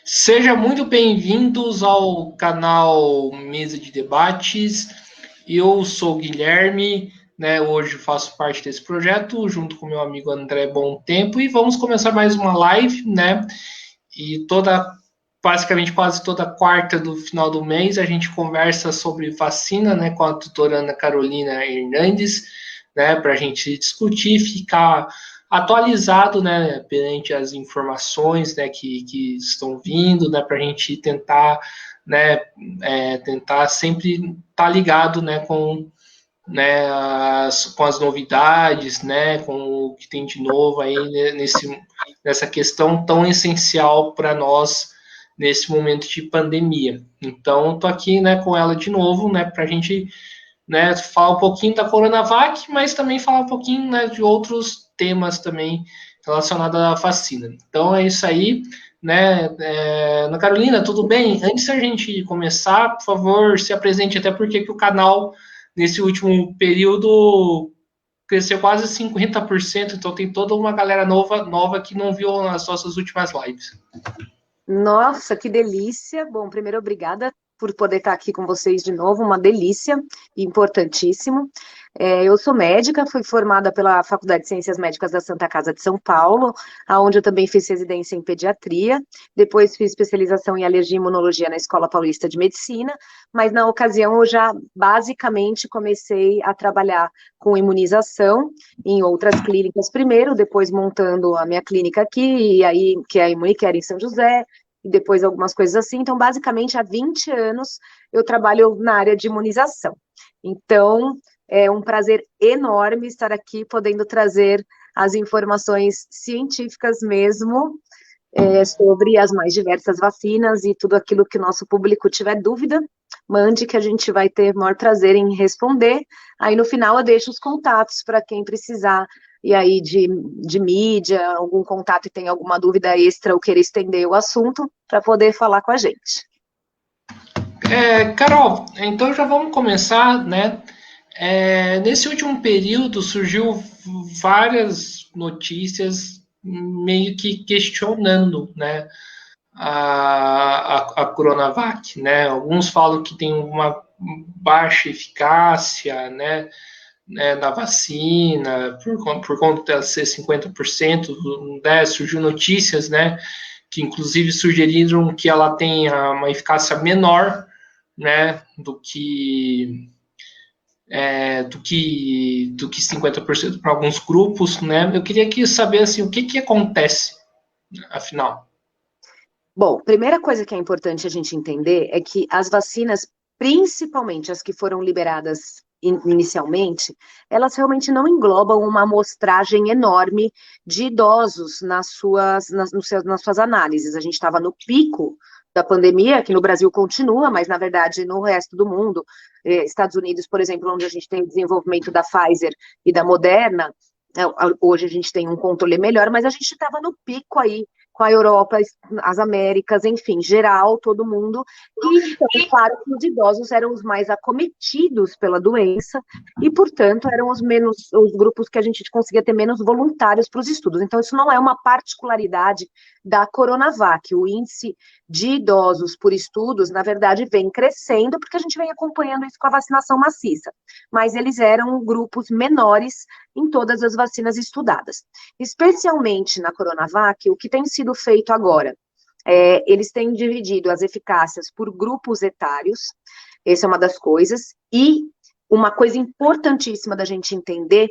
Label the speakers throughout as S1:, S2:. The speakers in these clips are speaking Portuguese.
S1: Sejam muito bem-vindos ao canal Mesa de Debates. Eu sou o Guilherme, né? Hoje faço parte desse projeto junto com meu amigo André Bom Tempo e vamos começar mais uma live, né? E basicamente quase toda quarta do final do mês a gente conversa sobre vacina, né? Com a doutora Ana Carolina Hernandes, né? Para a gente discutir, ficar atualizado, né, perante as informações, né, que estão vindo, né, para a gente tentar, né, tentar sempre estar tá ligado, né, né, com as novidades, né, com o que tem de novo aí nessa questão tão essencial para nós nesse momento de pandemia. Então, estou aqui, né, com ela de novo, né, para a gente, né, falar um pouquinho da Coronavac, mas também falar um pouquinho, né, de outros temas também relacionados à vacina. Então é isso aí, né? Ana Carolina, tudo bem? Antes da gente começar, por favor, se apresente, até porque que o canal, nesse último período, cresceu quase 50%, então tem toda uma galera nova que não viu as nossas últimas lives.
S2: Nossa, que delícia! Bom, primeiro, obrigada por poder estar aqui com vocês de novo, uma delícia, importantíssimo. Eu sou médica, fui formada pela Faculdade de Ciências Médicas da Santa Casa de São Paulo, onde eu também fiz residência em pediatria, depois fiz especialização em alergia e imunologia na Escola Paulista de Medicina, mas na ocasião eu já basicamente comecei a trabalhar com imunização em outras clínicas primeiro, depois montando a minha clínica aqui, e aí, que é a Imunicare em São José, e depois algumas coisas assim. Então, basicamente, há 20 anos eu trabalho na área de imunização. Então, é um prazer enorme estar aqui, podendo trazer as informações científicas mesmo, sobre as mais diversas vacinas e tudo aquilo que o nosso público tiver dúvida, mande que a gente vai ter maior prazer em responder. Aí no final eu deixo os contatos para quem precisar, e aí de mídia, algum contato e tem alguma dúvida extra ou querer estender o assunto, para poder falar com a gente.
S1: Carol, então já vamos começar, né? Nesse último período surgiu várias notícias meio que questionando, né, a Coronavac, né? Alguns falam que tem uma baixa eficácia, né, da vacina, por conta de ser 50%, né, surgiu notícias, né, que inclusive sugeriram que ela tenha uma eficácia menor, né, do que 50% para alguns grupos, né? Eu queria saber assim, o que acontece, afinal.
S2: Bom, primeira coisa que é importante a gente entender é que as vacinas, principalmente as que foram liberadas inicialmente, elas realmente não englobam uma amostragem enorme de idosos nas suas análises. A gente estava no pico da pandemia, que no Brasil continua, mas na verdade no resto do mundo, Estados Unidos, por exemplo, onde a gente tem o desenvolvimento da Pfizer e da Moderna, hoje a gente tem um controle melhor, mas a gente estava no pico aí com a Europa, as Américas, enfim, geral, todo mundo. E, então, claro que os idosos eram os mais acometidos pela doença e, portanto, eram os grupos que a gente conseguia ter menos voluntários para os estudos. Então, isso não é uma particularidade da Coronavac. O índice de idosos por estudos, na verdade, vem crescendo, porque a gente vem acompanhando isso com a vacinação maciça. Mas eles eram grupos menores em todas as vacinas estudadas. Especialmente na Coronavac, o que tem sido feito agora? Eles têm dividido as eficácias por grupos etários, essa é uma das coisas, e uma coisa importantíssima da gente entender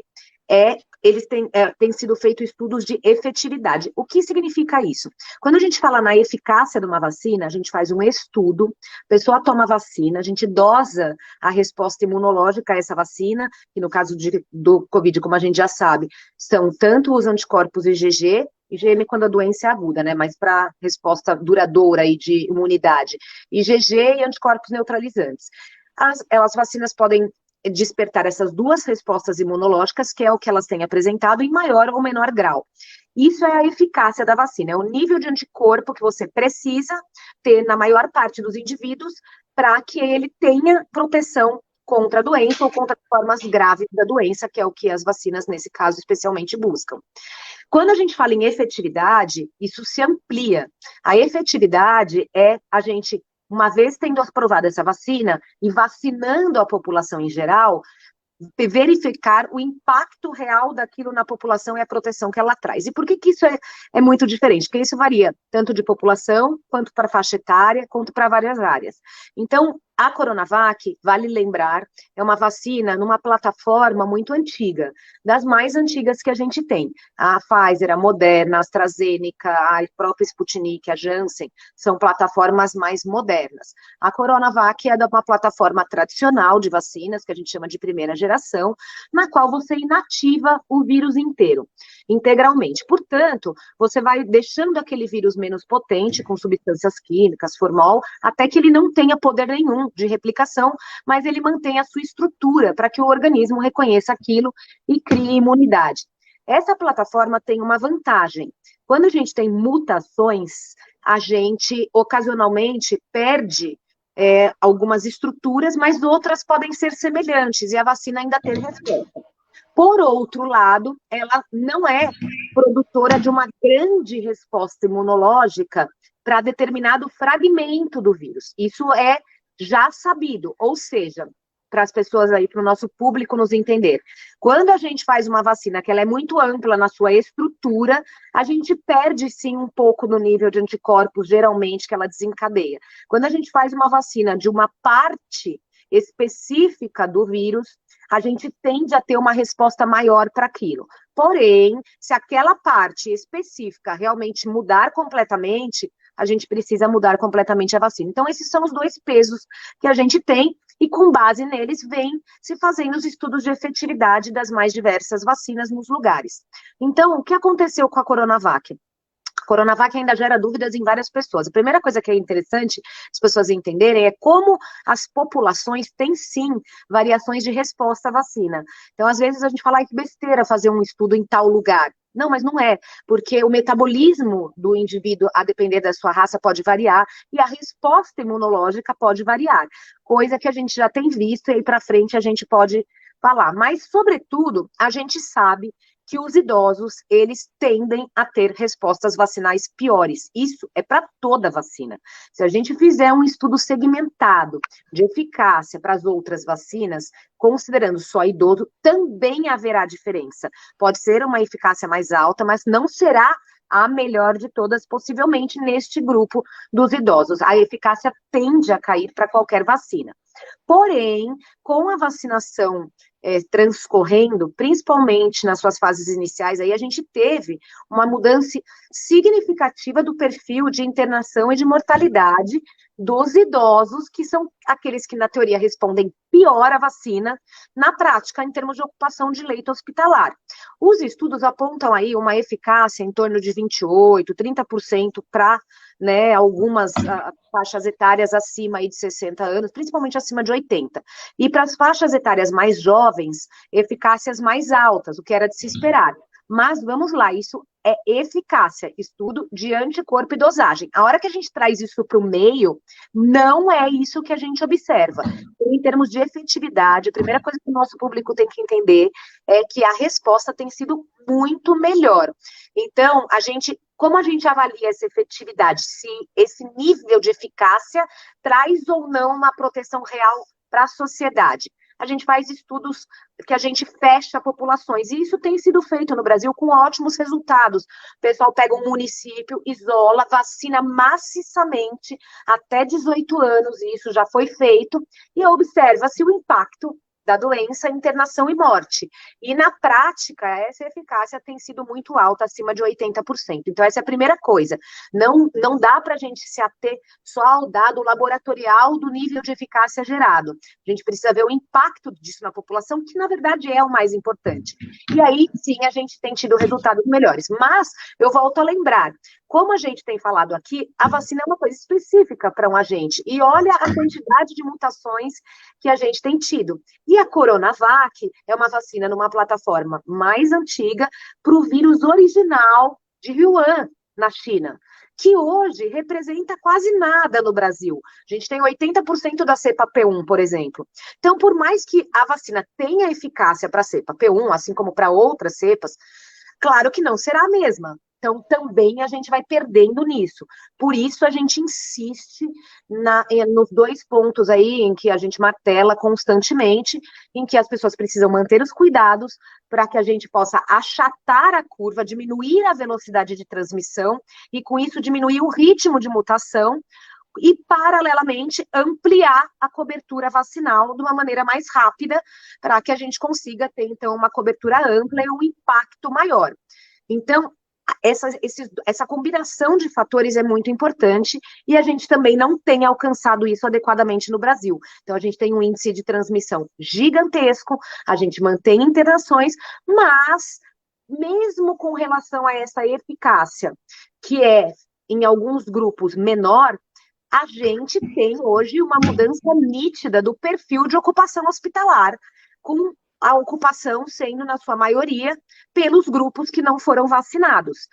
S2: eles têm sido feitos estudos de efetividade. O que significa isso? Quando a gente fala na eficácia de uma vacina, a gente faz um estudo, a pessoa toma a vacina, a gente dosa a resposta imunológica a essa vacina, que no caso do Covid, como a gente já sabe, são tanto os anticorpos IgG, IgM quando a doença é aguda, né? Mas para resposta duradoura e de imunidade, IgG e anticorpos neutralizantes. As vacinas podem despertar essas duas respostas imunológicas, que é o que elas têm apresentado, em maior ou menor grau. Isso é a eficácia da vacina, é o nível de anticorpo que você precisa ter na maior parte dos indivíduos para que ele tenha proteção contra a doença ou contra formas graves da doença, que é o que as vacinas, nesse caso, especialmente buscam. Quando a gente fala em efetividade, isso se amplia. A efetividade é a gente, uma vez tendo aprovado essa vacina e vacinando a população em geral, verificar o impacto real daquilo na população e a proteção que ela traz. E por que isso é muito diferente? Porque isso varia tanto de população, quanto para faixa etária, quanto para várias áreas. Então, a Coronavac, vale lembrar, é uma vacina numa plataforma muito antiga, das mais antigas que a gente tem. A Pfizer, a Moderna, a AstraZeneca, a própria Sputnik, a Janssen, são plataformas mais modernas. A Coronavac é uma plataforma tradicional de vacinas, que a gente chama de primeira geração, na qual você inativa o vírus inteiro, integralmente. Portanto, você vai deixando aquele vírus menos potente, com substâncias químicas, formol, até que ele não tenha poder nenhum de replicação, mas ele mantém a sua estrutura para que o organismo reconheça aquilo e crie imunidade. Essa plataforma tem uma vantagem. Quando a gente tem mutações, a gente ocasionalmente perde algumas estruturas, mas outras podem ser semelhantes, e a vacina ainda tem resposta. Por outro lado, ela não é produtora de uma grande resposta imunológica para determinado fragmento do vírus. Isso é já sabido, ou seja, para as pessoas aí, para o nosso público nos entender, quando a gente faz uma vacina que ela é muito ampla na sua estrutura, a gente perde sim um pouco no nível de anticorpos, geralmente, que ela desencadeia. Quando a gente faz uma vacina de uma parte específica do vírus, a gente tende a ter uma resposta maior para aquilo. Porém, se aquela parte específica realmente mudar completamente, a gente precisa mudar completamente a vacina. Então, esses são os dois pesos que a gente tem, e com base neles vem se fazendo os estudos de efetividade das mais diversas vacinas nos lugares. Então, o que aconteceu com a Coronavac? A Coronavac ainda gera dúvidas em várias pessoas. A primeira coisa que é interessante as pessoas entenderem é como as populações têm, sim, variações de resposta à vacina. Então, às vezes, a gente fala, ai, que besteira fazer um estudo em tal lugar. Não, mas não é, porque o metabolismo do indivíduo, a depender da sua raça, pode variar, e a resposta imunológica pode variar, coisa que a gente já tem visto, e aí para frente a gente pode falar. Mas, sobretudo, a gente sabe que os idosos, eles tendem a ter respostas vacinais piores. Isso é para toda vacina. Se a gente fizer um estudo segmentado de eficácia para as outras vacinas, considerando só idoso, também haverá diferença. Pode ser uma eficácia mais alta, mas não será a melhor de todas, possivelmente, neste grupo dos idosos. A eficácia tende a cair para qualquer vacina. Porém, com a vacinação transcorrendo, principalmente nas suas fases iniciais, aí a gente teve uma mudança significativa do perfil de internação e de mortalidade dos idosos, que são aqueles que, na teoria, respondem pior à vacina, na prática, em termos de ocupação de leito hospitalar. Os estudos apontam aí uma eficácia em torno de 28%, 30% para algumas faixas etárias acima aí de 60 anos, principalmente acima de 80. E para as faixas etárias mais jovens, eficácias mais altas, o que era de se esperar. Mas vamos lá, isso é eficácia, estudo de anticorpo e dosagem. A hora que a gente traz isso para o meio, não é isso que a gente observa. Em termos de efetividade, a primeira coisa que o nosso público tem que entender é que a resposta tem sido muito melhor. Então, como a gente avalia essa efetividade? Se esse nível de eficácia traz ou não uma proteção real para a sociedade? A gente faz estudos que a gente fecha populações, e isso tem sido feito no Brasil com ótimos resultados. O pessoal pega um município, isola, vacina maciçamente até 18 anos, e isso já foi feito, e observa-se o impacto da doença, internação e morte. E, na prática, essa eficácia tem sido muito alta, acima de 80%. Então, essa é a primeira coisa. Não dá para a gente se ater só ao dado laboratorial do nível de eficácia gerado. A gente precisa ver o impacto disso na população, que, na verdade, é o mais importante. E aí, sim, a gente tem tido resultados melhores. Mas, eu volto a lembrar, como a gente tem falado aqui, a vacina é uma coisa específica para um agente. E olha a quantidade de mutações que a gente tem tido. E a Coronavac é uma vacina numa plataforma mais antiga para o vírus original de Wuhan, na China. que hoje representa quase nada no Brasil. A gente tem 80% da cepa P1, por exemplo. Então, por mais que a vacina tenha eficácia para a cepa P1, assim como para outras cepas, claro que não será a mesma. Então, também a gente vai perdendo nisso. Por isso, a gente insiste nos 2 pontos aí em que a gente martela constantemente, em que as pessoas precisam manter os cuidados para que a gente possa achatar a curva, diminuir a velocidade de transmissão e, com isso, diminuir o ritmo de mutação e, paralelamente, ampliar a cobertura vacinal de uma maneira mais rápida para que a gente consiga ter, então, uma cobertura ampla e um impacto maior. Então, essa combinação de fatores é muito importante e a gente também não tem alcançado isso adequadamente no Brasil. Então, a gente tem um índice de transmissão gigantesco, a gente mantém internações, mas, mesmo com relação a essa eficácia, que é, em alguns grupos, menor, a gente tem hoje uma mudança nítida do perfil de ocupação hospitalar, com a ocupação sendo, na sua maioria, pelos grupos que não foram vacinados.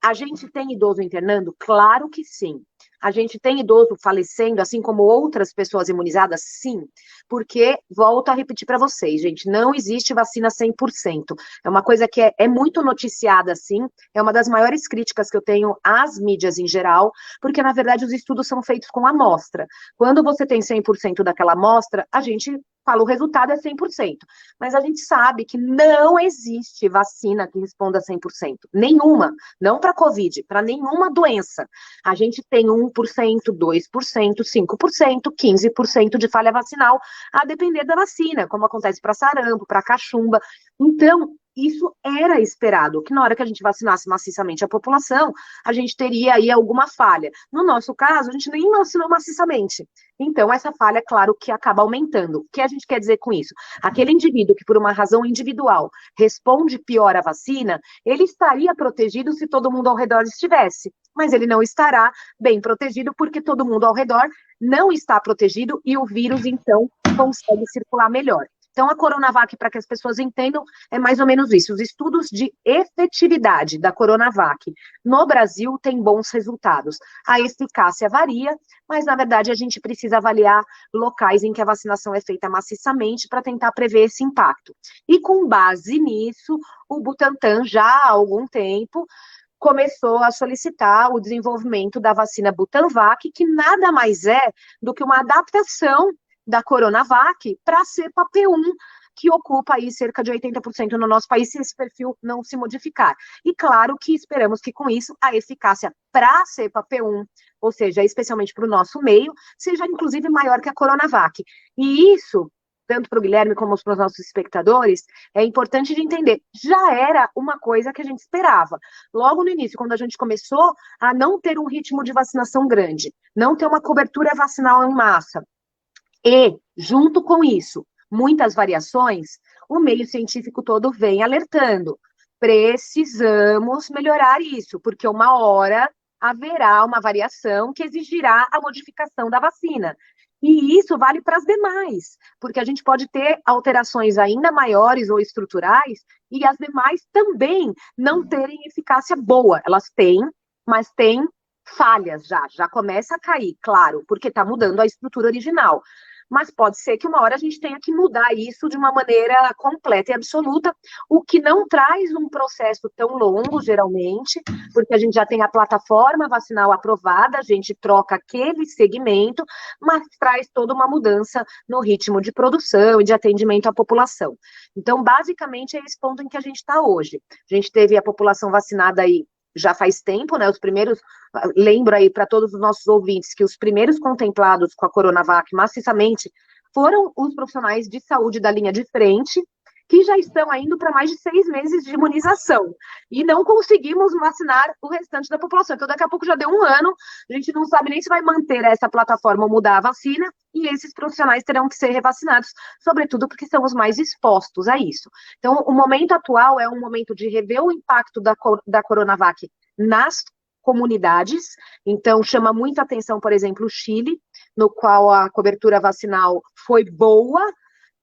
S2: A gente tem idoso internando? Claro que sim. A gente tem idoso falecendo, assim como outras pessoas imunizadas? Sim. Porque, volto a repetir para vocês, gente, não existe vacina 100%. É uma coisa que é muito noticiada, assim, é uma das maiores críticas que eu tenho às mídias em geral, porque, na verdade, os estudos são feitos com amostra. Quando você tem 100% daquela amostra, a gente fala o resultado é 100%. Mas a gente sabe que não existe vacina que responda a 100%. Nenhuma. Não para Covid, para nenhuma doença. A gente tem 1%, 2%, 5%, 15% de falha vacinal, a depender da vacina, como acontece para sarampo, para cachumba. Então, isso era esperado, que na hora que a gente vacinasse maciçamente a população, a gente teria aí alguma falha. No nosso caso, a gente nem vacinou maciçamente. Então, essa falha, claro, que acaba aumentando. O que a gente quer dizer com isso? Aquele indivíduo que, por uma razão individual, responde pior à vacina, ele estaria protegido se todo mundo ao redor estivesse, mas ele não estará bem protegido porque todo mundo ao redor não está protegido e o vírus, então, consegue circular melhor. Então, a Coronavac, para que as pessoas entendam, é mais ou menos isso. Os estudos de efetividade da Coronavac no Brasil têm bons resultados. A eficácia varia, mas, na verdade, a gente precisa avaliar locais em que a vacinação é feita maciçamente para tentar prever esse impacto. E, com base nisso, o Butantan, já há algum tempo, começou a solicitar o desenvolvimento da vacina Butanvac, que nada mais é do que uma adaptação da Coronavac para a cepa P1, que ocupa aí cerca de 80% no nosso país, se esse perfil não se modificar. E claro que esperamos que com isso a eficácia para a cepa P1, ou seja, especialmente para o nosso meio, seja inclusive maior que a Coronavac. E isso, tanto para o Guilherme como para os nossos espectadores, é importante de entender, já era uma coisa que a gente esperava. Logo no início, quando a gente começou a não ter um ritmo de vacinação grande, não ter uma cobertura vacinal em massa, e, junto com isso, muitas variações, o meio científico todo vem alertando. Precisamos melhorar isso, porque uma hora haverá uma variação que exigirá a modificação da vacina. E isso vale para as demais, porque a gente pode ter alterações ainda maiores ou estruturais e as demais também não terem eficácia boa. Elas têm, mas têm falhas já começa a cair, claro, porque está mudando a estrutura original. Mas pode ser que uma hora a gente tenha que mudar isso de uma maneira completa e absoluta, o que não traz um processo tão longo, geralmente, porque a gente já tem a plataforma vacinal aprovada, a gente troca aquele segmento, mas traz toda uma mudança no ritmo de produção e de atendimento à população. Então, basicamente, é esse ponto em que a gente está hoje. A gente teve a população vacinada aí já faz tempo, né? Os primeiros, lembro aí para todos os nossos ouvintes que os primeiros contemplados com a Coronavac maciçamente foram os profissionais de saúde da linha de frente, que já estão indo para mais de 6 meses de imunização. E não conseguimos vacinar o restante da população. Então, daqui a pouco já deu um ano, a gente não sabe nem se vai manter essa plataforma ou mudar a vacina, e esses profissionais terão que ser revacinados, sobretudo porque são os mais expostos a isso. Então, o momento atual é um momento de rever o impacto da Coronavac nas comunidades. Então, chama muita atenção, por exemplo, o Chile, no qual a cobertura vacinal foi boa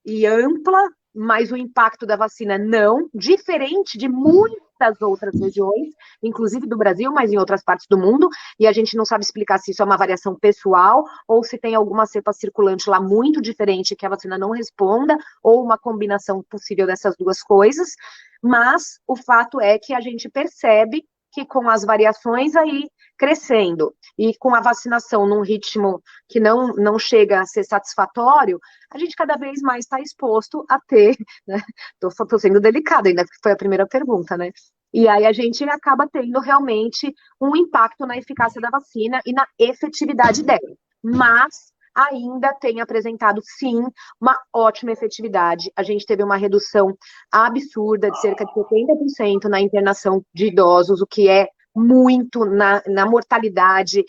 S2: e ampla, mas o impacto da vacina não, diferente de muitas outras regiões, inclusive do Brasil, mas em outras partes do mundo, e a gente não sabe explicar se isso é uma variação pessoal ou se tem alguma cepa circulante lá muito diferente que a vacina não responda, ou uma combinação possível dessas duas coisas, mas o fato é que a gente percebe que com as variações aí crescendo e com a vacinação num ritmo que não chega a ser satisfatório, a gente cada vez mais está exposto a ter, né? Tô sendo delicada ainda, porque foi a primeira pergunta, né? E aí a gente acaba tendo realmente um impacto na eficácia da vacina e na efetividade dela. Mas ainda tem apresentado, sim, uma ótima efetividade. A gente teve uma redução absurda de cerca de 70% na internação de idosos, o que é muito na mortalidade.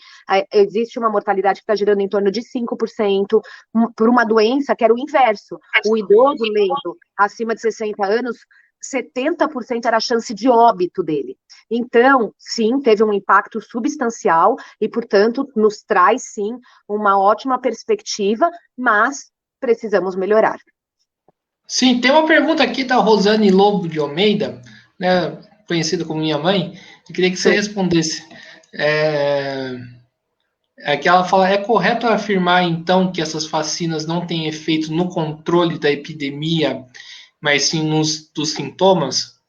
S2: Existe uma mortalidade que está girando em torno de 5%, por uma doença que era o inverso. O idoso lento, acima de 60 anos, 70% era a chance de óbito dele. Então, sim, teve um impacto substancial e, portanto, nos traz, sim, uma ótima perspectiva, mas precisamos melhorar.
S1: Sim, tem uma pergunta aqui da Rosane Lobo de Almeida, né, conhecida como minha mãe. Eu queria que você respondesse. Que ela fala: é correto afirmar, então, que essas vacinas não têm efeito no controle da epidemia, mas sim dos sintomas?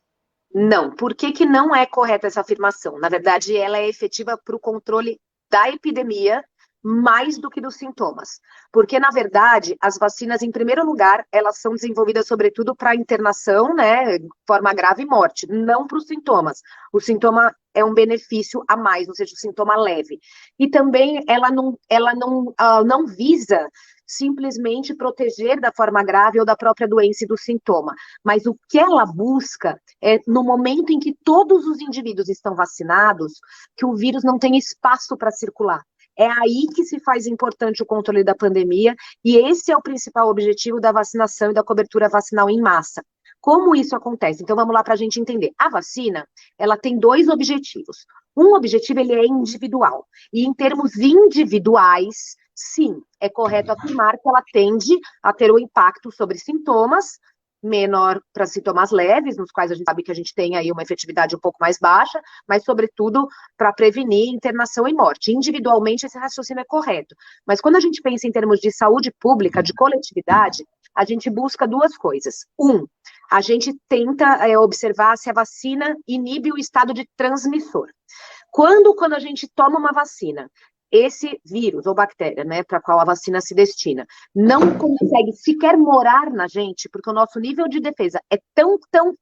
S2: Não. Por que não é correta essa afirmação? Na verdade, ela é efetiva para o controle da epidemia mais do que dos sintomas. Porque, na verdade, as vacinas, em primeiro lugar, elas são desenvolvidas, sobretudo, para internação, né, forma grave e morte, não para os sintomas. O sintoma é um benefício a mais, ou seja, o sintoma leve. E também ela não visa simplesmente proteger da forma grave ou da própria doença e do sintoma. Mas o que ela busca é, no momento em que todos os indivíduos estão vacinados, que o vírus não tenha espaço para circular. É aí que se faz importante o controle da pandemia, e esse é o principal objetivo da vacinação e da cobertura vacinal em massa. Como isso acontece? Então vamos lá para a gente entender. A vacina, ela tem dois objetivos. Um objetivo, ele é individual, e em termos individuais, sim, é correto afirmar que ela tende a ter um impacto sobre sintomas, menor para sintomas leves, nos quais a gente sabe que a gente tem aí uma efetividade um pouco mais baixa, mas, sobretudo, para prevenir internação e morte. Individualmente, esse raciocínio é correto. Mas quando a gente pensa em termos de saúde pública, de coletividade, a gente busca duas coisas. A gente tenta observar se a vacina inibe o estado de transmissor. Quando a gente toma uma vacina, esse vírus ou bactéria, né, para a qual a vacina se destina, não consegue sequer morar na gente, porque o nosso nível de defesa é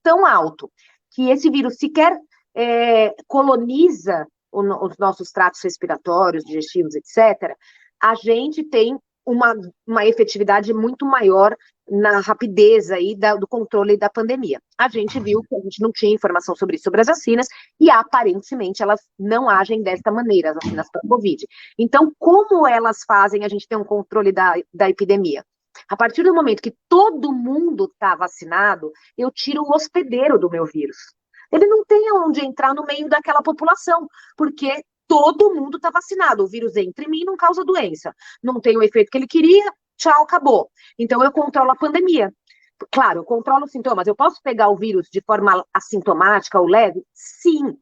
S2: tão alto, que esse vírus sequer coloniza os nossos tratos respiratórios, digestivos, etc., a gente tem uma efetividade muito maior na rapidez aí do controle da pandemia. A gente viu que a gente não tinha informação sobre isso, sobre as vacinas, e aparentemente elas não agem desta maneira, as vacinas para a Covid. Então, como elas fazem a gente ter um controle da epidemia? A partir do momento que todo mundo está vacinado, eu tiro o hospedeiro do meu vírus. Ele não tem onde entrar no meio daquela população, porque todo mundo está vacinado. O vírus entra em mim e não causa doença. Não tem o efeito que ele queria, tchau, acabou. Então, eu controlo a pandemia. Claro, eu controlo os sintomas. Eu posso pegar o vírus de forma assintomática ou leve? Sim.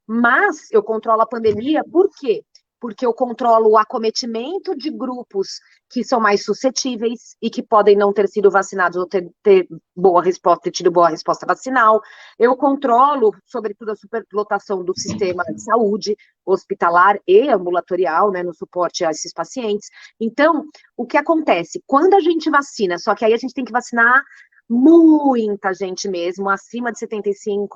S2: Mas eu controlo a pandemia por quê? Porque eu controlo o acometimento de grupos que são mais suscetíveis e que podem não ter sido vacinados ou ter tido boa resposta vacinal. Eu controlo, sobretudo, a superlotação do sistema de saúde hospitalar e ambulatorial, né, no suporte a esses pacientes. Então, o que acontece? Quando a gente vacina, só que aí a gente tem que vacinar muita gente mesmo, acima de 75%,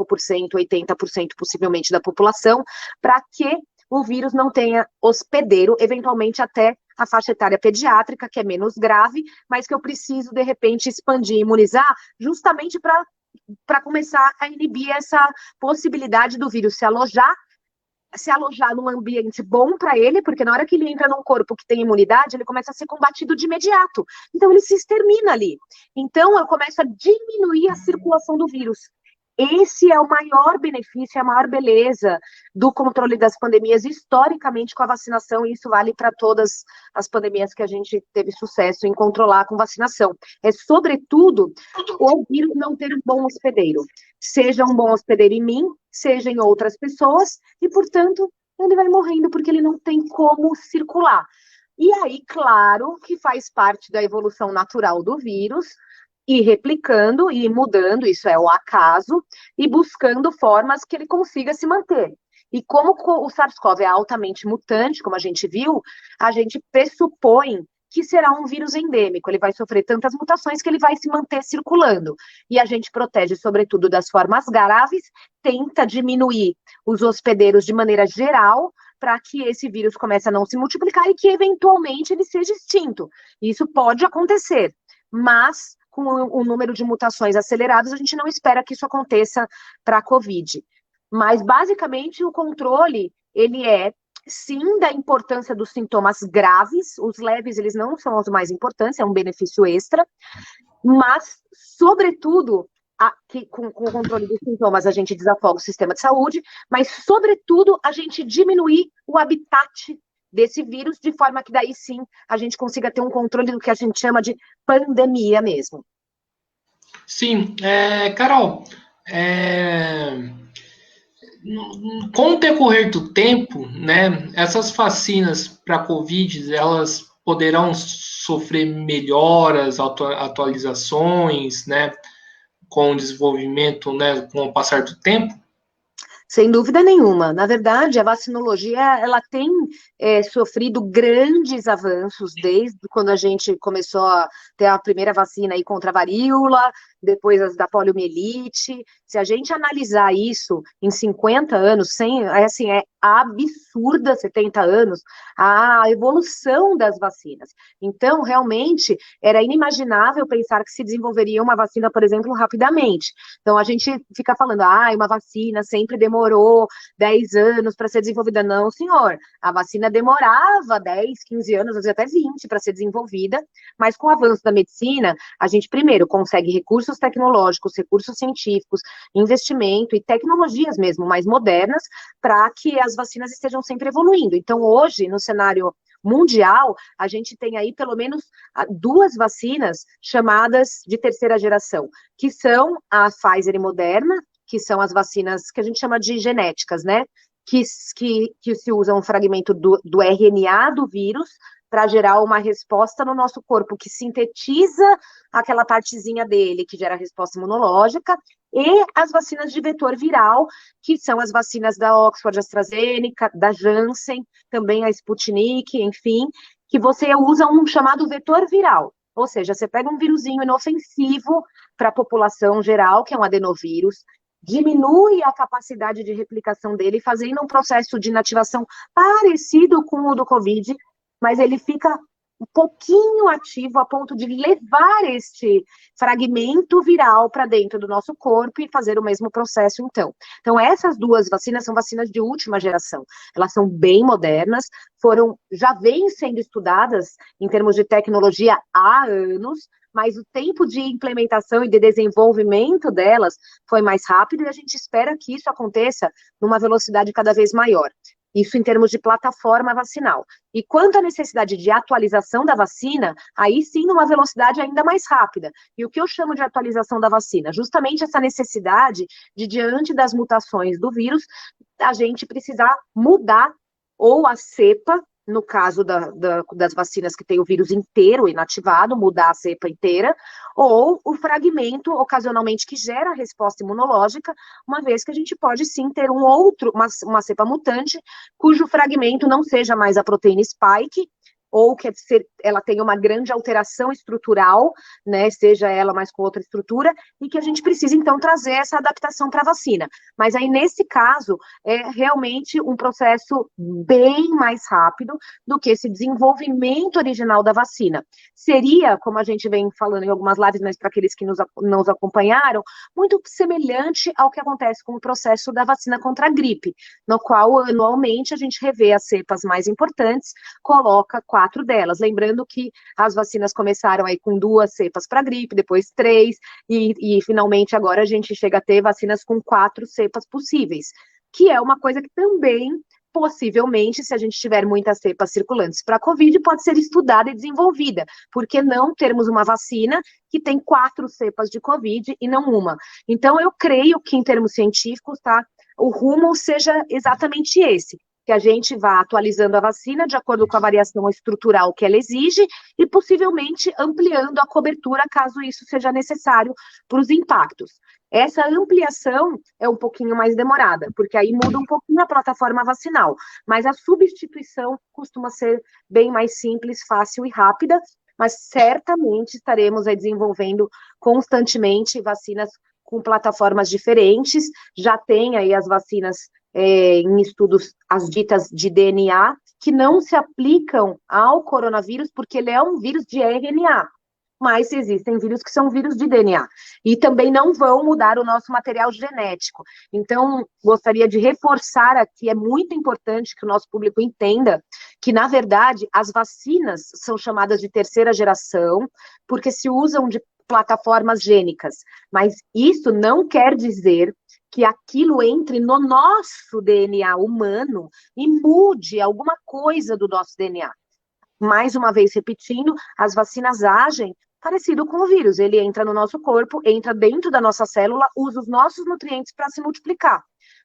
S2: 80% possivelmente da população, para que o vírus não tenha hospedeiro, eventualmente até a faixa etária pediátrica, que é menos grave, mas que eu preciso, de repente, expandir, imunizar, justamente para começar a inibir essa possibilidade do vírus se alojar num ambiente bom para ele, porque na hora que ele entra num corpo que tem imunidade, ele começa a ser combatido de imediato. Então, ele se extermina ali. Então, eu começo a diminuir a circulação do vírus. esse é o maior benefício, a maior beleza do controle das pandemias historicamente com a vacinação, e isso vale para todas as pandemias que a gente teve sucesso em controlar com vacinação. É, sobretudo, o vírus não ter um bom hospedeiro. Seja um bom hospedeiro em mim, seja em outras pessoas, e, portanto, ele vai morrendo porque ele não tem como circular. E aí, claro, que faz parte da evolução natural do vírus, e replicando e mudando, isso é o acaso, e buscando formas que ele consiga se manter. E como o SARS-CoV é altamente mutante, como a gente viu, a gente pressupõe que será um vírus endêmico, ele vai sofrer tantas mutações que ele vai se manter circulando. E a gente protege, sobretudo, das formas graves, tenta diminuir os hospedeiros de maneira geral, para que esse vírus comece a não se multiplicar e que, eventualmente, ele seja extinto. Isso pode acontecer, mas com o número de mutações acelerados, a gente não espera que isso aconteça para a Covid. Mas, basicamente, o controle, ele é, sim, da importância dos sintomas graves, os leves, eles não são os mais importantes, é um benefício extra, mas, sobretudo, com o controle dos sintomas, a gente desafoga o sistema de saúde, mas, sobretudo, a gente diminuir o habitat desse vírus, de forma que daí sim a gente consiga ter um controle do que a gente chama de pandemia mesmo.
S1: Sim, Carol, com o decorrer do tempo, né, essas vacinas para a Covid, elas poderão sofrer melhoras, atualizações, né, com o desenvolvimento, né, com o passar do tempo?
S2: Sem dúvida nenhuma. Na verdade, a vacinologia, ela tem sofrido grandes avanços desde quando a gente começou a ter a primeira vacina aí contra a varíola, depois as da poliomielite. Se a gente analisar isso em 50 anos, assim, é absurda 70 anos a evolução das vacinas. Então, realmente, era inimaginável pensar que se desenvolveria uma vacina, por exemplo, rapidamente. Então, a gente fica falando, uma vacina sempre demorou 10 anos para ser desenvolvida. Não, senhor. A vacina demorava 10, 15 anos, às vezes até 20 para ser desenvolvida, mas com o avanço da medicina, a gente primeiro consegue recursos tecnológicos, recursos científicos, investimento e tecnologias mesmo mais modernas para que as vacinas estejam sempre evoluindo. Então, hoje, no cenário mundial, a gente tem aí pelo menos 2 vacinas chamadas de terceira geração, que são a Pfizer e Moderna, que são as vacinas que a gente chama de genéticas, né? Que se usa um fragmento do RNA do vírus para gerar uma resposta no nosso corpo que sintetiza aquela partezinha dele que gera a resposta imunológica, e as vacinas de vetor viral, que são as vacinas da Oxford AstraZeneca, da Janssen, também a Sputnik, enfim, que você usa um chamado vetor viral. Ou seja, você pega um vírusinho inofensivo para a população geral, que é um adenovírus, diminui a capacidade de replicação dele, fazendo um processo de inativação parecido com o do Covid, mas ele fica um pouquinho ativo a ponto de levar este fragmento viral para dentro do nosso corpo e fazer o mesmo processo, então. Então, essas 2 vacinas são vacinas de última geração. Elas são bem modernas, já vêm sendo estudadas em termos de tecnologia há anos, mas o tempo de implementação e de desenvolvimento delas foi mais rápido, e a gente espera que isso aconteça numa velocidade cada vez maior. Isso em termos de plataforma vacinal. E quanto à necessidade de atualização da vacina, aí sim numa velocidade ainda mais rápida. E o que eu chamo de atualização da vacina? Justamente essa necessidade de, diante das mutações do vírus, a gente precisar mudar ou a cepa, no caso das vacinas que tem o vírus inteiro inativado, mudar a cepa inteira, ou o fragmento, ocasionalmente, que gera a resposta imunológica, uma vez que a gente pode sim ter uma cepa mutante, cujo fragmento não seja mais a proteína spike, ou que ela tenha uma grande alteração estrutural, né, seja ela mais com outra estrutura, e que a gente precisa, então, trazer essa adaptação para a vacina. Mas aí, nesse caso, é realmente um processo bem mais rápido do que esse desenvolvimento original da vacina. Seria, como a gente vem falando em algumas lives, mas para aqueles que nos acompanharam, muito semelhante ao que acontece com o processo da vacina contra a gripe, no qual, anualmente, a gente revê as cepas mais importantes, coloca 4 4 delas. Lembrando que as vacinas começaram aí com 2 cepas para gripe, depois 3, e finalmente agora a gente chega a ter vacinas com 4 cepas possíveis, que é uma coisa que também, possivelmente, se a gente tiver muitas cepas circulantes para a Covid, pode ser estudada e desenvolvida. Por que não termos uma vacina que tem 4 cepas de Covid e não uma? Então, eu creio que, em termos científicos, tá, o rumo seja exatamente esse, que a gente vá atualizando a vacina de acordo com a variação estrutural que ela exige e possivelmente ampliando a cobertura caso isso seja necessário para os impactos. Essa ampliação é um pouquinho mais demorada, porque aí muda um pouquinho a plataforma vacinal, mas a substituição costuma ser bem mais simples, fácil e rápida, mas certamente estaremos aí desenvolvendo constantemente vacinas com plataformas diferentes, já tem aí as vacinas em estudos, as ditas de DNA, que não se aplicam ao coronavírus, porque ele é um vírus de RNA, mas existem vírus que são vírus de DNA, e também não vão mudar o nosso material genético. Então, gostaria de reforçar aqui, é muito importante que o nosso público entenda que, na verdade, as vacinas são chamadas de terceira geração, porque se usam de plataformas gênicas, mas isso não quer dizer que aquilo entre no nosso DNA humano e mude alguma coisa do nosso DNA. Mais uma vez repetindo, as vacinas agem parecido com o vírus. Ele entra no nosso corpo, entra dentro da nossa célula, usa os nossos nutrientes para se multiplicar.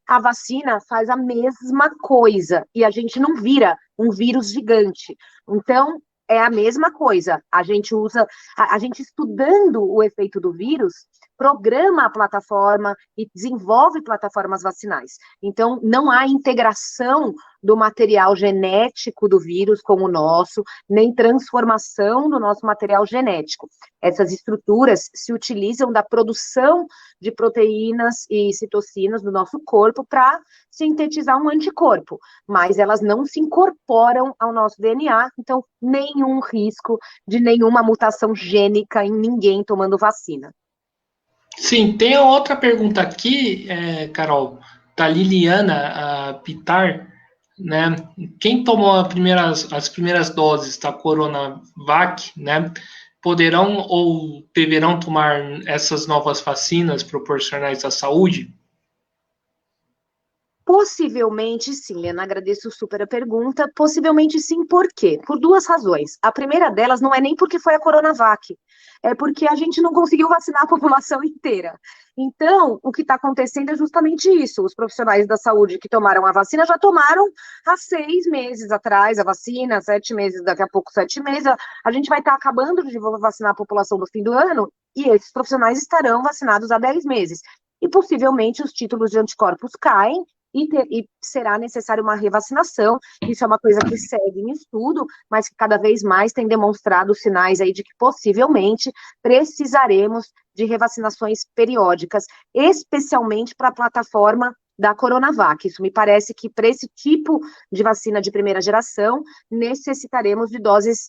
S2: A vacina faz a mesma coisa e a gente não vira um vírus gigante. Então, é a mesma coisa. A gente usa, a gente estudando o efeito do vírus, programa a plataforma e desenvolve plataformas vacinais. Então, não há integração do material genético do vírus com o nosso, nem transformação do nosso material genético. Essas estruturas se utilizam da produção de proteínas e citocinas do nosso corpo para sintetizar um anticorpo, mas elas não se incorporam ao nosso DNA, então nenhum risco de nenhuma mutação gênica em ninguém tomando vacina.
S1: Sim, tem outra pergunta aqui, Carol, da Liliana Pitar, né? Quem tomou as primeiras doses da Coronavac, né? Poderão ou deverão tomar essas novas vacinas proporcionais à saúde?
S2: Possivelmente sim, Lena, agradeço super a pergunta. Possivelmente sim, por quê? Por 2 razões. A primeira delas não é nem porque foi a Coronavac, é porque a gente não conseguiu vacinar a população inteira. Então, o que está acontecendo é justamente isso. Os profissionais da saúde que tomaram a vacina já tomaram há 6 meses atrás a vacina, 7 meses, daqui a pouco 7 meses. A gente vai estar acabando de vacinar a população no fim do ano e esses profissionais estarão vacinados há 10 meses. E possivelmente os títulos de anticorpos caem e será necessária uma revacinação. Isso é uma coisa que segue em estudo, mas que cada vez mais tem demonstrado sinais aí de que possivelmente precisaremos de revacinações periódicas, especialmente para a plataforma da Coronavac. Isso me parece que para esse tipo de vacina de primeira geração, necessitaremos de doses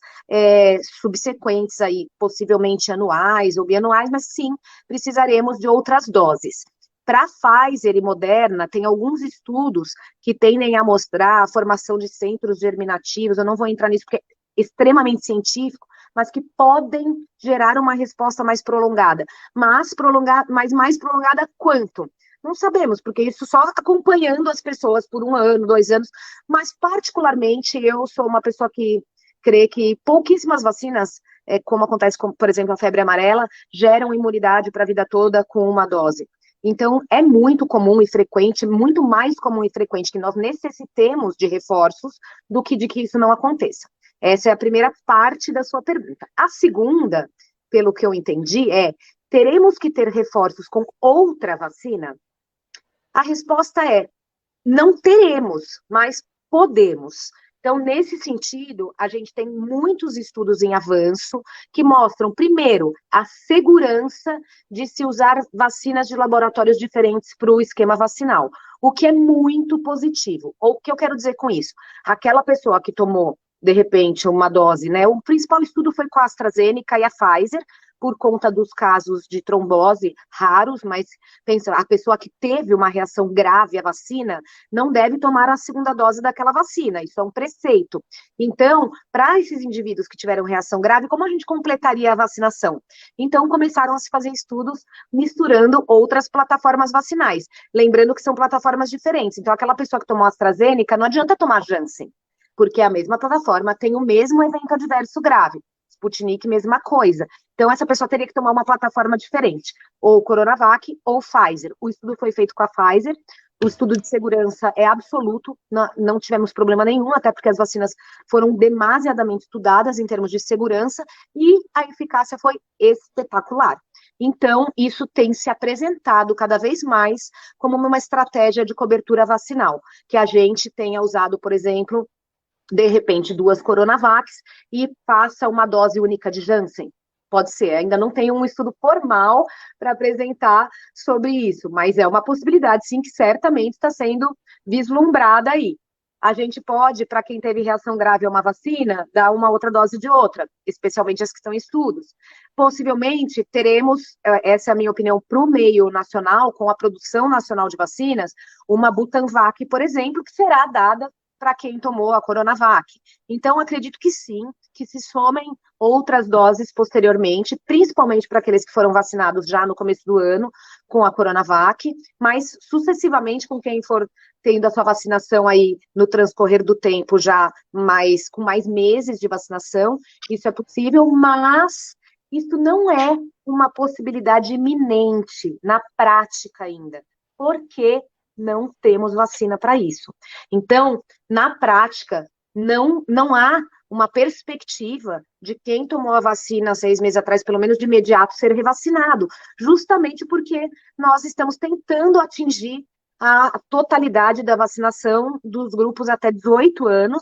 S2: subsequentes aí, possivelmente anuais ou bianuais, mas sim, precisaremos de outras doses. Para a Pfizer e Moderna, tem alguns estudos que tendem a mostrar a formação de centros germinativos, eu não vou entrar nisso porque é extremamente científico, mas que podem gerar uma resposta mais prolongada. Mas mais prolongada quanto? Não sabemos, porque isso só acompanhando as pessoas por 1 ano, 2 anos, mas particularmente eu sou uma pessoa que crê que pouquíssimas vacinas, como acontece com, por exemplo, a febre amarela, geram imunidade para a vida toda com uma dose. Então, é muito comum e frequente, muito mais comum e frequente que nós necessitemos de reforços do que de que isso não aconteça. Essa é a primeira parte da sua pergunta. A segunda, pelo que eu entendi, teremos que ter reforços com outra vacina? A resposta é, não teremos, mas podemos. Então, nesse sentido, a gente tem muitos estudos em avanço que mostram, primeiro, a segurança de se usar vacinas de laboratórios diferentes para o esquema vacinal, o que é muito positivo. O que eu quero dizer com isso? Aquela pessoa que tomou, de repente, uma dose, né? O principal estudo foi com a AstraZeneca e a Pfizer, por conta dos casos de trombose raros, mas pensa, a pessoa que teve uma reação grave à vacina não deve tomar a segunda dose daquela vacina, isso é um preceito. Então, para esses indivíduos que tiveram reação grave, como a gente completaria a vacinação? Então, começaram a se fazer estudos misturando outras plataformas vacinais, lembrando que são plataformas diferentes. Então, aquela pessoa que tomou AstraZeneca, não adianta tomar Janssen, porque a mesma plataforma tem o mesmo evento adverso grave. Sputnik, mesma coisa. Então, essa pessoa teria que tomar uma plataforma diferente, ou Coronavac ou Pfizer. O estudo foi feito com a Pfizer, o estudo de segurança é absoluto, não tivemos problema nenhum, até porque as vacinas foram demasiadamente estudadas em termos de segurança, e a eficácia foi espetacular. Então, isso tem se apresentado cada vez mais como uma estratégia de cobertura vacinal, que a gente tenha usado, por exemplo, de repente, 2 Coronavacs e passa uma dose única de Janssen. Pode ser, ainda não tem um estudo formal para apresentar sobre isso, mas é uma possibilidade, sim, que certamente está sendo vislumbrada aí. A gente pode, para quem teve reação grave a uma vacina, dar uma outra dose de outra, especialmente as que estão em estudos. Possivelmente teremos, essa é a minha opinião, para o meio nacional, com a produção nacional de vacinas, uma Butanvac, por exemplo, que será dada para quem tomou a Coronavac. Então, acredito que sim, que se somem outras doses posteriormente, principalmente para aqueles que foram vacinados já no começo do ano com a Coronavac, mas sucessivamente com quem for tendo a sua vacinação aí no transcorrer do tempo já com mais meses de vacinação, isso é possível, mas isso não é uma possibilidade iminente na prática ainda. Por quê? Não temos vacina para isso. Então, na prática, não há uma perspectiva de quem tomou a vacina 6 meses atrás, pelo menos de imediato, ser revacinado, justamente porque nós estamos tentando atingir a totalidade da vacinação dos grupos até 18 anos,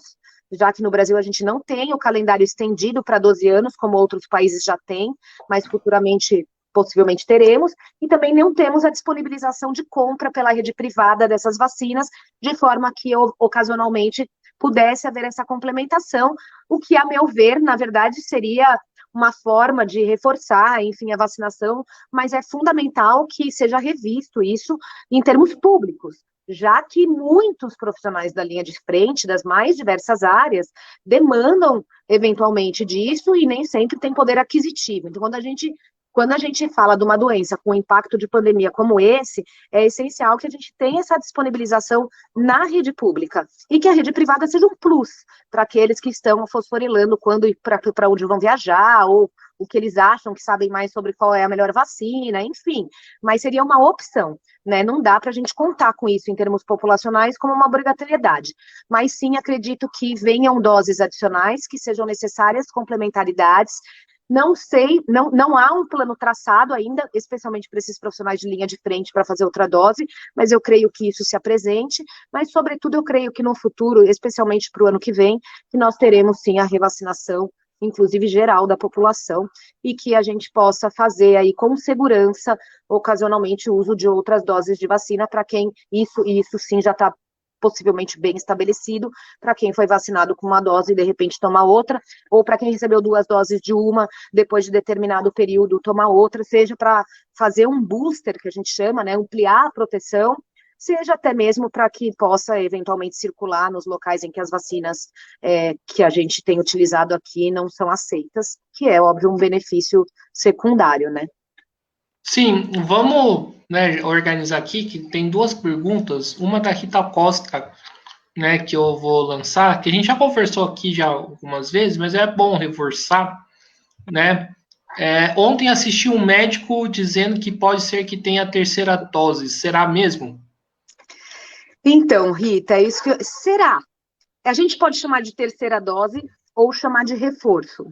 S2: já que no Brasil a gente não tem o calendário estendido para 12 anos, como outros países já têm, mas futuramente possivelmente teremos, e também não temos a disponibilização de compra pela rede privada dessas vacinas, de forma que ocasionalmente pudesse haver essa complementação, o que, a meu ver, na verdade, seria uma forma de reforçar, enfim, a vacinação, mas é fundamental que seja revisto isso em termos públicos, já que muitos profissionais da linha de frente, das mais diversas áreas, demandam, eventualmente, disso e nem sempre tem poder aquisitivo. Então, quando a gente fala de uma doença com impacto de pandemia como esse, é essencial que a gente tenha essa disponibilização na rede pública e que a rede privada seja um plus para aqueles que estão fosforilando para onde vão viajar ou o que eles acham que sabem mais sobre qual é a melhor vacina, enfim, mas seria uma opção, né? Não dá para a gente contar com isso em termos populacionais como uma obrigatoriedade, mas sim acredito que venham doses adicionais que sejam necessárias, complementaridades. Não sei, não há um plano traçado ainda, especialmente para esses profissionais de linha de frente para fazer outra dose, mas eu creio que isso se apresente, mas sobretudo eu creio que no futuro, especialmente para o ano que vem, que nós teremos sim a revacinação, inclusive geral da população, e que a gente possa fazer aí com segurança, ocasionalmente, o uso de outras doses de vacina para quem isso sim já está possivelmente bem estabelecido, para quem foi vacinado com uma dose e de repente tomar outra, ou para quem recebeu 2 doses de uma, depois de determinado período tomar outra, seja para fazer um booster, que a gente chama, né, ampliar a proteção, seja até mesmo para que possa eventualmente circular nos locais em que as vacinas que a gente tem utilizado aqui não são aceitas, que é, óbvio, um benefício secundário, né?
S1: Sim, vamos, né, organizar aqui, que tem 2 perguntas, uma da Rita Costa, né, que eu vou lançar, que a gente já conversou aqui já algumas vezes, mas é bom reforçar, né? Ontem assisti um médico dizendo que pode ser que tenha a terceira dose, será mesmo?
S2: Então, Rita, é isso que será? A gente pode chamar de terceira dose ou chamar de reforço.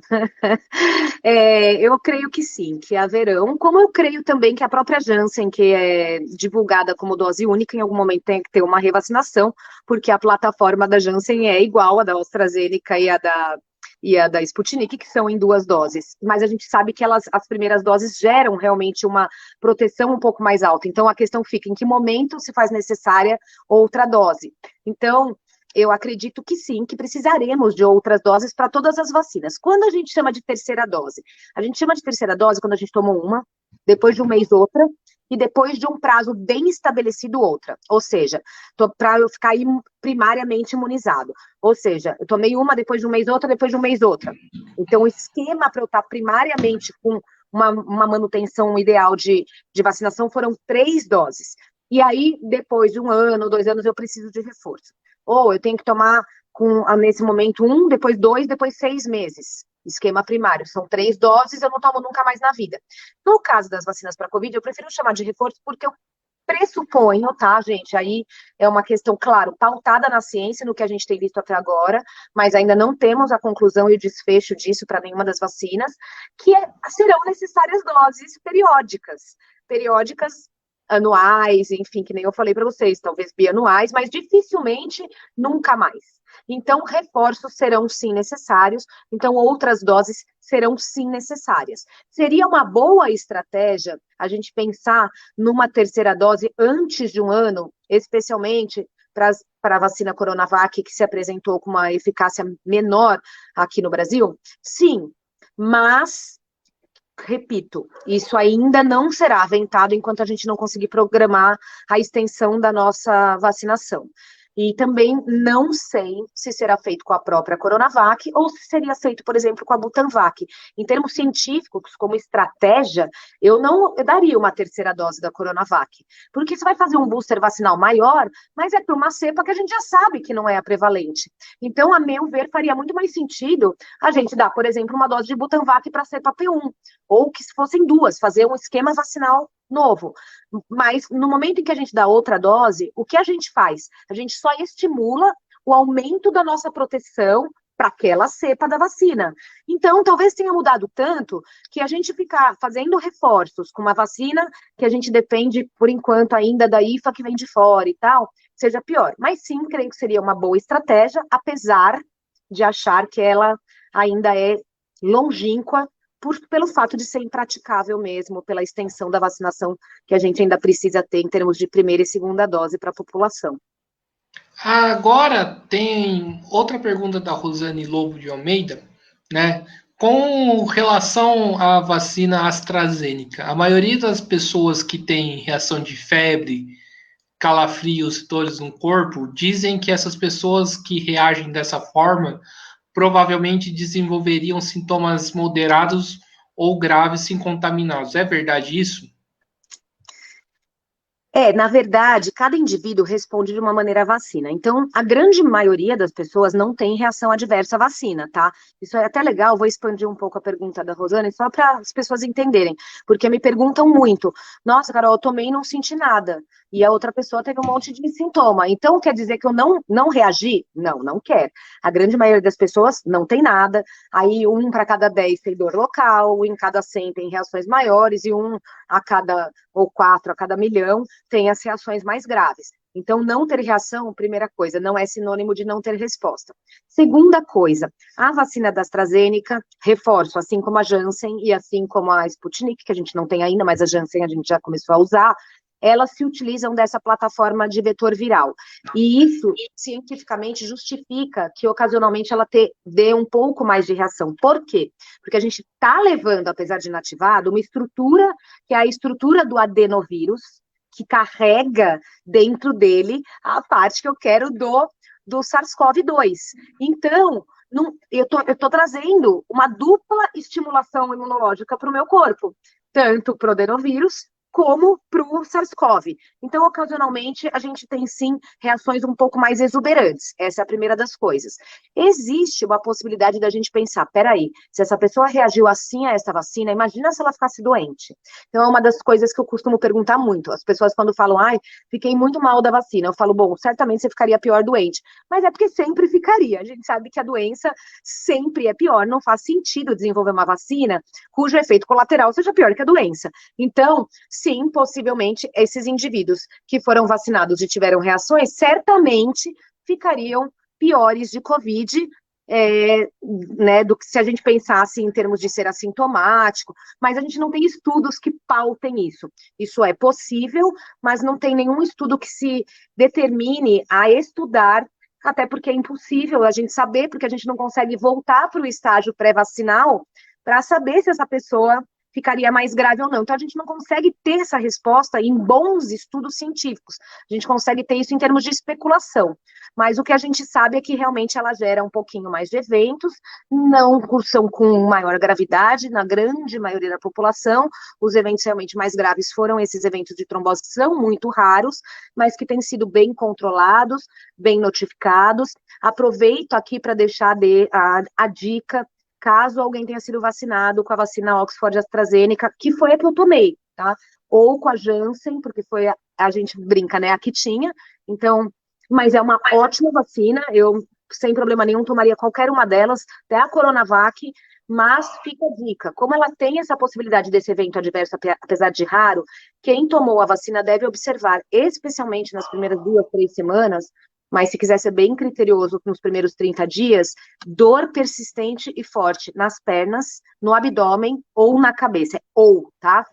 S2: Eu creio que sim, que haverão, como eu creio também que a própria Janssen, que é divulgada como dose única, em algum momento tem que ter uma revacinação, porque a plataforma da Janssen é igual à da AstraZeneca e a da Sputnik, que são em 2 doses. Mas a gente sabe que as primeiras doses geram realmente uma proteção um pouco mais alta. Então, a questão fica em que momento se faz necessária outra dose. Então, eu acredito que sim, que precisaremos de outras doses para todas as vacinas. Quando a gente chama de terceira dose? A gente chama de terceira dose quando a gente tomou uma, depois de um mês outra, e depois de um prazo bem estabelecido outra. Ou seja, para eu ficar primariamente imunizado. Ou seja, eu tomei uma, depois de um mês outra, depois de um mês outra. Então, o esquema para eu estar primariamente com uma manutenção ideal de vacinação foram 3 doses. E aí, depois de 1 ano, 2 anos, eu preciso de reforço. Ou eu tenho que tomar, nesse momento, 1, depois 2, depois 6 meses. Esquema primário. São 3 doses, eu não tomo nunca mais na vida. No caso das vacinas para Covid, eu prefiro chamar de reforço porque eu pressuponho, tá, gente? Aí é uma questão, claro, pautada na ciência, no que a gente tem visto até agora, mas ainda não temos a conclusão e o desfecho disso para nenhuma das vacinas, serão necessárias doses periódicas, anuais, enfim, que nem eu falei para vocês, talvez bianuais, mas dificilmente nunca mais. Então, reforços serão sim necessários, então outras doses serão sim necessárias. Seria uma boa estratégia a gente pensar numa terceira dose antes de 1 ano, especialmente para a vacina Coronavac, que se apresentou com uma eficácia menor aqui no Brasil? Sim, mas repito, isso ainda não será aventado enquanto a gente não conseguir programar a extensão da nossa vacinação. E também não sei se será feito com a própria Coronavac ou se seria feito, por exemplo, com a Butanvac. Em termos científicos, como estratégia, eu daria uma terceira dose da Coronavac, porque você vai fazer um booster vacinal maior, mas é para uma cepa que a gente já sabe que não é a prevalente. Então, a meu ver, faria muito mais sentido a gente dar, por exemplo, uma dose de Butanvac para a cepa P1, ou que se fossem 2, fazer um esquema vacinal novo. Mas no momento em que a gente dá outra dose, o que a gente faz? A gente só estimula o aumento da nossa proteção para aquela cepa da vacina. Então, talvez tenha mudado tanto que a gente ficar fazendo reforços com uma vacina que a gente depende, por enquanto, ainda da IFA que vem de fora e tal, seja pior. Mas sim, creio que seria uma boa estratégia, apesar de achar que ela ainda é longínqua pelo fato de ser impraticável mesmo, pela extensão da vacinação que a gente ainda precisa ter em termos de primeira e segunda dose para a população.
S1: Agora tem outra pergunta da Rosane Lobo de Almeida, né? Com relação à vacina AstraZeneca, a maioria das pessoas que têm reação de febre, calafrios, dores no corpo, dizem que essas pessoas que reagem dessa forma provavelmente desenvolveriam sintomas moderados ou graves se contaminados. É verdade isso?
S2: Na verdade, cada indivíduo responde de uma maneira à vacina. Então, a grande maioria das pessoas não tem reação adversa à vacina, tá? Isso é até legal, vou expandir um pouco a pergunta da Rosane, só para as pessoas entenderem. Porque me perguntam muito, nossa, Carol, eu tomei e não senti nada. E a outra pessoa teve um monte de sintoma. Então, quer dizer que eu não reagi? Não, não quer. A grande maioria das pessoas não tem nada. Aí, 1 para cada 10 tem dor local, 1 em cada 100 tem reações maiores, e 1 a cada, ou 4 a cada milhão, tem as reações mais graves. Então, não ter reação, primeira coisa, não é sinônimo de não ter resposta. Segunda coisa, a vacina da AstraZeneca, reforço, assim como a Janssen e assim como a Sputnik, que a gente não tem ainda, mas a Janssen a gente já começou a usar, elas se utilizam dessa plataforma de vetor viral. E isso, cientificamente, justifica que, ocasionalmente, ela dê um pouco mais de reação. Por quê? Porque a gente está levando, apesar de inativado, uma estrutura, que é a estrutura do adenovírus, que carrega dentro dele a parte que eu quero do SARS-CoV-2. Então, eu tô trazendo uma dupla estimulação imunológica para o meu corpo, tanto para o adenovírus como para o SARS-CoV. Então, ocasionalmente, a gente tem, sim, reações um pouco mais exuberantes. Essa é a primeira das coisas. Existe uma possibilidade da gente pensar, peraí, se essa pessoa reagiu assim a essa vacina, imagina se ela ficasse doente. Então, é uma das coisas que eu costumo perguntar muito. As pessoas, quando falam, ai, fiquei muito mal da vacina, eu falo, bom, certamente você ficaria pior doente. Mas é porque sempre ficaria. A gente sabe que a doença sempre é pior. Não faz sentido desenvolver uma vacina cujo efeito colateral seja pior que a doença. Então, sim, possivelmente, esses indivíduos que foram vacinados e tiveram reações, certamente ficariam piores de Covid, né, do que se a gente pensasse em termos de ser assintomático, mas a gente não tem estudos que pautem isso. Isso é possível, mas não tem nenhum estudo que se determine a estudar até porque é impossível a gente saber, porque a gente não consegue voltar para o estágio pré-vacinal para saber se essa pessoa ficaria mais grave ou não. Então, a gente não consegue ter essa resposta em bons estudos científicos. A gente consegue ter isso em termos de especulação. Mas o que a gente sabe é que realmente ela gera um pouquinho mais de eventos, não são com maior gravidade, na grande maioria da população. Os eventos realmente mais graves foram esses eventos de trombose, que são muito raros, mas que têm sido bem controlados, bem notificados. Aproveito aqui para deixar a dica, caso alguém tenha sido vacinado com a vacina Oxford AstraZeneca, que foi a que eu tomei, tá? Ou com a Janssen, porque foi a gente brinca, né? A que tinha. Então, mas é uma ótima vacina, eu sem problema nenhum tomaria qualquer uma delas, até a Coronavac, mas fica a dica, como ela tem essa possibilidade desse evento adverso, apesar de raro, quem tomou a vacina deve observar, especialmente nas primeiras 2, 3 semanas, mas se quiser ser bem criterioso nos primeiros 30 dias, dor persistente e forte nas pernas, no abdômen ou na cabeça, tá?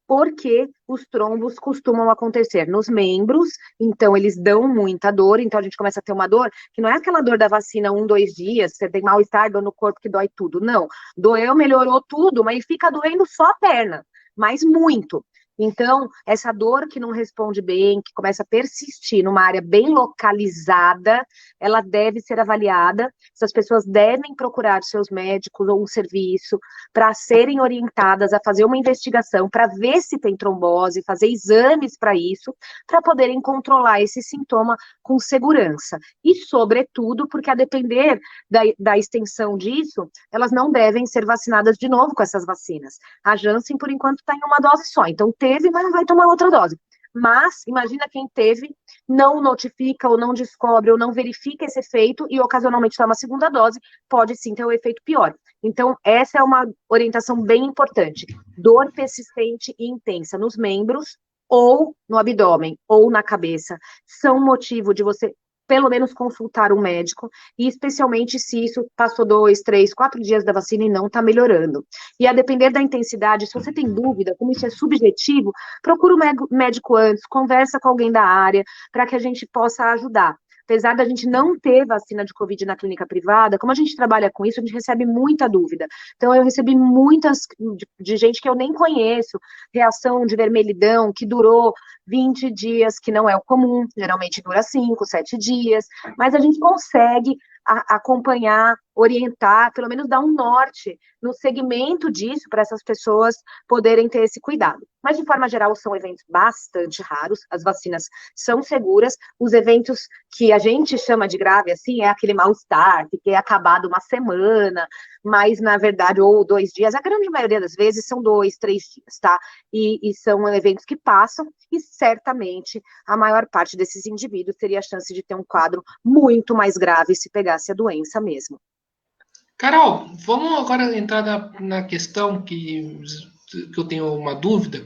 S2: Porque os trombos costumam acontecer nos membros, então eles dão muita dor, então a gente começa a ter uma dor, que não é aquela dor da vacina 1, 2 dias, você tem mal-estar, dor no corpo que dói tudo, não. Doeu, melhorou tudo, mas fica doendo só a perna, mas muito. Então, essa dor que não responde bem, que começa a persistir numa área bem localizada, ela deve ser avaliada. Essas pessoas devem procurar seus médicos ou um serviço para serem orientadas a fazer uma investigação para ver se tem trombose, fazer exames para isso, para poderem controlar esse sintoma com segurança. E, sobretudo, porque a depender da extensão disso, elas não devem ser vacinadas de novo com essas vacinas. A Janssen, por enquanto, está em uma dose só. Então, teve, mas não vai tomar outra dose. Mas, imagina quem teve, não notifica, ou não descobre, ou não verifica esse efeito, e ocasionalmente toma a segunda dose, pode sim ter um efeito pior. Então, essa é uma orientação bem importante. Dor persistente e intensa nos membros, ou no abdômen, ou na cabeça, são motivo de você pelo menos consultar um médico, e especialmente se isso passou 2, 3, 4 dias da vacina e não está melhorando. E a depender da intensidade, se você tem dúvida, como isso é subjetivo, procura o médico antes, conversa com alguém da área, para que a gente possa ajudar. Apesar da gente não ter vacina de Covid na clínica privada, como a gente trabalha com isso, a gente recebe muita dúvida. Então, eu recebi muitas de gente que eu nem conheço, reação de vermelhidão, que durou 20 dias, que não é o comum, geralmente dura 5, 7 dias, mas a gente consegue acompanhar, orientar, pelo menos dar um norte no segmento disso, para essas pessoas poderem ter esse cuidado. Mas, de forma geral, são eventos bastante raros, as vacinas são seguras, os eventos que a gente chama de grave, assim, é aquele mal-estar, que é acabado uma semana, mas, na verdade, ou 2 dias, a grande maioria das vezes são 2, 3 dias, tá? E são eventos que passam, e certamente a maior parte desses indivíduos teria a chance de ter um quadro muito mais grave se pegasse a doença mesmo.
S1: Carol, vamos agora entrar na questão que eu tenho uma dúvida,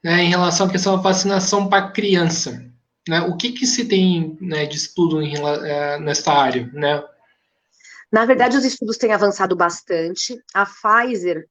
S1: né, em relação à questão da vacinação para criança. Né? O que se tem, né, de estudo nesta área? Né?
S2: Na verdade, os estudos têm avançado bastante. A Pfizer,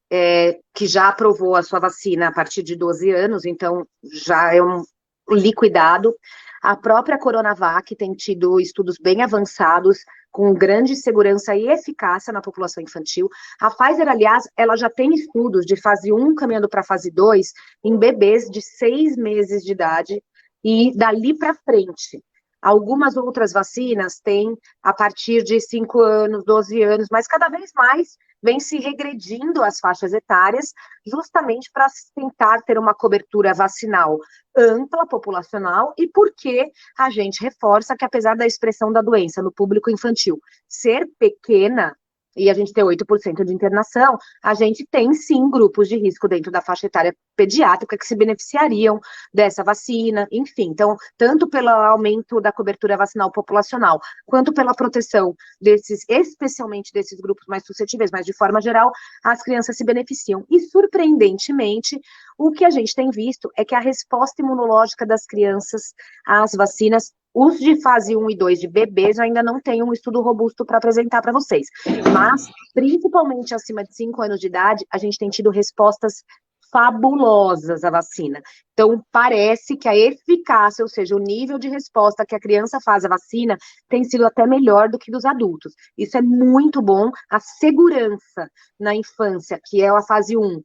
S2: que já aprovou a sua vacina a partir de 12 anos, então já é um liquidado. A própria Coronavac tem tido estudos bem avançados, com grande segurança e eficácia na população infantil. A Pfizer, aliás, ela já tem estudos de fase 1 caminhando para fase 2 em bebês de 6 meses de idade e dali para frente. Algumas outras vacinas têm a partir de 5 anos, 12 anos, mas cada vez mais vem se regredindo as faixas etárias, justamente para tentar ter uma cobertura vacinal ampla, populacional, e porque a gente reforça que, apesar da expressão da doença no público infantil ser pequena, e a gente ter 8% de internação, a gente tem sim grupos de risco dentro da faixa etária pediátrica que se beneficiariam dessa vacina, enfim. Então, tanto pelo aumento da cobertura vacinal populacional, quanto pela proteção desses, especialmente desses grupos mais suscetíveis, mas de forma geral, as crianças se beneficiam. E, surpreendentemente, o que a gente tem visto é que a resposta imunológica das crianças às vacinas, os de fase 1 e 2 de bebês, eu ainda não tenho um estudo robusto para apresentar para vocês. Mas, principalmente acima de 5 anos de idade, a gente tem tido respostas fabulosas a vacina. Então, parece que a eficácia, ou seja, o nível de resposta que a criança faz à vacina, tem sido até melhor do que dos adultos. Isso é muito bom. A segurança na infância, que é a fase 1,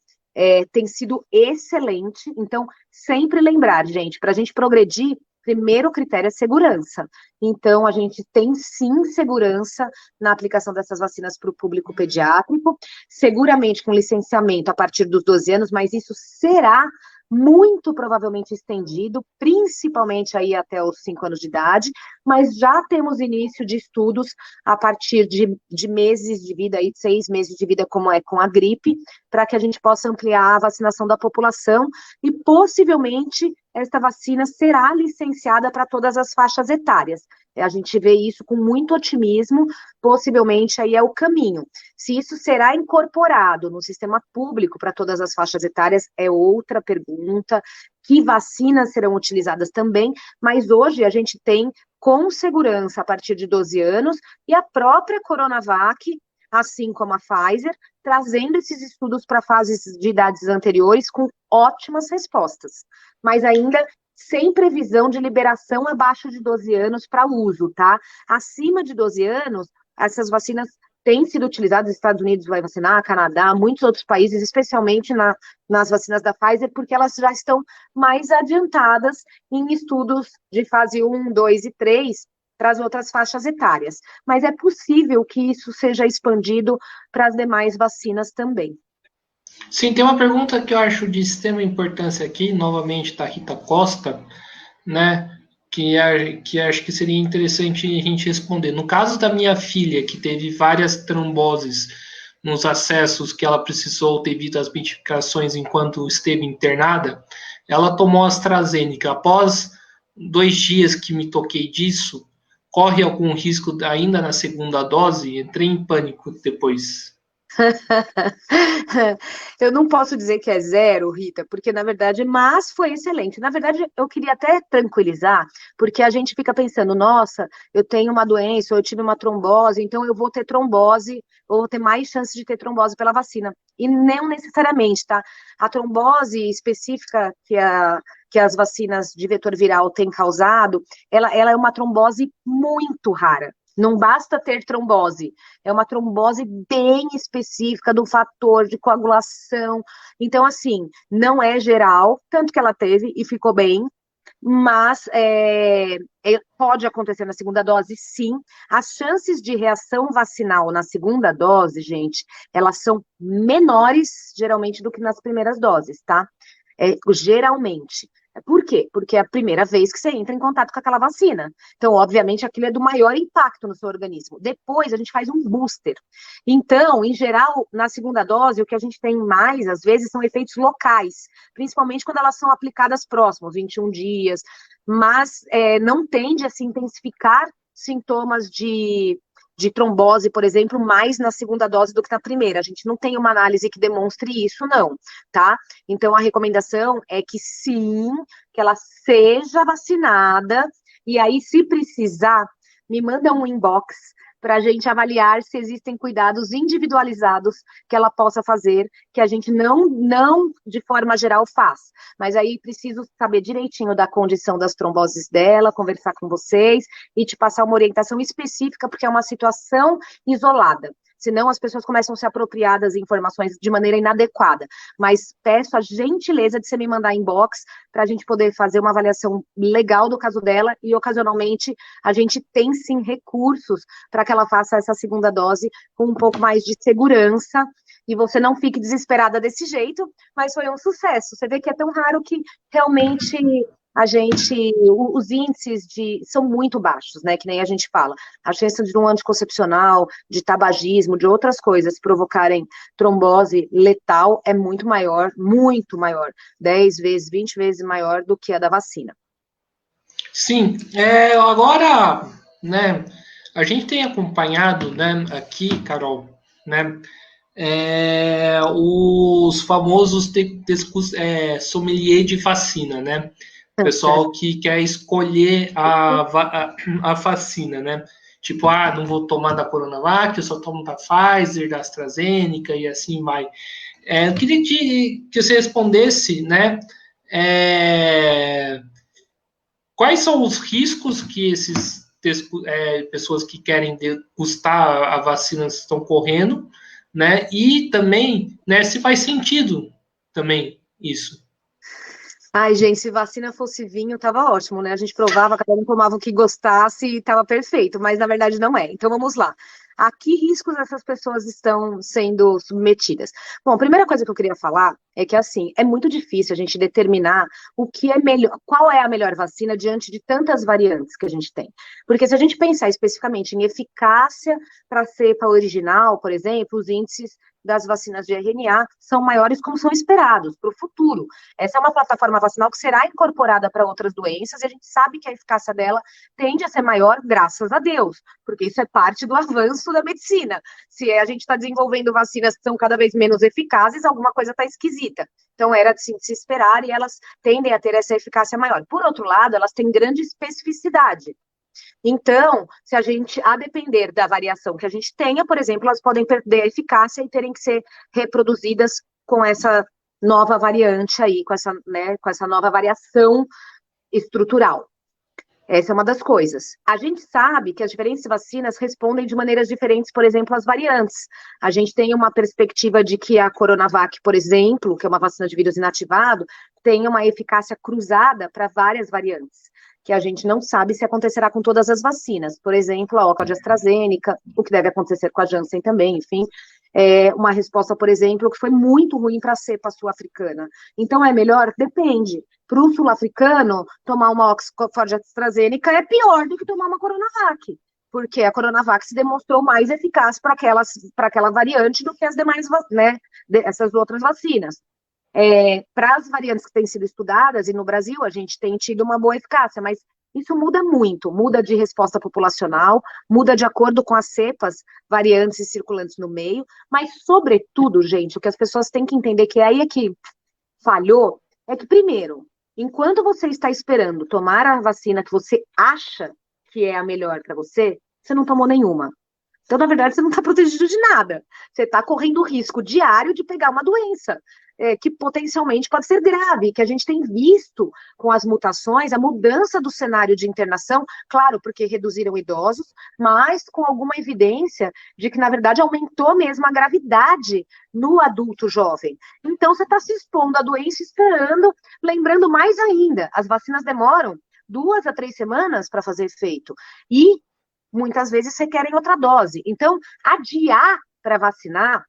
S2: tem sido excelente. Então, sempre lembrar, gente, para a gente progredir, primeiro critério é segurança. Então, a gente tem sim segurança na aplicação dessas vacinas para o público pediátrico, seguramente com licenciamento a partir dos 12 anos, mas isso será muito provavelmente estendido, principalmente aí até os 5 anos de idade, mas já temos início de estudos a partir de meses de vida, aí, 6 meses de vida, como é com a gripe, para que a gente possa ampliar a vacinação da população e possivelmente esta vacina será licenciada para todas as faixas etárias. A gente vê isso com muito otimismo, possivelmente aí é o caminho. Se isso será incorporado no sistema público para todas as faixas etárias, é outra pergunta. Que vacinas serão utilizadas também, mas hoje a gente tem com segurança a partir de 12 anos e a própria Coronavac, assim como a Pfizer, trazendo esses estudos para fases de idades anteriores com ótimas respostas, mas ainda sem previsão de liberação abaixo de 12 anos para uso, tá? Acima de 12 anos, essas vacinas têm sido utilizadas, os Estados Unidos vai vacinar, Canadá, muitos outros países, especialmente nas vacinas da Pfizer, porque elas já estão mais adiantadas em estudos de fase 1, 2 e 3, para as outras faixas etárias. Mas é possível que isso seja expandido para as demais vacinas também.
S1: Sim, tem uma pergunta que eu acho de extrema importância aqui, novamente da Rita Costa, né? Que acho que seria interessante a gente responder. No caso da minha filha, que teve várias tromboses nos acessos que ela precisou devido às medicações enquanto esteve internada, ela tomou AstraZeneca. Após 2 dias que me toquei disso, corre algum risco ainda na segunda dose? Entrei em pânico depois.
S2: Eu não posso dizer que é zero, Rita, porque na verdade, mas foi excelente. Na verdade, eu queria até tranquilizar, porque a gente fica pensando, nossa, eu tenho uma doença, ou eu tive uma trombose, então eu vou ter trombose, ou vou ter mais chance de ter trombose pela vacina. E não necessariamente, tá? A trombose específica que as vacinas de vetor viral têm causado, ela é uma trombose muito rara. Não basta ter trombose, é uma trombose bem específica do fator de coagulação. Então, assim, não é geral, tanto que ela teve e ficou bem, mas pode acontecer na segunda dose, sim. As chances de reação vacinal na segunda dose, gente, elas são menores, geralmente, do que nas primeiras doses, tá? Geralmente. Por quê? Porque é a primeira vez que você entra em contato com aquela vacina. Então, obviamente, aquilo é do maior impacto no seu organismo. Depois, a gente faz um booster. Então, em geral, na segunda dose, o que a gente tem mais, às vezes, são efeitos locais, principalmente quando elas são aplicadas próximos, 21 dias, mas não tende a se intensificar sintomas de trombose, por exemplo, mais na segunda dose do que na primeira. A gente não tem uma análise que demonstre isso, não, tá? Então, a recomendação é que sim, que ela seja vacinada, e aí, se precisar, me manda um inbox para a gente avaliar se existem cuidados individualizados que ela possa fazer, que a gente não de forma geral faz. Mas aí preciso saber direitinho da condição das tromboses dela, conversar com vocês e te passar uma orientação específica, porque é uma situação isolada. Senão as pessoas começam a se apropriar das informações de maneira inadequada. Mas peço a gentileza de você me mandar inbox para a gente poder fazer uma avaliação legal do caso dela e, ocasionalmente, a gente tem, sim, recursos para que ela faça essa segunda dose com um pouco mais de segurança e você não fique desesperada desse jeito, mas foi um sucesso. Você vê que é tão raro que realmente os índices são muito baixos, né, que nem a gente fala. A chance de um anticoncepcional, de tabagismo, de outras coisas provocarem trombose letal é muito maior, 10 vezes, 20 vezes maior do que a da vacina.
S1: Sim, agora, né, a gente tem acompanhado, né, aqui, Carol, né, os famosos sommelier de vacina, né? Pessoal que quer escolher a vacina, né? Tipo, não vou tomar da Coronavac, eu só tomo da Pfizer, da AstraZeneca e assim vai. Eu queria que você respondesse, né? Quais são os riscos que esses pessoas que querem degustar a vacina estão correndo, né? E também, né, se faz sentido também isso.
S2: Ai, gente, se vacina fosse vinho, tava ótimo, né? A gente provava, cada um tomava o que gostasse e tava perfeito, mas na verdade não é. Então vamos lá. A que riscos essas pessoas estão sendo submetidas? Bom, a primeira coisa que eu queria falar é que, assim, é muito difícil a gente determinar o que é melhor, qual é a melhor vacina diante de tantas variantes que a gente tem. Porque se a gente pensar especificamente em eficácia para a cepa original, por exemplo, os índices das vacinas de RNA são maiores como são esperados para o futuro. Essa é uma plataforma vacinal que será incorporada para outras doenças e a gente sabe que a eficácia dela tende a ser maior, graças a Deus, porque isso é parte do avanço da medicina. Se a gente está desenvolvendo vacinas que são cada vez menos eficazes, alguma coisa está esquisita. Então, era assim, de se esperar e elas tendem a ter essa eficácia maior. Por outro lado, elas têm grande especificidade. Então, se a gente, a depender da variação que a gente tenha, por exemplo, elas podem perder a eficácia e terem que ser reproduzidas com essa nova variante aí, com essa nova variação estrutural. Essa é uma das coisas. A gente sabe que as diferentes vacinas respondem de maneiras diferentes, por exemplo, às variantes. A gente tem uma perspectiva de que a Coronavac, por exemplo, que é uma vacina de vírus inativado, tem uma eficácia cruzada para várias variantes, que a gente não sabe se acontecerá com todas as vacinas. Por exemplo, a Oxford AstraZeneca, o que deve acontecer com a Janssen também, enfim. Uma resposta, por exemplo, que foi muito ruim para a cepa sul-africana. Então, é melhor? Depende. Para o sul-africano, tomar uma Oxford AstraZeneca é pior do que tomar uma Coronavac, porque a Coronavac se demonstrou mais eficaz para aquela variante do que as demais, né, essas outras vacinas. Para as variantes que têm sido estudadas, e no Brasil a gente tem tido uma boa eficácia, mas isso muda muito, muda de resposta populacional, muda de acordo com as cepas, variantes e circulantes no meio, mas, sobretudo, gente, o que as pessoas têm que entender que aí é que falhou, é que, primeiro, enquanto você está esperando tomar a vacina que você acha que é a melhor para você, você não tomou nenhuma. Então, na verdade, você não está protegido de nada. Você está correndo o risco diário de pegar uma doença que potencialmente pode ser grave, que a gente tem visto com as mutações, a mudança do cenário de internação, claro, porque reduziram idosos, mas com alguma evidência de que, na verdade, aumentou mesmo a gravidade no adulto jovem. Então, você está se expondo à doença esperando, lembrando mais ainda, as vacinas demoram 2 a 3 semanas para fazer efeito. E muitas vezes requerem outra dose. Então, adiar para vacinar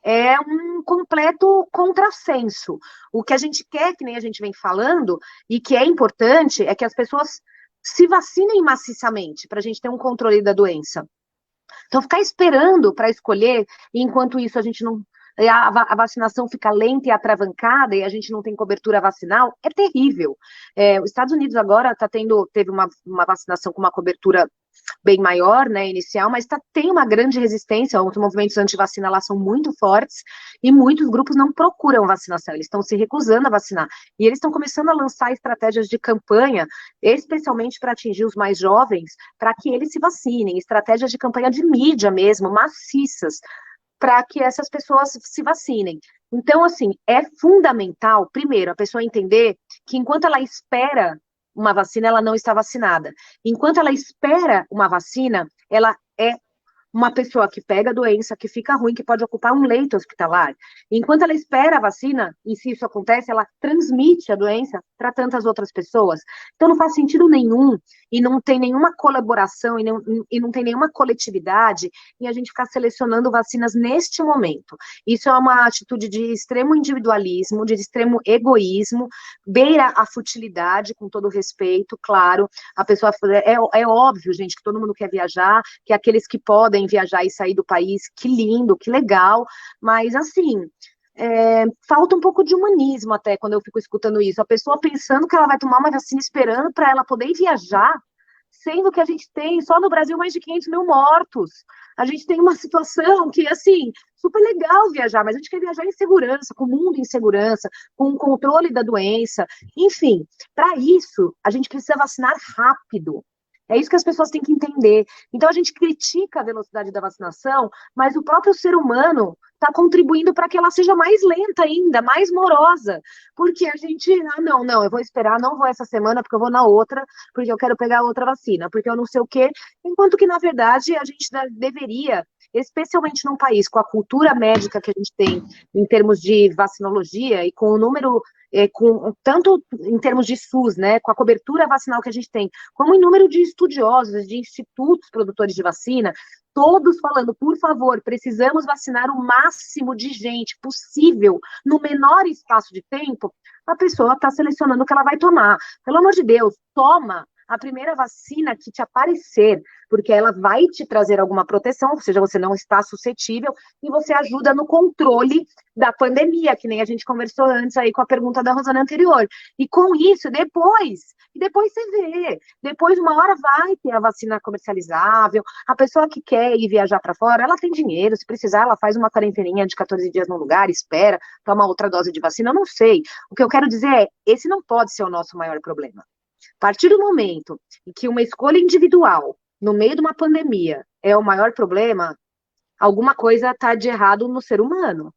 S2: é um completo contrassenso. O que a gente quer, que nem a gente vem falando, e que é importante, é que as pessoas se vacinem maciçamente, para a gente ter um controle da doença. Então, ficar esperando para escolher, e enquanto isso a gente não. A vacinação fica lenta e atravancada e a gente não tem cobertura vacinal, é terrível. Os Estados Unidos agora teve uma vacinação com uma cobertura bem maior, né, inicial, mas tem uma grande resistência, os movimentos anti-vacina lá são muito fortes, e muitos grupos não procuram vacinação, eles estão se recusando a vacinar, e eles estão começando a lançar estratégias de campanha, especialmente para atingir os mais jovens, para que eles se vacinem, estratégias de campanha de mídia mesmo, maciças, para que essas pessoas se vacinem. Então, assim, é fundamental, primeiro, a pessoa entender que enquanto ela espera uma vacina, ela não está vacinada. Enquanto ela espera uma vacina, ela é uma pessoa que pega a doença, que fica ruim, que pode ocupar um leito hospitalar. Enquanto ela espera a vacina, e se isso acontece, ela transmite a doença para tantas outras pessoas. Então não faz sentido nenhum, e não tem nenhuma colaboração, e não tem nenhuma coletividade em a gente ficar selecionando vacinas neste momento. Isso é uma atitude de extremo individualismo, de extremo egoísmo, beira a futilidade, com todo respeito, claro. A pessoa, é óbvio, gente, que todo mundo quer viajar, que aqueles que podem viajar e sair do país, que lindo, que legal, mas assim, falta um pouco de humanismo até quando eu fico escutando isso, a pessoa pensando que ela vai tomar uma vacina esperando para ela poder viajar, sendo que a gente tem só no Brasil mais de 500 mil mortos, a gente tem uma situação que, assim, super legal viajar, mas a gente quer viajar em segurança, com o mundo em segurança, com o controle da doença, enfim, para isso, a gente precisa vacinar rápido. É isso que as pessoas têm que entender. Então, a gente critica a velocidade da vacinação, mas o próprio ser humano está contribuindo para que ela seja mais lenta ainda, mais morosa. Porque a gente, não, eu vou esperar, não vou essa semana, porque eu vou na outra, porque eu quero pegar outra vacina, porque eu não sei o quê. Enquanto que, na verdade, a gente deveria, especialmente num país com a cultura médica que a gente tem em termos de vacinologia e com o número, tanto em termos de SUS, né, com a cobertura vacinal que a gente tem, como em número de estudiosos, de institutos produtores de vacina, todos falando, por favor, precisamos vacinar o máximo de gente possível no menor espaço de tempo, a pessoa está selecionando o que ela vai tomar. Pelo amor de Deus, toma a primeira vacina que te aparecer, porque ela vai te trazer alguma proteção, ou seja, você não está suscetível, e você ajuda no controle da pandemia, que nem a gente conversou antes aí com a pergunta da Rosana anterior. E com isso, depois você vê, depois uma hora vai ter a vacina comercializável, a pessoa que quer ir viajar para fora, ela tem dinheiro, se precisar, ela faz uma quarenteninha de 14 dias num lugar, espera, toma outra dose de vacina, eu não sei. O que eu quero dizer é, esse não pode ser o nosso maior problema. A partir do momento em que uma escolha individual, no meio de uma pandemia, é o maior problema, alguma coisa está de errado no ser humano.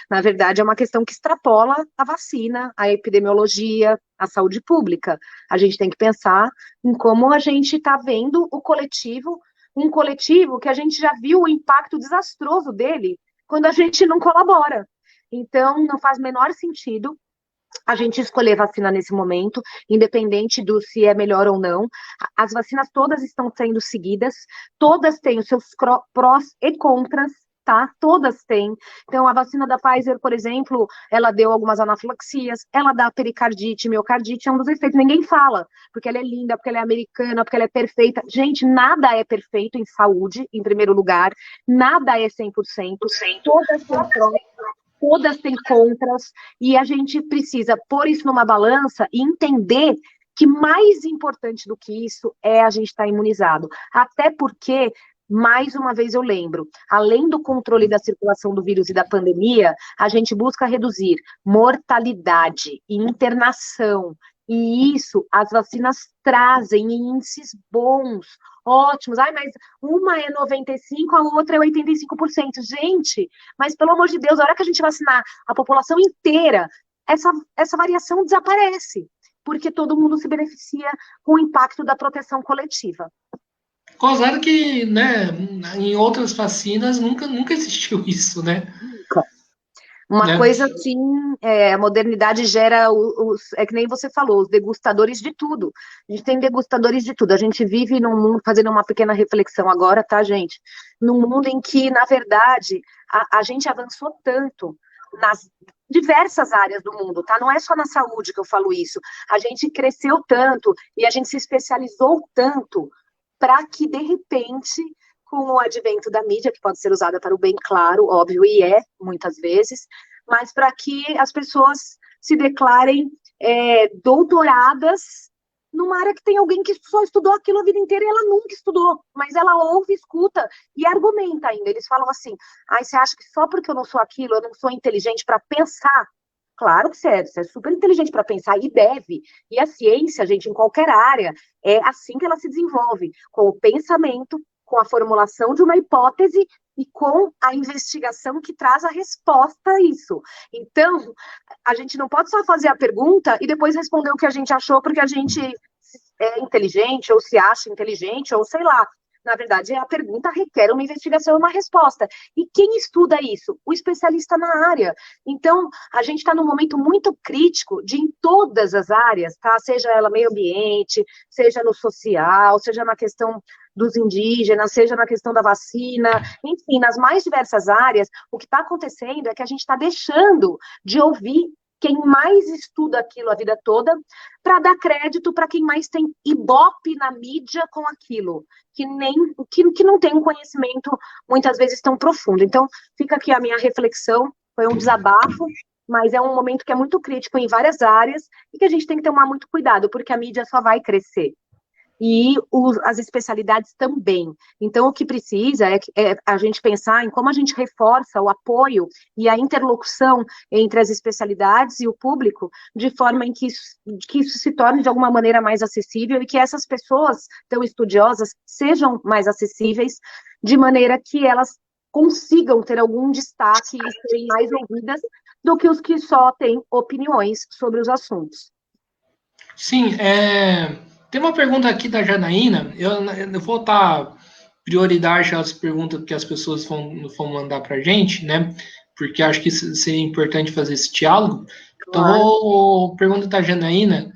S2: Na verdade, é uma questão que extrapola a vacina, a epidemiologia, a saúde pública. A gente tem que pensar em como a gente está vendo o coletivo, um coletivo que a gente já viu o impacto desastroso dele quando a gente não colabora. Então, não faz menor sentido a gente escolher vacina nesse momento, independente do se é melhor ou não. As vacinas todas estão sendo seguidas, todas têm os seus prós e contras, tá? Todas têm. Então, a vacina da Pfizer, por exemplo, ela deu algumas anafilaxias, ela dá pericardite, miocardite, é um dos efeitos. Ninguém fala, porque ela é linda, porque ela é americana, porque ela é perfeita. Gente, nada é perfeito em saúde, em primeiro lugar, nada é 100%. Todas têm prós, todas têm contras, e a gente precisa pôr isso numa balança e entender que mais importante do que isso é a gente estar imunizado. Até porque, mais uma vez eu lembro, além do controle da circulação do vírus e da pandemia, a gente busca reduzir mortalidade e internação. E isso as vacinas trazem em índices bons, ótimos. Ai, mas uma é 95%, a outra é 85%. Gente, mas pelo amor de Deus, a hora que a gente vacinar a população inteira, essa variação desaparece, porque todo mundo se beneficia com o impacto da proteção coletiva.
S1: Causado que, né, em outras vacinas nunca existiu isso, né?
S2: Nunca. Uma
S1: Né?
S2: coisa assim, a modernidade gera, é que nem você falou, os degustadores de tudo. A gente tem degustadores de tudo. A gente vive num mundo, fazendo uma pequena reflexão agora, tá, gente? Num mundo em que, na verdade, a gente avançou tanto nas diversas áreas do mundo, tá? Não é só na saúde que eu falo isso. A gente cresceu tanto e a gente se especializou tanto para que, de repente, com o advento da mídia, que pode ser usada para o bem, claro, óbvio, e muitas vezes, mas para que as pessoas se declarem doutoradas numa área que tem alguém que só estudou aquilo a vida inteira e ela nunca estudou, mas ela ouve, escuta e argumenta ainda. Eles falam assim, você acha que só porque eu não sou aquilo, eu não sou inteligente para pensar? Claro que você é super inteligente para pensar e deve. E a ciência, gente, em qualquer área, é assim que ela se desenvolve, com o pensamento, com a formulação de uma hipótese e com a investigação que traz a resposta a isso. Então, a gente não pode só fazer a pergunta e depois responder o que a gente achou porque a gente é inteligente, ou se acha inteligente, ou sei lá. Na verdade, a pergunta requer uma investigação e uma resposta. E quem estuda isso? O especialista na área. Então, a gente está num momento muito crítico de, em todas as áreas, tá? Seja ela meio ambiente, seja no social, seja na questão dos indígenas, seja na questão da vacina, enfim, nas mais diversas áreas, o que está acontecendo é que a gente está deixando de ouvir quem mais estuda aquilo a vida toda, para dar crédito para quem mais tem ibope na mídia com aquilo, que não tem um conhecimento muitas vezes tão profundo. Então, fica aqui a minha reflexão, foi um desabafo, mas é um momento que é muito crítico em várias áreas e que a gente tem que tomar muito cuidado, porque a mídia só vai crescer. e as especialidades também. Então, o que precisa é a gente pensar em como a gente reforça o apoio e a interlocução entre as especialidades e o público, de forma em que isso se torne de alguma maneira mais acessível e que essas pessoas tão estudiosas sejam mais acessíveis, de maneira que elas consigam ter algum destaque e serem mais ouvidas do que os que só têm opiniões sobre os assuntos.
S1: Sim, tem uma pergunta aqui da Janaína. Eu vou dar prioridade às perguntas que as pessoas vão mandar para a gente, né? Porque acho que seria importante fazer esse diálogo. Então, vou pergunta da Janaína.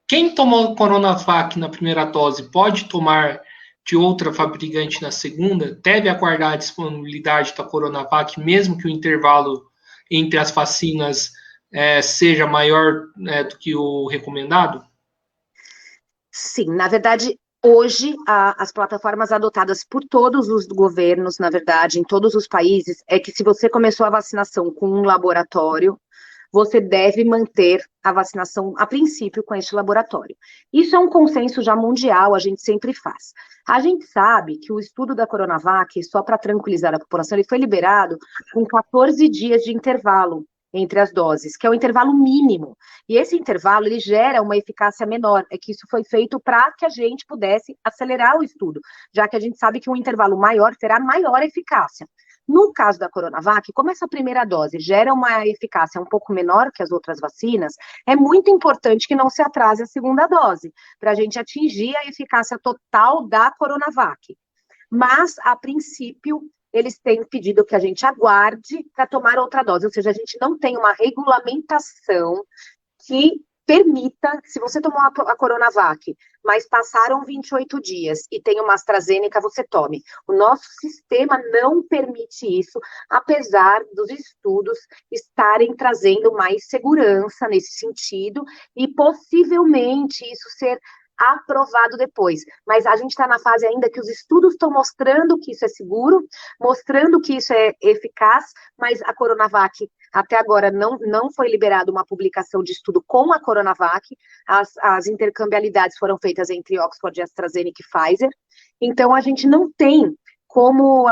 S1: Quem tomou Coronavac na primeira dose pode tomar de outra fabricante na segunda? Deve aguardar a disponibilidade da Coronavac, mesmo que o intervalo entre as vacinas seja maior do que o recomendado?
S2: Sim, na verdade, hoje as plataformas adotadas por todos os governos, na verdade, em todos os países, é que se você começou a vacinação com um laboratório, você deve manter a vacinação, a princípio, com este laboratório. Isso é um consenso já mundial, a gente sempre faz. A gente sabe que o estudo da Coronavac, só para tranquilizar a população, ele foi liberado com 14 dias de intervalo entre as doses, que é o intervalo mínimo. E esse intervalo, ele gera uma eficácia menor. É que isso foi feito para que a gente pudesse acelerar o estudo, já que a gente sabe que um intervalo maior terá maior eficácia. No caso da Coronavac, como essa primeira dose gera uma eficácia um pouco menor que as outras vacinas, é muito importante que não se atrase a segunda dose, para a gente atingir a eficácia total da Coronavac. Mas, a princípio, eles têm pedido que a gente aguarde para tomar outra dose, ou seja, a gente não tem uma regulamentação que permita, se você tomou a Coronavac, mas passaram 28 dias e tem uma AstraZeneca, você tome. O nosso sistema não permite isso, apesar dos estudos estarem trazendo mais segurança nesse sentido e possivelmente isso ser aprovado depois. Mas a gente está na fase ainda que os estudos estão mostrando que isso é seguro, mostrando que isso é eficaz, mas a Coronavac até agora não foi liberada uma publicação de estudo com a Coronavac, as intercambialidades foram feitas entre Oxford, AstraZeneca e Pfizer, então a gente não tem como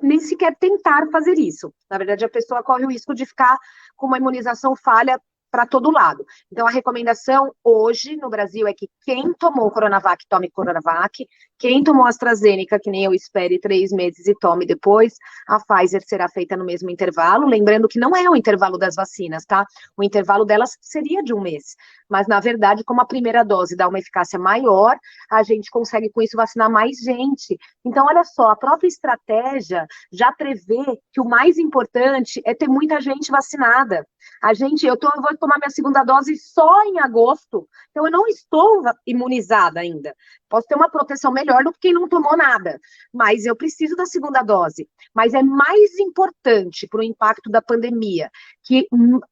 S2: nem sequer tentar fazer isso. Na verdade, a pessoa corre o risco de ficar com uma imunização falha para todo lado. Então, a recomendação hoje no Brasil é que quem tomou Coronavac, tome Coronavac. Quem tomou AstraZeneca, que nem eu, espere 3 meses e tome depois. A Pfizer será feita no mesmo intervalo. Lembrando que não é o intervalo das vacinas, tá? O intervalo delas seria de 1 mês. Mas, na verdade, como a primeira dose dá uma eficácia maior, a gente consegue, com isso, vacinar mais gente. Então, olha só, a própria estratégia já prevê que o mais importante é ter muita gente vacinada. Eu vou tomar minha segunda dose só em agosto, então eu não estou imunizada ainda. Posso ter uma proteção melhor do que quem não tomou nada, mas eu preciso da segunda dose. Mas é mais importante para o impacto da pandemia que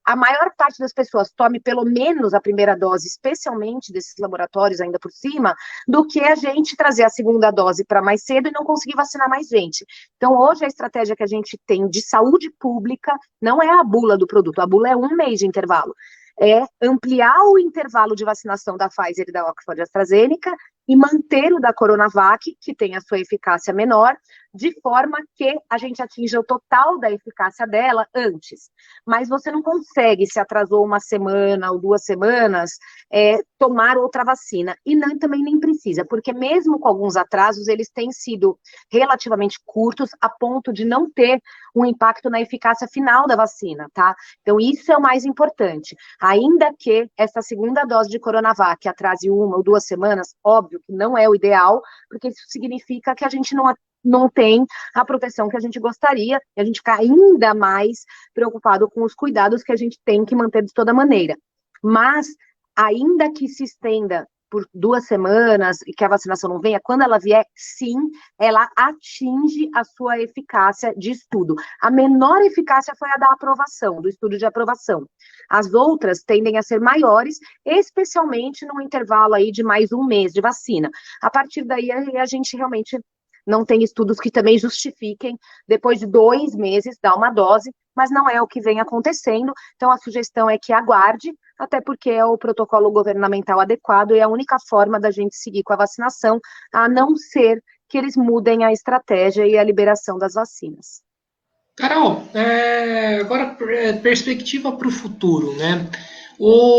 S2: a maior parte das pessoas tome pelo menos a primeira dose, especialmente desses laboratórios ainda por cima, do que a gente trazer a segunda dose para mais cedo e não conseguir vacinar mais gente. Então, hoje a estratégia que a gente tem de saúde pública não é a bula do produto, a bula é 1 mês de intervalo. É ampliar o intervalo de vacinação da Pfizer e da Oxford AstraZeneca e manter o da Coronavac, que tem a sua eficácia menor, de forma que a gente atinja o total da eficácia dela antes. Mas você não consegue, se atrasou 1 semana ou 2 semanas, tomar outra vacina. E também nem precisa, porque mesmo com alguns atrasos, eles têm sido relativamente curtos, a ponto de não ter um impacto na eficácia final da vacina, tá? Então, isso é o mais importante. Ainda que essa segunda dose de Coronavac atrase 1 ou 2 semanas, óbvio que não é o ideal, porque isso significa que a gente não tem a proteção que a gente gostaria, e a gente fica ainda mais preocupado com os cuidados que a gente tem que manter de toda maneira. Mas, ainda que se estenda por 2 semanas e que a vacinação não venha, quando ela vier, sim, ela atinge a sua eficácia de estudo. A menor eficácia foi a da aprovação, do estudo de aprovação. As outras tendem a ser maiores, especialmente no intervalo aí de mais 1 mês de vacina. A partir daí, a gente realmente não tem estudos que também justifiquem, depois de 2 meses, dar uma dose, mas não é o que vem acontecendo. Então, a sugestão é que aguarde até porque é o protocolo governamental adequado e é a única forma da gente seguir com a vacinação, a não ser que eles mudem a estratégia e a liberação das vacinas.
S1: Carol, agora perspectiva para o futuro, né?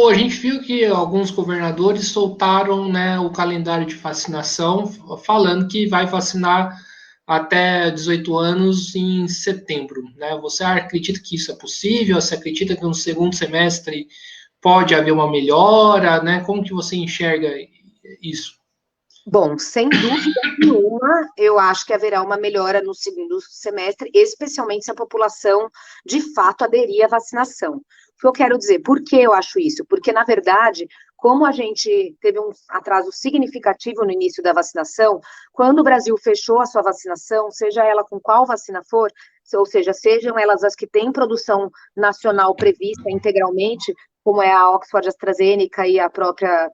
S1: A gente viu que alguns governadores soltaram, né, o calendário de vacinação, falando que vai vacinar até 18 anos em setembro, né? Você acredita que isso é possível? Você acredita que no segundo semestre pode haver uma melhora, né? Como que você enxerga isso?
S2: Bom, sem dúvida nenhuma, eu acho que haverá uma melhora no segundo semestre, especialmente se a população de fato aderir à vacinação. O que eu quero dizer, por que eu acho isso? Porque, na verdade, como a gente teve um atraso significativo no início da vacinação, quando o Brasil fechou a sua vacinação, seja ela com qual vacina for, ou seja, sejam elas as que têm produção nacional prevista integralmente, como é a Oxford AstraZeneca e a própria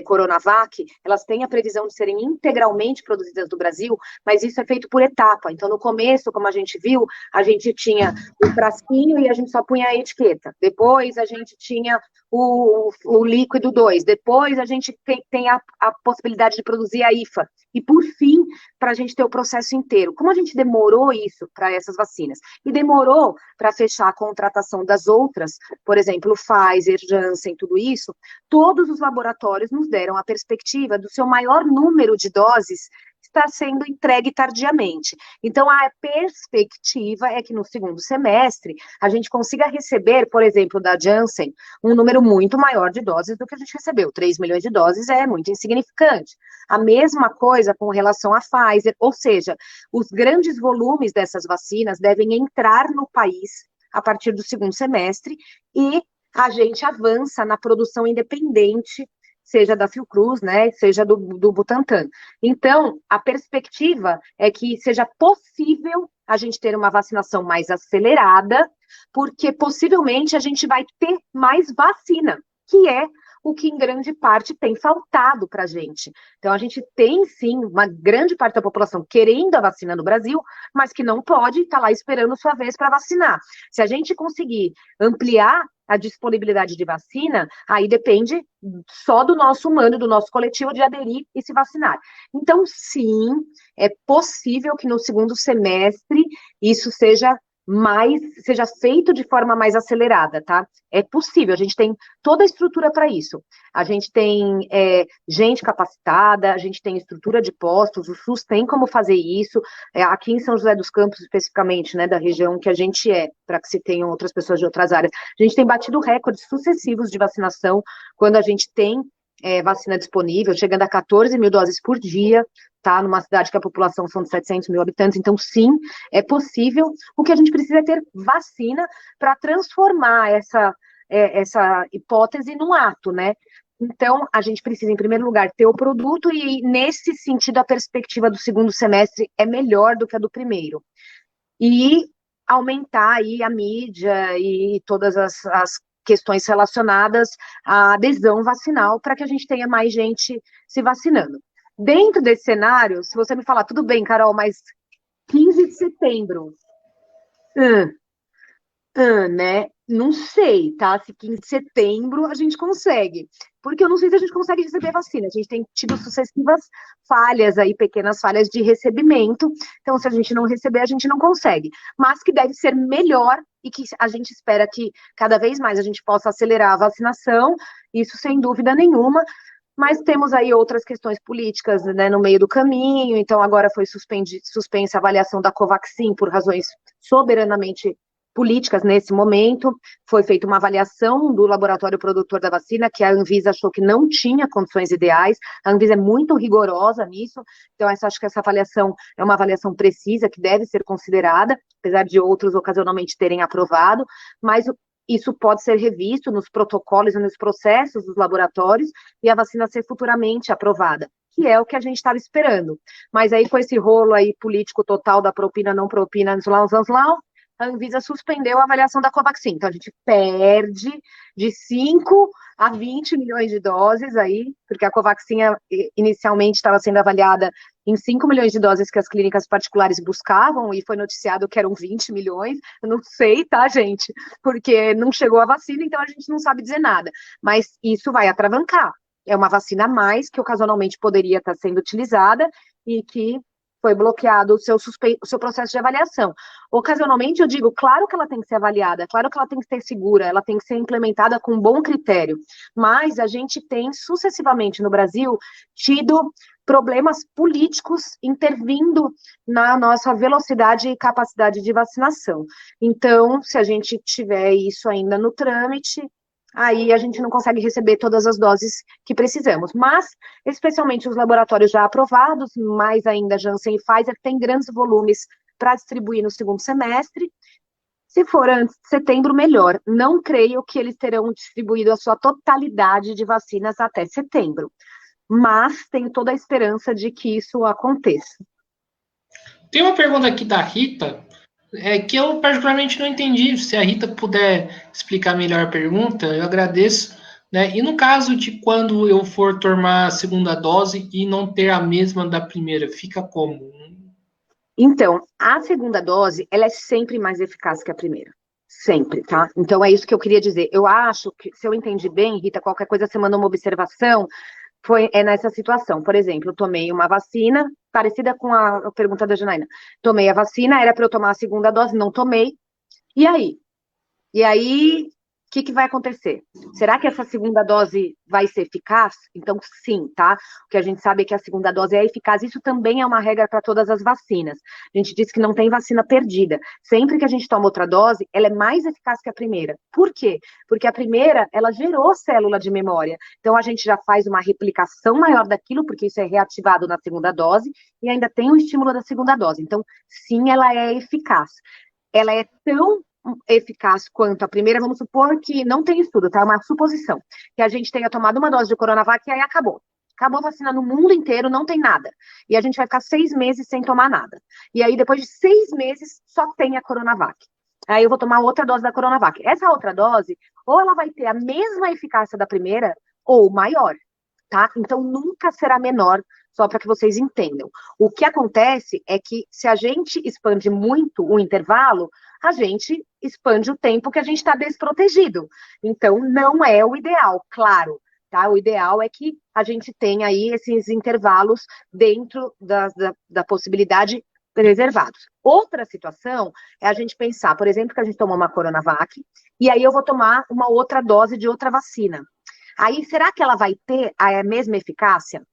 S2: Coronavac, elas têm a previsão de serem integralmente produzidas no Brasil, mas isso é feito por etapa. Então, no começo, como a gente viu, a gente tinha o frasquinho e a gente só punha a etiqueta. Depois, a gente tinha o líquido 2. Depois, a gente tem a possibilidade de produzir a IFA. E, por fim, para a gente ter o processo inteiro. Como a gente demorou isso para essas vacinas? E demorou para fechar a contratação das outras, por exemplo, Pfizer, Janssen, tudo isso, todos os laboratórios nos deram a perspectiva do seu maior número de doses estar sendo entregue tardiamente. Então, a perspectiva é que no segundo semestre a gente consiga receber, por exemplo, da Janssen, um número muito maior de doses do que a gente recebeu. 3 milhões de doses é muito insignificante. A mesma coisa com relação à Pfizer, ou seja, os grandes volumes dessas vacinas devem entrar no país a partir do segundo semestre e a gente avança na produção independente, seja da Fiocruz, né, seja do Butantan. Então, a perspectiva é que seja possível a gente ter uma vacinação mais acelerada, porque possivelmente a gente vai ter mais vacina, que é o que em grande parte tem faltado para a gente. Então, a gente tem, sim, uma grande parte da população querendo a vacina no Brasil, mas que não pode estar lá esperando sua vez para vacinar. Se a gente conseguir ampliar a disponibilidade de vacina, aí depende só do nosso humano, do nosso coletivo de aderir e se vacinar. Então, sim, é possível que no segundo semestre isso seja feito de forma mais acelerada, tá? É possível, a gente tem toda a estrutura para isso. A gente tem gente capacitada, a gente tem estrutura de postos, o SUS tem como fazer isso. Aqui em São José dos Campos, especificamente, né, da região que a gente para que se tenham outras pessoas de outras áreas, a gente tem batido recordes sucessivos de vacinação, quando a gente tem vacina disponível, chegando a 14 mil doses por dia, tá? Numa cidade que a população são de 700 mil habitantes, então sim, é possível. O que a gente precisa é ter vacina para transformar essa hipótese num ato, né? Então, a gente precisa, em primeiro lugar, ter o produto e, nesse sentido, a perspectiva do segundo semestre é melhor do que a do primeiro. E aumentar aí a mídia e todas as questões relacionadas à adesão vacinal para que a gente tenha mais gente se vacinando. Dentro desse cenário, se você me falar, tudo bem, Carol, mas 15 de setembro, né? Não sei, tá? Se 15 de setembro a gente consegue. Porque eu não sei se a gente consegue receber vacina. A gente tem tido sucessivas falhas aí, pequenas falhas de recebimento. Então, se a gente não receber, a gente não consegue. Mas que deve ser melhor e que a gente espera que cada vez mais a gente possa acelerar a vacinação. Isso sem dúvida nenhuma. Mas temos aí outras questões políticas, né, no meio do caminho. Então, agora foi suspensa a avaliação da Covaxin por razões soberanamente políticas nesse momento. Foi feita uma avaliação do laboratório produtor da vacina, que a Anvisa achou que não tinha condições ideais. A Anvisa é muito rigorosa nisso, então acho que essa avaliação é uma avaliação precisa, que deve ser considerada, apesar de outros ocasionalmente terem aprovado, mas isso pode ser revisto nos protocolos e nos processos dos laboratórios e a vacina ser futuramente aprovada, que é o que a gente estava esperando. Mas aí com esse rolo aí político total da propina, não propina, a Anvisa suspendeu a avaliação da Covaxin. Então, a gente perde de 5 a 20 milhões de doses aí, porque a Covaxin inicialmente estava sendo avaliada em 5 milhões de doses que as clínicas particulares buscavam, e foi noticiado que eram 20 milhões, eu não sei, tá, gente? Porque não chegou a vacina, então a gente não sabe dizer nada. Mas isso vai atravancar. É uma vacina a mais que ocasionalmente poderia estar sendo utilizada e que foi bloqueado o seu processo de avaliação. Ocasionalmente, eu digo, claro que ela tem que ser avaliada, claro que ela tem que ser segura, ela tem que ser implementada com bom critério, mas a gente tem sucessivamente no Brasil tido problemas políticos intervindo na nossa velocidade e capacidade de vacinação. Então, se a gente tiver isso ainda no trâmite, aí a gente não consegue receber todas as doses que precisamos. Mas, especialmente os laboratórios já aprovados, mais ainda Janssen e Pfizer, têm grandes volumes para distribuir no segundo semestre. Se for antes de setembro, melhor. Não creio que eles terão distribuído a sua totalidade de vacinas até setembro. Mas tenho toda a esperança de que isso aconteça.
S1: Tem uma pergunta aqui da Rita, que eu particularmente não entendi. Se a Rita puder explicar melhor a pergunta, eu agradeço. Né? E no caso de quando eu for tomar a segunda dose e não ter a mesma da primeira, fica como?
S2: Então, a segunda dose, ela é sempre mais eficaz que a primeira. Sempre, tá? Então, é isso que eu queria dizer. Eu acho que, se eu entendi bem, Rita, qualquer coisa você manda uma observação, é nessa situação. Por exemplo, eu tomei uma vacina, parecida com a pergunta da Janaína. Tomei a vacina, era para eu tomar a segunda dose, não tomei. E aí? E aí, o que vai acontecer? Será que essa segunda dose vai ser eficaz? Então, sim, tá? O que a gente sabe é que a segunda dose é eficaz. Isso também é uma regra para todas as vacinas. A gente diz que não tem vacina perdida. Sempre que a gente toma outra dose, ela é mais eficaz que a primeira. Por quê? Porque a primeira, ela gerou célula de memória. Então, a gente já faz uma replicação maior daquilo, porque isso é reativado na segunda dose, e ainda tem o estímulo da segunda dose. Então, sim, ela é eficaz. Ela é tão eficaz quanto a primeira, vamos supor que não tem estudo, tá? É uma suposição. Que a gente tenha tomado uma dose de Coronavac e aí acabou. Acabou a vacina no mundo inteiro, não tem nada. E a gente vai ficar 6 meses sem tomar nada. E aí, depois de 6 meses, só tem a Coronavac. Aí eu vou tomar outra dose da Coronavac. Essa outra dose, ou ela vai ter a mesma eficácia da primeira, ou maior, tá? Então, nunca será menor, só para que vocês entendam. O que acontece é que, se a gente expande muito o intervalo, a gente expande o tempo que a gente está desprotegido. Então, não é o ideal, claro. Tá? O ideal é que a gente tenha aí esses intervalos dentro da possibilidade preservados. Outra situação é a gente pensar, por exemplo, que a gente tomou uma Coronavac, e aí eu vou tomar uma outra dose de outra vacina. Aí, será que ela vai ter a mesma eficácia?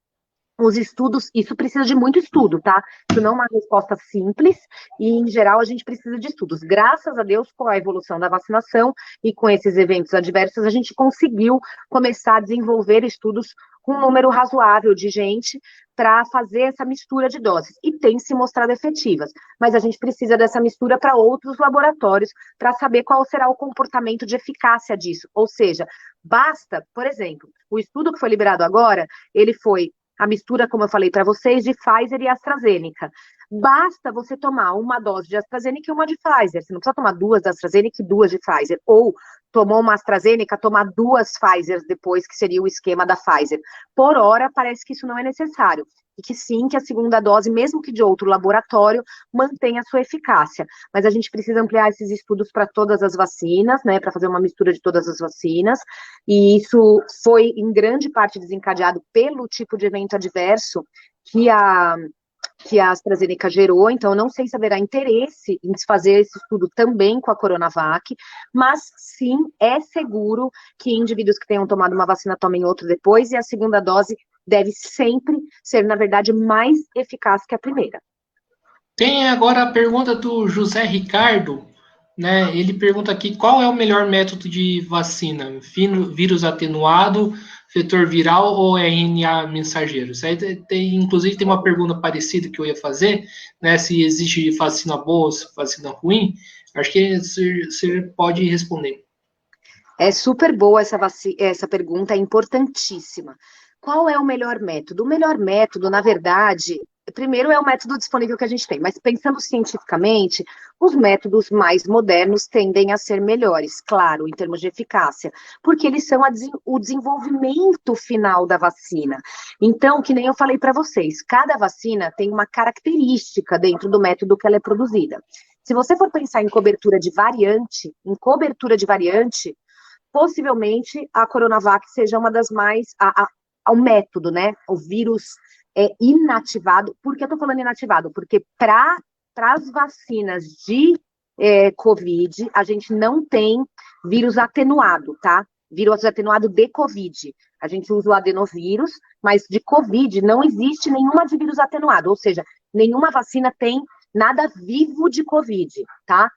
S2: Os estudos, isso precisa de muito estudo, tá? Isso não é uma resposta simples e, em geral, a gente precisa de estudos. Graças a Deus, com a evolução da vacinação e com esses eventos adversos, a gente conseguiu começar a desenvolver estudos com um número razoável de gente para fazer essa mistura de doses. E tem se mostrado efetivas. Mas a gente precisa dessa mistura para outros laboratórios para saber qual será o comportamento de eficácia disso. Ou seja, basta, por exemplo, o estudo que foi liberado agora, ele foi a mistura, como eu falei para vocês, de Pfizer e AstraZeneca. Basta você tomar uma dose de AstraZeneca e uma de Pfizer. Você não precisa tomar 2 da AstraZeneca e 2 de Pfizer. Ou tomou uma AstraZeneca, tomar 2 Pfizer depois, que seria o esquema da Pfizer. Por hora, parece que isso não é necessário. E que sim, que a segunda dose, mesmo que de outro laboratório, mantenha a sua eficácia. Mas a gente precisa ampliar esses estudos para todas as vacinas, né, para fazer uma mistura de todas as vacinas, e isso foi, em grande parte, desencadeado pelo tipo de evento adverso que a AstraZeneca gerou, então eu não sei se haverá interesse em se fazer esse estudo também com a Coronavac, mas sim, é seguro que indivíduos que tenham tomado uma vacina tomem outra depois, e a segunda dose deve sempre ser, na verdade, mais eficaz que a primeira.
S1: Tem agora a pergunta do José Ricardo, né? Ele pergunta aqui qual é o melhor método de vacina: vírus atenuado, vetor viral ou RNA mensageiro? Isso aí inclusive tem uma pergunta parecida que eu ia fazer, né? Se existe vacina boa, vacina ruim. Acho que você pode responder.
S2: É super boa essa pergunta, é importantíssima. Qual é o melhor método? O melhor método, na verdade, primeiro é o método disponível que a gente tem, mas pensando cientificamente, os métodos mais modernos tendem a ser melhores, claro, em termos de eficácia, porque eles são o desenvolvimento final da vacina. Então, que nem eu falei para vocês, cada vacina tem uma característica dentro do método que ela é produzida. Se você for pensar em cobertura de variante, possivelmente a Coronavac seja uma das mais, ao método, né? O vírus é inativado. Por que eu tô falando inativado? Porque para as vacinas de Covid, a gente não tem vírus atenuado, tá? Vírus atenuado de Covid. A gente usa o adenovírus, mas de Covid não existe nenhuma de vírus atenuado, ou seja, nenhuma vacina tem nada vivo de Covid, tá?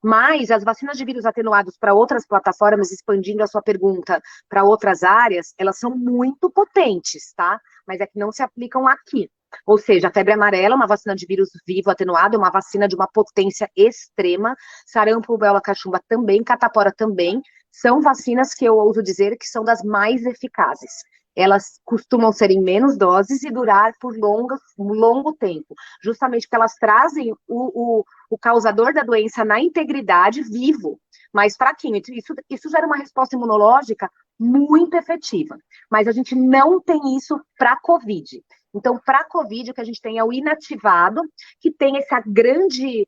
S2: Mas as vacinas de vírus atenuados para outras plataformas, expandindo a sua pergunta para outras áreas, elas são muito potentes, tá? Mas é que não se aplicam aqui. Ou seja, a febre amarela, uma vacina de vírus vivo atenuado, é uma vacina de uma potência extrema. Sarampo, rubéola, cachumba também, catapora também. São vacinas que eu ouso dizer que são das mais eficazes. Elas costumam ser em menos doses e durar por longo tempo, justamente porque elas trazem o causador da doença na integridade vivo, mas fraquinho. Isso gera uma resposta imunológica muito efetiva, mas a gente não tem isso para a Covid. Então, para a Covid, o que a gente tem é o inativado, que tem essa grande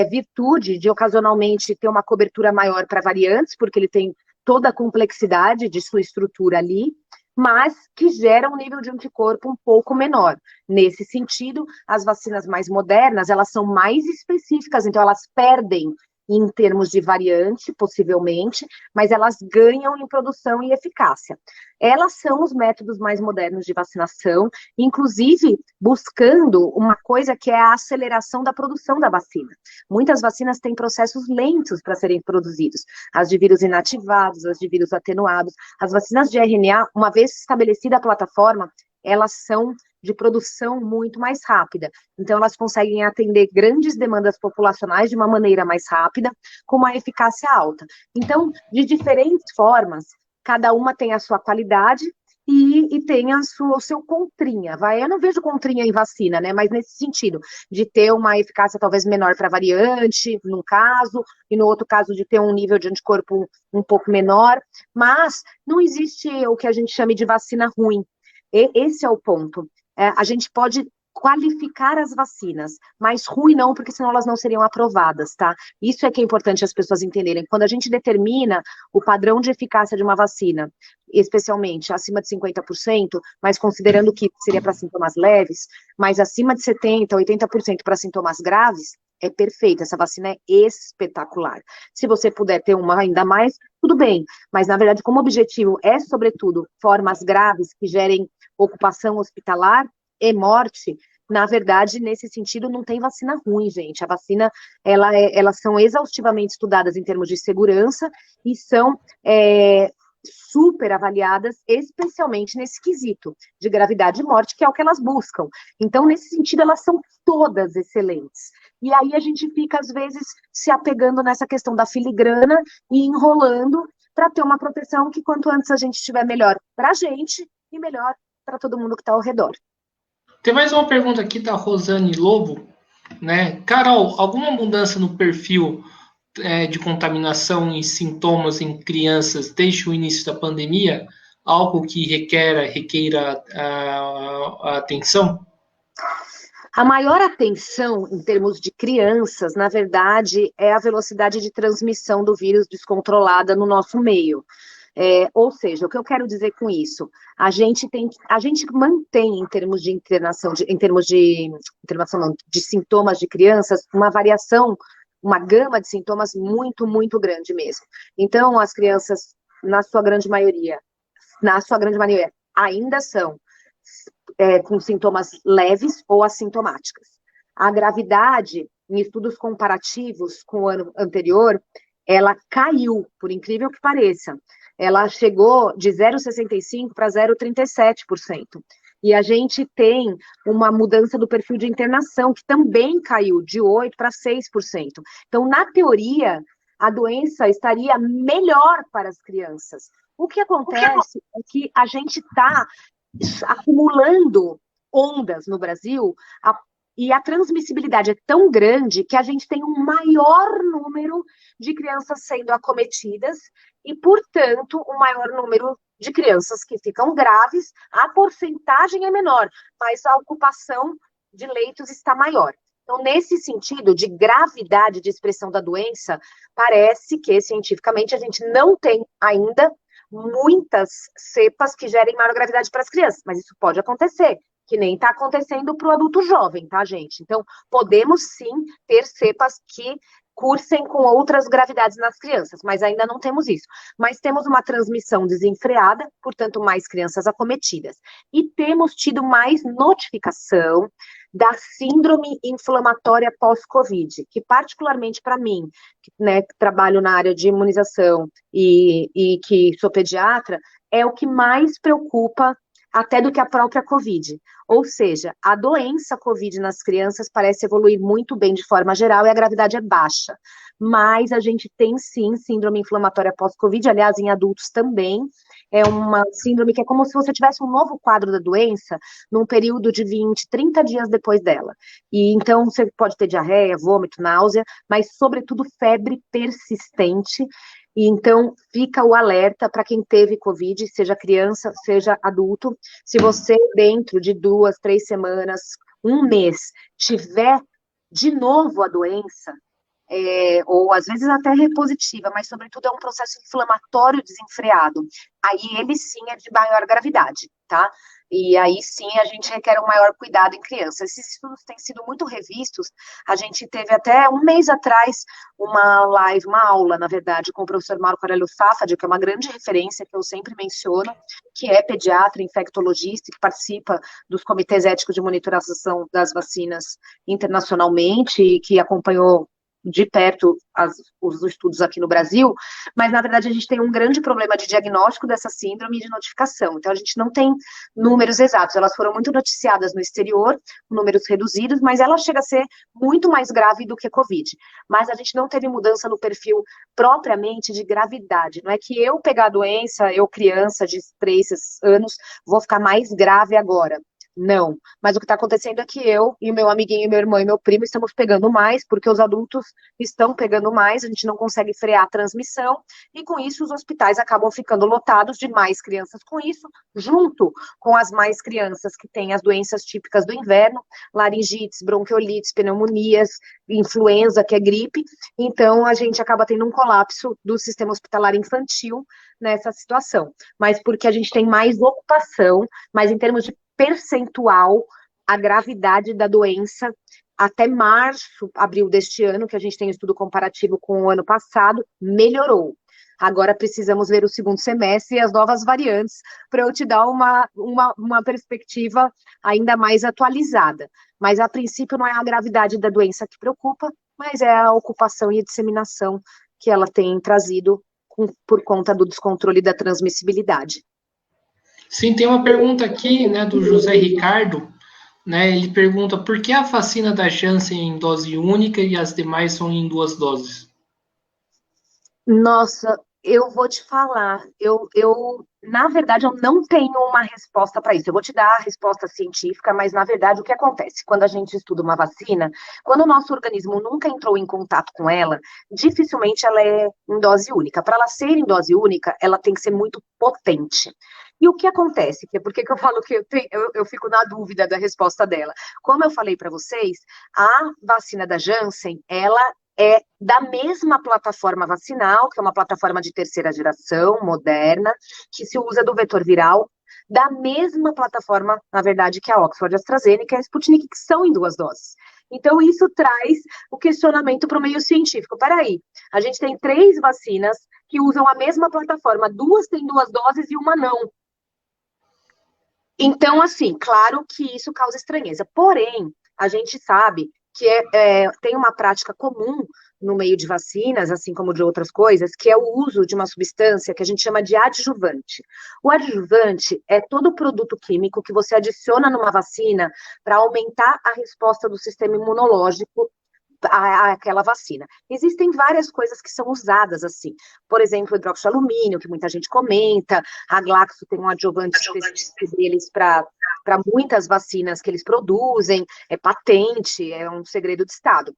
S2: virtude de, ocasionalmente, ter uma cobertura maior para variantes, porque ele tem toda a complexidade de sua estrutura ali, mas que gera um nível de anticorpo um pouco menor. Nesse sentido, as vacinas mais modernas, elas são mais específicas, então elas perdem em termos de variante, possivelmente, mas elas ganham em produção e eficácia. Elas são os métodos mais modernos de vacinação, inclusive buscando uma coisa que é a aceleração da produção da vacina. Muitas vacinas têm processos lentos para serem produzidos, as de vírus inativados, as de vírus atenuados. As vacinas de RNA, uma vez estabelecida a plataforma, elas são de produção muito mais rápida. Então, elas conseguem atender grandes demandas populacionais de uma maneira mais rápida, com uma eficácia alta. Então, de diferentes formas, cada uma tem a sua qualidade e tem o seu contrinha. Eu não vejo contrinha em vacina, né? Mas nesse sentido, de ter uma eficácia talvez menor para variante, num caso, e no outro caso de ter um nível de anticorpo um pouco menor. Mas não existe o que a gente chama de vacina ruim. Esse é o ponto. A gente pode qualificar as vacinas, mas ruim não, porque senão elas não seriam aprovadas, tá? Isso é que é importante as pessoas entenderem. Quando a gente determina o padrão de eficácia de uma vacina, especialmente acima de 50%, mas considerando que seria para sintomas leves, mas acima de 70%, 80% para sintomas graves, é perfeito, essa vacina é espetacular. Se você puder ter uma ainda mais, tudo bem, mas na verdade, como objetivo é, sobretudo, formas graves que gerem ocupação hospitalar e morte, na verdade, nesse sentido, não tem vacina ruim, gente. A vacina, elas são exaustivamente estudadas em termos de segurança e são super avaliadas, especialmente nesse quesito de gravidade e morte, que é o que elas buscam. Então, nesse sentido, elas são todas excelentes. E aí a gente fica, às vezes, se apegando nessa questão da filigrana e enrolando para ter uma proteção que, quanto antes a gente tiver, melhor para a gente e melhor para todo mundo que está ao redor.
S1: Tem mais uma pergunta aqui da Rosane Lobo, né? Carol, alguma mudança no perfil de contaminação e sintomas em crianças desde o início da pandemia? Algo que requeira a atenção?
S2: A maior atenção em termos de crianças, na verdade, é a velocidade de transmissão do vírus descontrolada no nosso meio. Ou seja, o que eu quero dizer com isso? A gente mantém, em termos de internação, de sintomas de crianças, uma variação, uma gama de sintomas muito, muito grande mesmo. Então, as crianças, na sua grande maioria, ainda são com sintomas leves ou assintomáticas. A gravidade, em estudos comparativos com o ano anterior, ela caiu, por incrível que pareça. Ela chegou de 0,65% para 0,37%. E a gente tem uma mudança do perfil de internação, que também caiu de 8% para 6%. Então, na teoria, a doença estaria melhor para as crianças. O que acontece é que a gente está acumulando ondas no Brasil, e a transmissibilidade é tão grande que a gente tem um maior número de crianças sendo acometidas e, portanto, um maior número de crianças que ficam graves. A porcentagem é menor, mas a ocupação de leitos está maior. Então, nesse sentido de gravidade de expressão da doença, parece que, cientificamente, a gente não tem ainda muitas cepas que gerem maior gravidade para as crianças, mas isso pode acontecer, que nem está acontecendo para o adulto jovem, tá, gente? Então, podemos sim ter cepas que cursem com outras gravidades nas crianças, mas ainda não temos isso. Mas temos uma transmissão desenfreada, portanto, mais crianças acometidas. E temos tido mais notificação da síndrome inflamatória pós-Covid, que particularmente para mim, né, que trabalho na área de imunização e que sou pediatra, é o que mais preocupa até do que a própria Covid. Ou seja, a doença Covid nas crianças parece evoluir muito bem de forma geral e a gravidade é baixa. Mas a gente tem sim síndrome inflamatória pós-Covid, aliás, em adultos também. É uma síndrome que é como se você tivesse um novo quadro da doença num período de 20, 30 dias depois dela. E então você pode ter diarreia, vômito, náusea, mas sobretudo febre persistente. E então fica o alerta para quem teve Covid, seja criança, seja adulto. Se você, dentro de 2, 3 semanas, um mês, tiver de novo a doença, ou às vezes até repositiva, mas sobretudo é um processo inflamatório desenfreado, aí ele sim é de maior gravidade, tá? E aí sim a gente requer um maior cuidado em crianças. Esses estudos têm sido muito revistos. A gente teve até um mês atrás uma live, uma aula, na verdade, com o professor Marco Aurélio Safadi, que é uma grande referência que eu sempre menciono, que é pediatra, infectologista, que participa dos comitês éticos de monitoração das vacinas internacionalmente e que acompanhou de perto os estudos aqui no Brasil, mas na verdade a gente tem um grande problema de diagnóstico dessa síndrome e de notificação. Então a gente não tem números exatos, elas foram muito noticiadas no exterior, números reduzidos, mas ela chega a ser muito mais grave do que Covid. Mas a gente não teve mudança no perfil propriamente de gravidade. Não é que eu pegar a doença, eu criança de 3 anos, vou ficar mais grave agora. Não, mas o que está acontecendo é que eu e o meu amiguinho, meu irmão e meu primo estamos pegando mais, porque os adultos estão pegando mais, a gente não consegue frear a transmissão, e com isso os hospitais acabam ficando lotados de mais crianças com isso, junto com as mais crianças que têm as doenças típicas do inverno, laringites, bronquiolites, pneumonias, influenza, que é gripe, então a gente acaba tendo um colapso do sistema hospitalar infantil nessa situação, mas porque a gente tem mais ocupação, mas em termos de percentual, a gravidade da doença até março, abril deste ano, que a gente tem um estudo comparativo com o ano passado, melhorou. Agora precisamos ver o segundo semestre e as novas variantes para eu te dar uma perspectiva ainda mais atualizada. Mas, a princípio, não é a gravidade da doença que preocupa, mas é a ocupação e a disseminação que ela tem trazido por conta do descontrole da transmissibilidade.
S1: Sim, tem uma pergunta aqui, né, do José Ricardo, né? Ele pergunta por que a vacina da Janssen é em dose única e as demais são em 2 doses?
S2: Nossa, eu vou te falar, na verdade, eu não tenho uma resposta para isso. Eu vou te dar a resposta científica, mas na verdade, o que acontece? Quando a gente estuda uma vacina, quando o nosso organismo nunca entrou em contato com ela, dificilmente ela é em dose única. Para ela ser em dose única, ela tem que ser muito potente. E o que acontece? Por que eu falo que eu fico na dúvida da resposta dela? Como eu falei para vocês, a vacina da Janssen, ela é da mesma plataforma vacinal, que é uma plataforma de terceira geração, moderna, que se usa do vetor viral, da mesma plataforma, na verdade, que a Oxford AstraZeneca e a Sputnik, que são em 2 doses. Então, isso traz o questionamento para o meio científico. Peraí, a gente tem 3 vacinas que usam a mesma plataforma, 2 têm 2 doses e uma não. Então, assim, claro que isso causa estranheza. Porém, a gente sabe que tem uma prática comum no meio de vacinas, assim como de outras coisas, que é o uso de uma substância que a gente chama de adjuvante. O adjuvante é todo produto químico que você adiciona numa vacina para aumentar a resposta do sistema imunológico aquela vacina. Existem várias coisas que são usadas assim. Por exemplo, o hidroxialumínio, que muita gente comenta, a Glaxo tem um adjuvante específico deles para muitas vacinas que eles produzem, é patente, é um segredo de Estado.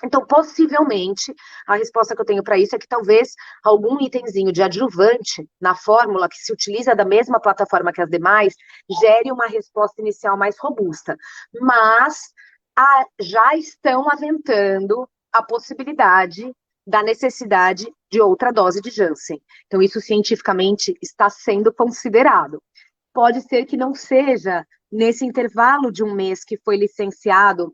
S2: Então, possivelmente, a resposta que eu tenho para isso é que talvez algum itemzinho de adjuvante na fórmula, que se utiliza da mesma plataforma que as demais, gere uma resposta inicial mais robusta. Mas já estão aventando a possibilidade da necessidade de outra dose de Janssen. Então, isso cientificamente está sendo considerado. Pode ser que não seja nesse intervalo de um mês que foi licenciado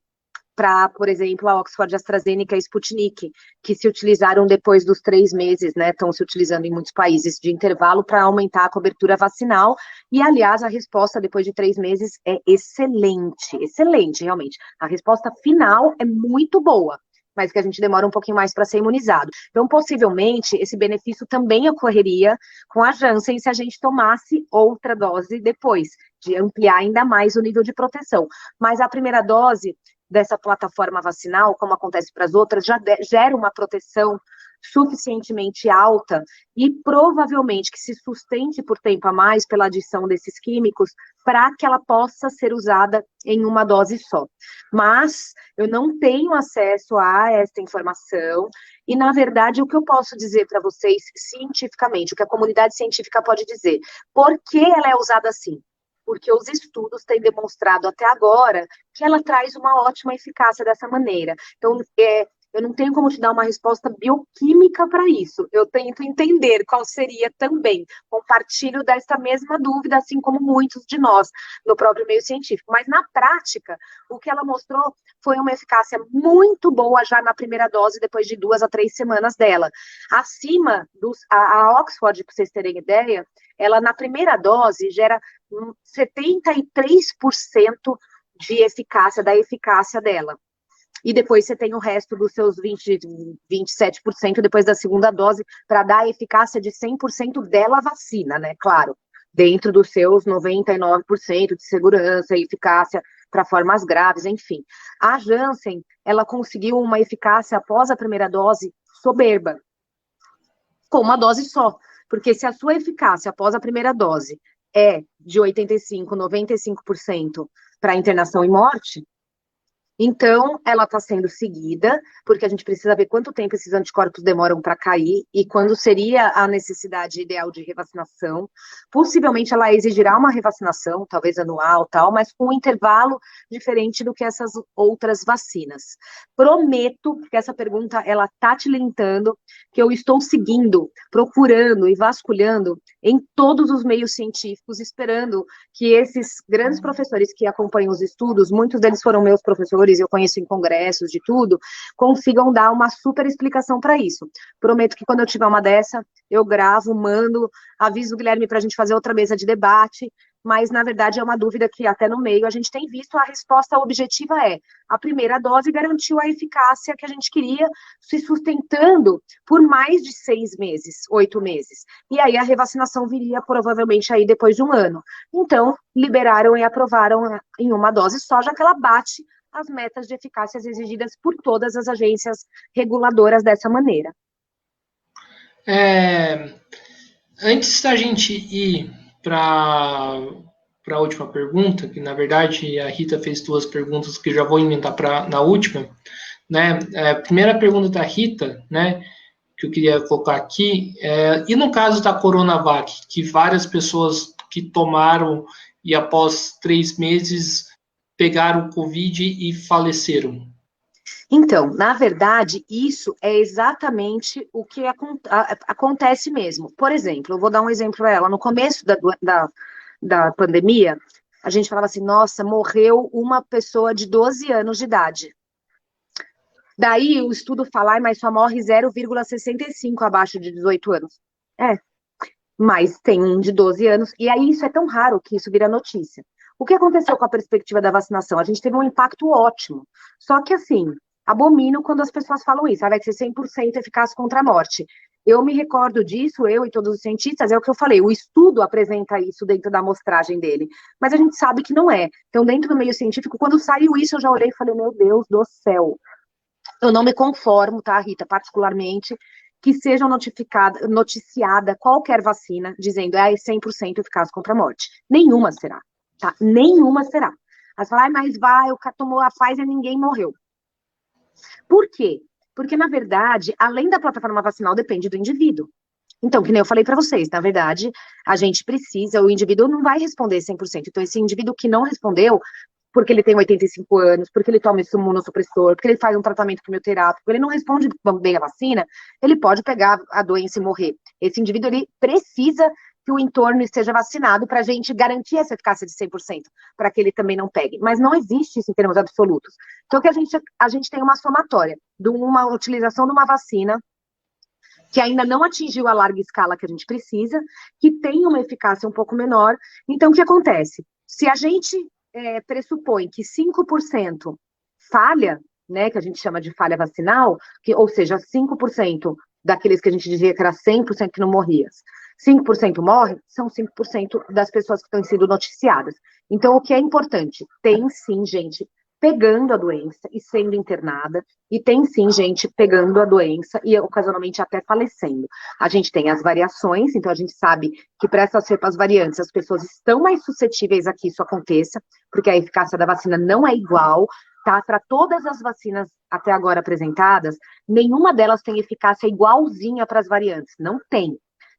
S2: para, por exemplo, a Oxford AstraZeneca e a Sputnik, que se utilizaram depois dos 3 meses, né? Estão se utilizando em muitos países de intervalo para aumentar a cobertura vacinal. E, aliás, a resposta depois de 3 meses é excelente, excelente, realmente. A resposta final é muito boa, mas que a gente demora um pouquinho mais para ser imunizado. Então, possivelmente, esse benefício também ocorreria com a Janssen se a gente tomasse outra dose depois, de ampliar ainda mais o nível de proteção. Mas a primeira dose dessa plataforma vacinal, como acontece para as outras, já gera uma proteção suficientemente alta e provavelmente que se sustente por tempo a mais pela adição desses químicos para que ela possa ser usada em uma dose só. Mas eu não tenho acesso a essa informação e, na verdade, o que eu posso dizer para vocês cientificamente, o que a comunidade científica pode dizer, por que ela é usada assim? Porque os estudos têm demonstrado até agora que ela traz uma ótima eficácia dessa maneira. Então, eu não tenho como te dar uma resposta bioquímica para isso. Eu tento entender qual seria também. Compartilho dessa mesma dúvida, assim como muitos de nós, no próprio meio científico. Mas, na prática, o que ela mostrou foi uma eficácia muito boa já na primeira dose, depois de 2 a 3 semanas dela. Acima a Oxford, para vocês terem ideia, ela na primeira dose gera 73% de eficácia, da eficácia dela. E depois você tem o resto dos seus 27% depois da segunda dose, para dar a eficácia de 100% dela vacina, né? Claro, dentro dos seus 99% de segurança e eficácia para formas graves, enfim. A Janssen, ela conseguiu uma eficácia após a primeira dose soberba, com uma dose só. Porque se a sua eficácia após a primeira dose é de 85%, 95% para internação e morte, então ela está sendo seguida, porque a gente precisa ver quanto tempo esses anticorpos demoram para cair e quando seria a necessidade ideal de revacinação. Possivelmente ela exigirá uma revacinação, talvez anual, tal, mas com um intervalo diferente do que essas outras vacinas. Prometo que essa pergunta ela está tilintando, que eu estou seguindo, procurando e vasculhando em todos os meios científicos, esperando que esses grandes professores que acompanham os estudos, muitos deles foram meus professores, eu conheço em congressos, de tudo, consigam dar uma super explicação para isso. Prometo que quando eu tiver uma dessa, eu gravo, mando, aviso o Guilherme para a gente fazer outra mesa de debate, mas na verdade é uma dúvida que até no meio a gente tem visto, a resposta objetiva é, a primeira dose garantiu a eficácia que a gente queria, se sustentando por mais de 6 meses, 8 meses. E aí a revacinação viria provavelmente aí depois de 1 ano. Então, liberaram e aprovaram em uma dose só, já que ela bate as metas de eficácias exigidas por todas as agências reguladoras dessa maneira.
S1: Antes da gente ir para a última pergunta, que na verdade a Rita fez 2 perguntas que eu já vou emendar na última, né? A primeira pergunta da Rita, né, que eu queria colocar aqui, e no caso da Coronavac, que várias pessoas que tomaram e após 3 meses pegaram o Covid e faleceram?
S2: Então, na verdade, isso é exatamente o que acontece mesmo. Por exemplo, eu vou dar um exemplo para ela. No começo da pandemia, a gente falava assim, nossa, morreu uma pessoa de 12 anos de idade. Daí o estudo fala, mas só morre 0,65 abaixo de 18 anos. Mas tem um de 12 anos, e aí isso é tão raro que isso vira notícia. O que aconteceu com a perspectiva da vacinação? A gente teve um impacto ótimo. Só que, assim, abomino quando as pessoas falam isso, vai ser 100% eficaz contra a morte. Eu me recordo disso, eu e todos os cientistas, é o que eu falei, o estudo apresenta isso dentro da amostragem dele, mas a gente sabe que não é. Então, dentro do meio científico, quando saiu isso, eu já olhei e falei, meu Deus do céu, Eu não me conformo, tá, Rita, particularmente, que seja noticiada qualquer vacina dizendo é 100% eficaz contra a morte. Nenhuma será, tá? Nenhuma será. Aí você fala, mas vai, o cara tomou a Pfizer e ninguém morreu. Por quê? Porque, na verdade, além da plataforma vacinal, depende do indivíduo. Então, que nem eu falei para vocês, na verdade, a gente precisa, o indivíduo não vai responder 100%. Então, esse indivíduo que não respondeu, porque ele tem 85 anos, porque ele toma esse imunossupressor, porque ele faz um tratamento quimioterápico, ele não responde bem a vacina, ele pode pegar a doença e morrer. Esse indivíduo, ele precisa que o entorno esteja vacinado para a gente garantir essa eficácia de 100%, para que ele também não pegue. Mas não existe isso em termos absolutos. Então, que a gente tem uma somatória de uma utilização de uma vacina que ainda não atingiu a larga escala que a gente precisa, que tem uma eficácia um pouco menor. Então, o que acontece? Se a gente pressupõe que 5% falha, né, que a gente chama de falha vacinal, ou seja, 5% daqueles que a gente dizia que era 100% que não morria, 5% morre, são 5% das pessoas que estão sendo noticiadas. Então, o que é importante? Tem sim, gente, pegando a doença e sendo internada, e tem sim gente pegando a doença e ocasionalmente até falecendo. A gente tem as variações, então a gente sabe que para essas cepas variantes as pessoas estão mais suscetíveis a que isso aconteça, porque a eficácia da vacina não é igual, tá? Para todas as vacinas até agora apresentadas, nenhuma delas tem eficácia igualzinha para as variantes, não tem.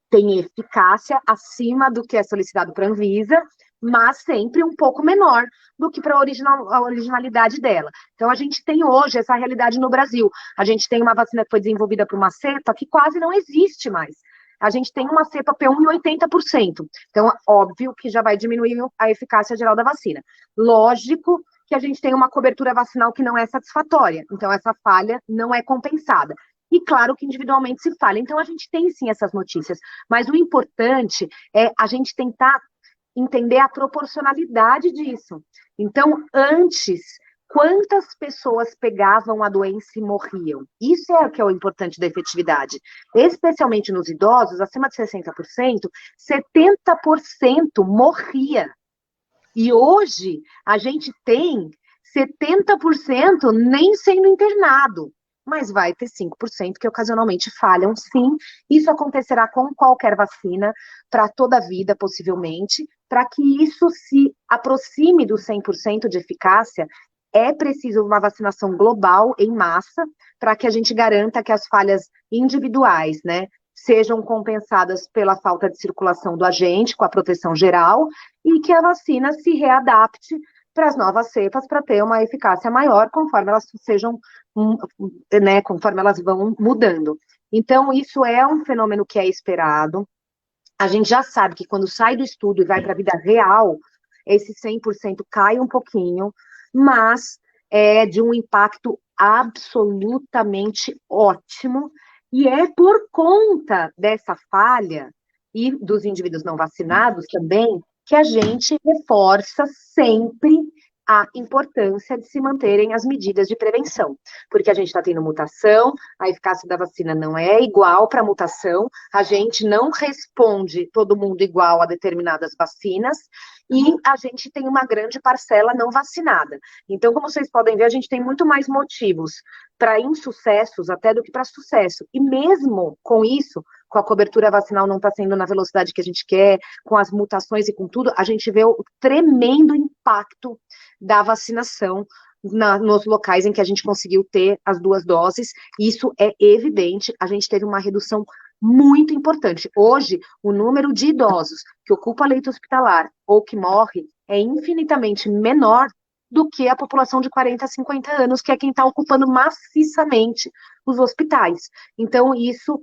S2: Tem eficácia acima do que é solicitado para a Anvisa, mas sempre um pouco menor do que para a originalidade dela. Então, a gente tem hoje essa realidade no Brasil. A gente tem uma vacina que foi desenvolvida por uma cepa que quase não existe mais. A gente tem uma cepa P1 em 80%. Então, óbvio que já vai diminuir a eficácia geral da vacina. Lógico que a gente tem uma cobertura vacinal que não é satisfatória. Então, essa falha não é compensada. E claro que individualmente se falha. Então, a gente tem sim essas notícias. Mas o importante é a gente tentar entender a proporcionalidade disso. Então, antes, quantas pessoas pegavam a doença e morriam? Isso é o que é o importante da efetividade. Especialmente nos idosos, acima de 60%, 70% morria. E hoje, a gente tem 70% nem sendo internado, mas vai ter 5% que ocasionalmente falham, sim. Isso acontecerá com qualquer vacina, para toda a vida, possivelmente. Para que isso se aproxime do 100% de eficácia, é preciso uma vacinação global, em massa, para que a gente garanta que as falhas individuais, né, sejam compensadas pela falta de circulação do agente, com a proteção geral, e que a vacina se readapte para as novas cepas, para ter uma eficácia maior, conforme elas sejam, né, conforme elas vão mudando. Então, isso é um fenômeno que é esperado. A gente já sabe que quando sai do estudo e vai para a vida real, esse 100% cai um pouquinho, mas é de um impacto absolutamente ótimo, e é por conta dessa falha e dos indivíduos não vacinados também, que a gente reforça sempre a importância de se manterem as medidas de prevenção, porque a gente está tendo mutação, a eficácia da vacina não é igual para a mutação, a gente não responde todo mundo igual a determinadas vacinas, e a gente tem uma grande parcela não vacinada. Então, como vocês podem ver, a gente tem muito mais motivos para insucessos até do que para sucesso. E mesmo com isso, com a cobertura vacinal não está sendo na velocidade que a gente quer, com as mutações e com tudo, a gente vê o tremendo impacto da vacinação nos locais em que a gente conseguiu ter as 2 doses. Isso é evidente, a gente teve uma redução muito importante. Hoje, o número de idosos que ocupa leito hospitalar ou que morre é infinitamente menor do que a população de 40 a 50 anos, que é quem está ocupando maciçamente os hospitais. Então, isso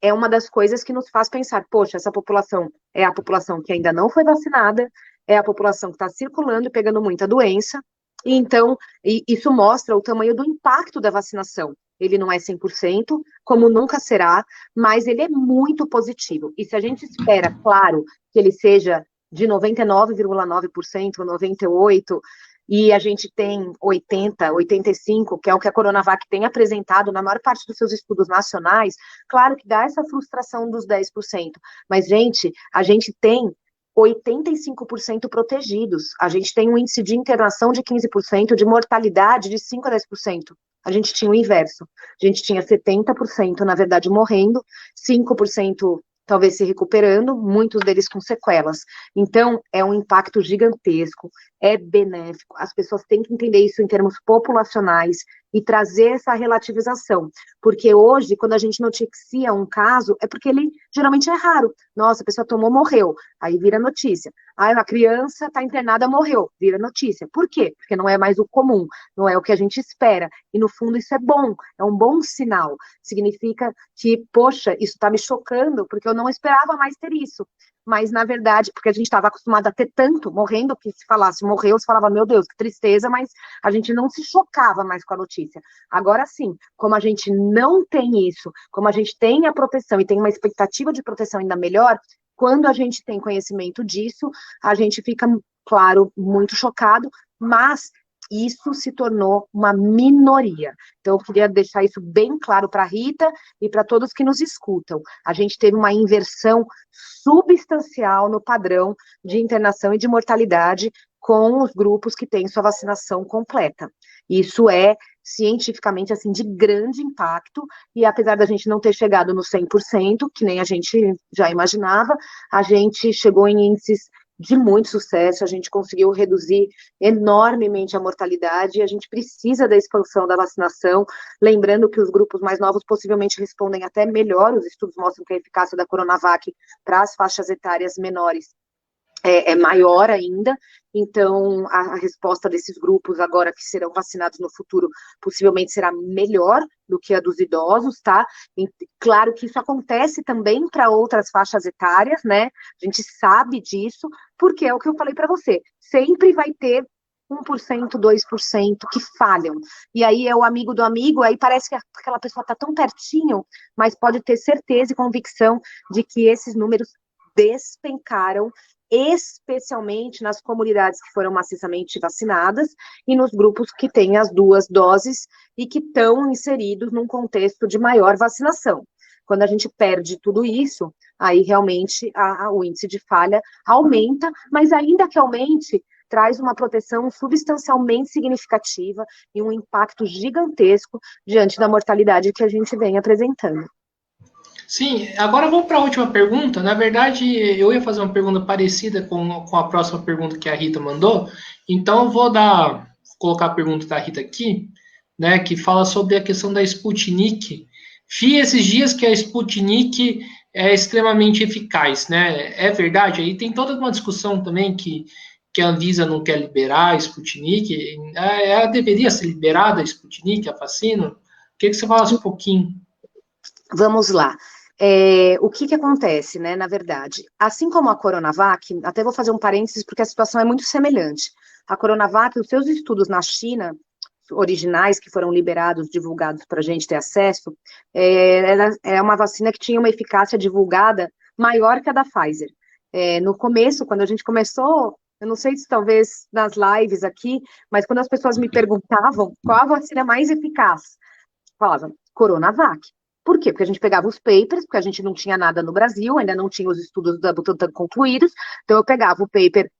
S2: é uma das coisas que nos faz pensar, poxa, essa população é a população que ainda não foi vacinada, é a população que está circulando e pegando muita doença, e então, isso mostra o tamanho do impacto da vacinação. Ele não é 100%, como nunca será, mas ele é muito positivo. E se a gente espera, claro, que ele seja de 99,9%, 98%, e a gente tem 80, 85, que é o que a Coronavac tem apresentado na maior parte dos seus estudos nacionais, claro que dá essa frustração dos 10%. Mas, gente, a gente tem 85% protegidos. A gente tem um índice de internação de 15%, de mortalidade de 5 a 10%. a gente tinha o inverso. A gente tinha 70%, na verdade, morrendo, 5% talvez se recuperando, muitos deles com sequelas. Então, é um impacto gigantesco, é benéfico, as pessoas têm que entender isso em termos populacionais e trazer essa relativização, porque hoje, quando a gente noticia um caso, é porque ele geralmente é raro. Nossa, a pessoa tomou, morreu, aí vira notícia. Ah, a criança está internada, morreu, vira notícia. Por quê? Porque não é mais o comum, não é o que a gente espera, e no fundo isso é um bom sinal, significa que, poxa, isso está me chocando, porque eu não esperava mais ter isso. Mas, na verdade, porque a gente estava acostumado a ter tanto morrendo, que se falasse morreu, você falava, meu Deus, que tristeza, mas a gente não se chocava mais com a notícia. Agora sim, como a gente não tem isso, como a gente tem a proteção e tem uma expectativa de proteção ainda melhor, quando a gente tem conhecimento disso, a gente fica, claro, muito chocado, mas isso se tornou uma minoria. Então, eu queria deixar isso bem claro para a Rita e para todos que nos escutam. A gente teve uma inversão substancial no padrão de internação e de mortalidade com os grupos que têm sua vacinação completa. Isso é cientificamente assim de grande impacto, e apesar da gente não ter chegado no 100%, que nem a gente já imaginava, a gente chegou em índices de muito sucesso, a gente conseguiu reduzir enormemente a mortalidade, e a gente precisa da expansão da vacinação, lembrando que os grupos mais novos possivelmente respondem até melhor, os estudos mostram que a eficácia da Coronavac para as faixas etárias menores é maior ainda, então a resposta desses grupos agora que serão vacinados no futuro possivelmente será melhor do que a dos idosos, tá? E, claro que isso acontece também para outras faixas etárias, né? A gente sabe disso, porque é o que eu falei para você, sempre vai ter 1%, 2% que falham. E aí é o amigo do amigo, aí parece que aquela pessoa está tão pertinho, mas pode ter certeza e convicção de que esses números despencaram, especialmente nas comunidades que foram maciçamente vacinadas e nos grupos que têm as 2 doses e que estão inseridos num contexto de maior vacinação. Quando a gente perde tudo isso, aí realmente o índice de falha aumenta, mas ainda que aumente, traz uma proteção substancialmente significativa e um impacto gigantesco diante da mortalidade que a gente vem apresentando.
S1: Sim, agora vamos para a última pergunta. Na verdade, eu ia fazer uma pergunta parecida com a próxima pergunta que a Rita mandou. Então, eu vou colocar a pergunta da Rita aqui, né, que fala sobre a questão da Sputnik. Vi esses dias que a Sputnik é extremamente eficaz, né? É verdade? Aí tem toda uma discussão também que a Anvisa não quer liberar a Sputnik. Ela deveria ser liberada, a Sputnik, a vacina? Queria que você falasse um pouquinho.
S2: Vamos lá. O que acontece, né, na verdade? Assim como a Coronavac, até vou fazer um parênteses porque a situação é muito semelhante. A Coronavac, os seus estudos na China, originais que foram liberados, divulgados para a gente ter acesso, é uma vacina que tinha uma eficácia divulgada maior que a da Pfizer. No começo, quando a gente começou, eu não sei se talvez nas lives aqui, mas quando as pessoas me perguntavam qual a vacina mais eficaz, falavam Coronavac. Por quê? Porque a gente pegava os papers, porque a gente não tinha nada no Brasil, ainda não tinha os estudos da Butantan concluídos, então eu pegava o paper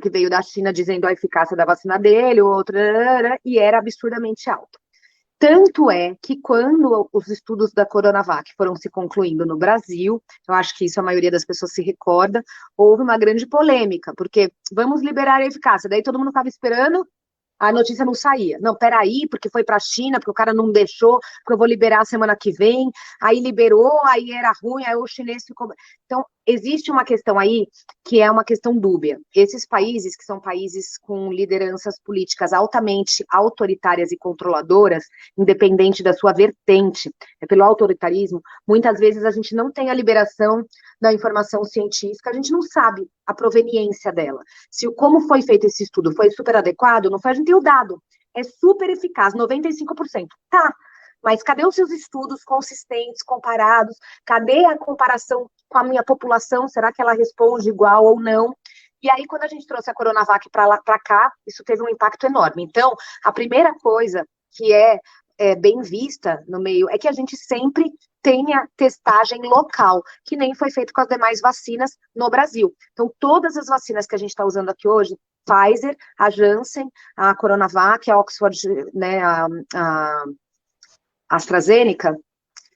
S2: que veio da China dizendo a eficácia da vacina dele, o outro, e era absurdamente alto. Tanto é que quando os estudos da Coronavac foram se concluindo no Brasil, eu acho que isso a maioria das pessoas se recorda, houve uma grande polêmica, porque vamos liberar a eficácia, daí todo mundo estava esperando, a notícia não saía. Não, peraí, porque foi para a China, porque o cara não deixou, porque eu vou liberar a semana que vem, aí liberou, aí era ruim, aí o chinês ficou... Então, existe uma questão aí que é uma questão dúbia. Esses países, que são países com lideranças políticas altamente autoritárias e controladoras, independente da sua vertente, pelo autoritarismo, muitas vezes a gente não tem a liberação da informação científica, a gente não sabe a proveniência dela. Como foi feito esse estudo, foi super adequado? Não foi? A gente tem o dado, é super eficaz, 95%. Tá, mas cadê os seus estudos consistentes, comparados? Cadê a comparação com a minha população? Será que ela responde igual ou não? E aí, quando a gente trouxe a Coronavac para cá, isso teve um impacto enorme. Então, a primeira coisa que é bem vista no meio é que a gente sempre tenha testagem local, que nem foi feito com as demais vacinas no Brasil. Então, todas as vacinas que a gente está usando aqui hoje, Pfizer, a Janssen, a Coronavac, a Oxford, né, a AstraZeneca,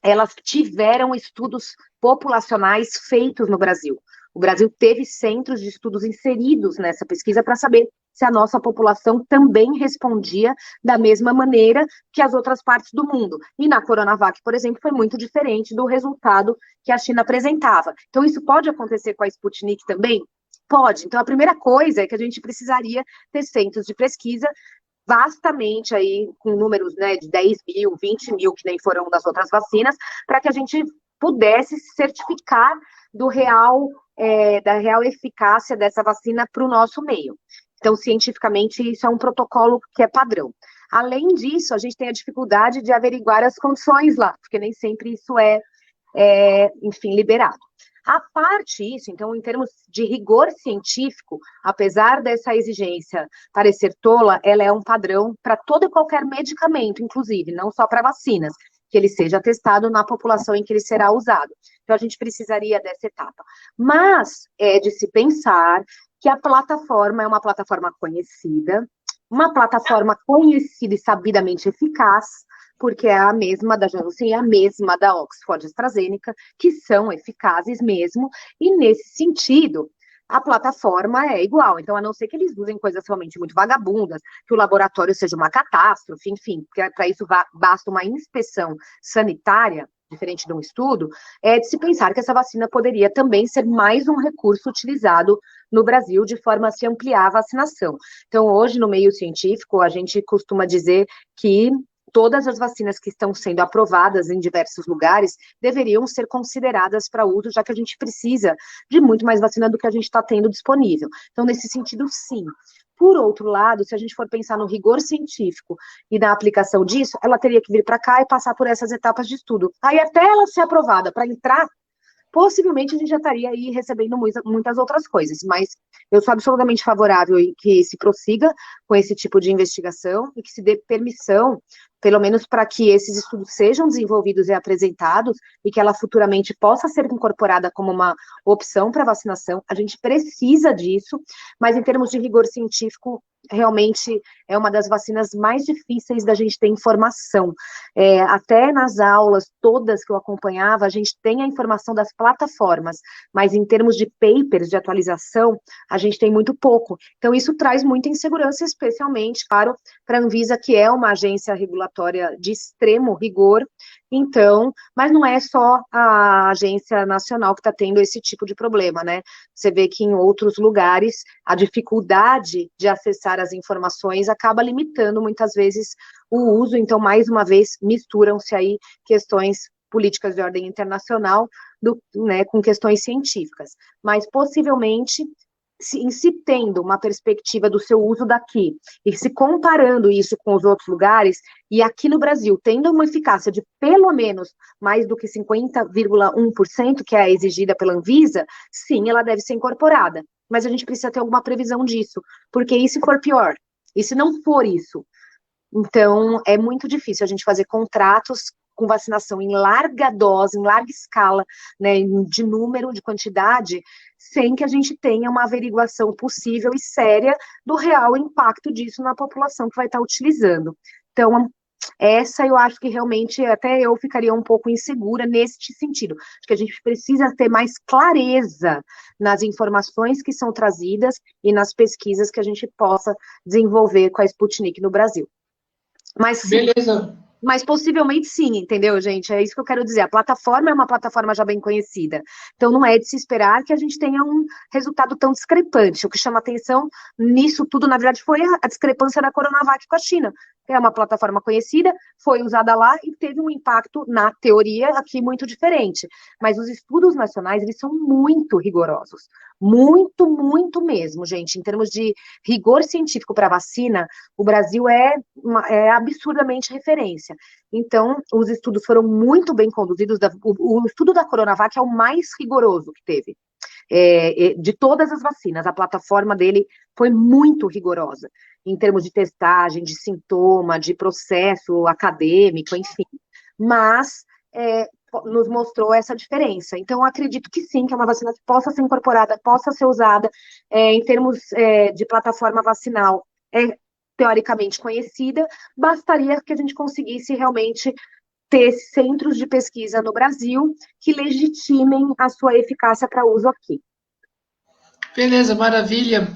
S2: elas tiveram estudos populacionais feitos no Brasil. O Brasil teve centros de estudos inseridos nessa pesquisa para saber se a nossa população também respondia da mesma maneira que as outras partes do mundo. E na Coronavac, por exemplo, foi muito diferente do resultado que a China apresentava. Então, isso pode acontecer com a Sputnik também? Pode. Então, a primeira coisa é que a gente precisaria ter centros de pesquisa vastamente aí, com números, né, de 10 mil, 20 mil, que nem foram das outras vacinas, para que a gente pudesse certificar da real eficácia dessa vacina para o nosso meio. Então, cientificamente, isso é um protocolo que é padrão. Além disso, a gente tem a dificuldade de averiguar as condições lá, porque nem sempre isso enfim, liberado. A parte isso, então, em termos de rigor científico, apesar dessa exigência parecer tola, ela é um padrão para todo e qualquer medicamento, inclusive, não só para vacinas, que ele seja testado na população em que ele será usado. Então, a gente precisaria dessa etapa. Mas é de se pensar que a plataforma é uma plataforma conhecida e sabidamente eficaz, porque é a mesma da Janssen e a mesma da Oxford AstraZeneca, que são eficazes mesmo, e nesse sentido, a plataforma é igual. Então, a não ser que eles usem coisas realmente muito vagabundas, que o laboratório seja uma catástrofe, enfim, porque para isso basta uma inspeção sanitária, diferente de um estudo, é de se pensar que essa vacina poderia também ser mais um recurso utilizado no Brasil de forma a se ampliar a vacinação. Então, hoje, no meio científico, a gente costuma dizer que todas as vacinas que estão sendo aprovadas em diversos lugares deveriam ser consideradas para uso, já que a gente precisa de muito mais vacina do que a gente está tendo disponível. Então, nesse sentido, sim. Por outro lado, se a gente for pensar no rigor científico e na aplicação disso, ela teria que vir para cá e passar por essas etapas de estudo. Aí, até ela ser aprovada para entrar, possivelmente a gente já estaria aí recebendo muitas outras coisas, mas eu sou absolutamente favorável em que se prossiga com esse tipo de investigação e que se dê permissão, pelo menos para que esses estudos sejam desenvolvidos e apresentados e que ela futuramente possa ser incorporada como uma opção para vacinação. A gente precisa disso, mas em termos de rigor científico, realmente é uma das vacinas mais difíceis da gente ter informação. Até nas aulas todas que eu acompanhava, a gente tem a informação das plataformas, mas em termos de papers, de atualização, a gente tem muito pouco. Então, isso traz muita insegurança, especialmente, claro, para a Anvisa, que é uma agência regulatória de extremo rigor. Então, mas não é só a agência nacional que está tendo esse tipo de problema, né? Você vê que em outros lugares a dificuldade de acessar as informações acaba limitando muitas vezes o uso. Então, mais uma vez, misturam-se aí questões políticas de ordem internacional com questões científicas. Mas, possivelmente, se tendo uma perspectiva do seu uso daqui, e se comparando isso com os outros lugares, e aqui no Brasil, tendo uma eficácia de pelo menos mais do que 50,1%, que é a exigida pela Anvisa, sim, ela deve ser incorporada. Mas a gente precisa ter alguma previsão disso, porque e se for pior? E se não for isso? Então, é muito difícil a gente fazer contratos com vacinação em larga dose, em larga escala, né, de número, de quantidade, sem que a gente tenha uma averiguação possível e séria do real impacto disso na população que vai estar utilizando. Então, essa eu acho que realmente até eu ficaria um pouco insegura neste sentido. Acho que a gente precisa ter mais clareza nas informações que são trazidas e nas pesquisas que a gente possa desenvolver com a Sputnik no Brasil. Mas,
S1: beleza.
S2: Mas possivelmente sim, entendeu, gente? É isso que eu quero dizer. A plataforma é uma plataforma já bem conhecida. Então, não é de se esperar que a gente tenha um resultado tão discrepante. O que chama atenção nisso tudo, na verdade, foi a discrepância da Coronavac com a China. É uma plataforma conhecida, foi usada lá e teve um impacto, na teoria, aqui muito diferente. Mas os estudos nacionais, eles são muito rigorosos. Muito, muito mesmo, gente. Em termos de rigor científico para vacina, o Brasil é absurdamente referência. Então, os estudos foram muito bem conduzidos. O estudo da Coronavac é o mais rigoroso que teve. De todas as vacinas, a plataforma dele foi muito rigorosa, em termos de testagem, de sintoma, de processo acadêmico, enfim. Mas nos mostrou essa diferença. Então, acredito que sim, que é uma vacina que possa ser incorporada, possa ser usada em termos de plataforma vacinal, teoricamente conhecida, bastaria que a gente conseguisse realmente ter centros de pesquisa no Brasil que legitimem a sua eficácia para uso aqui.
S1: Beleza, maravilha,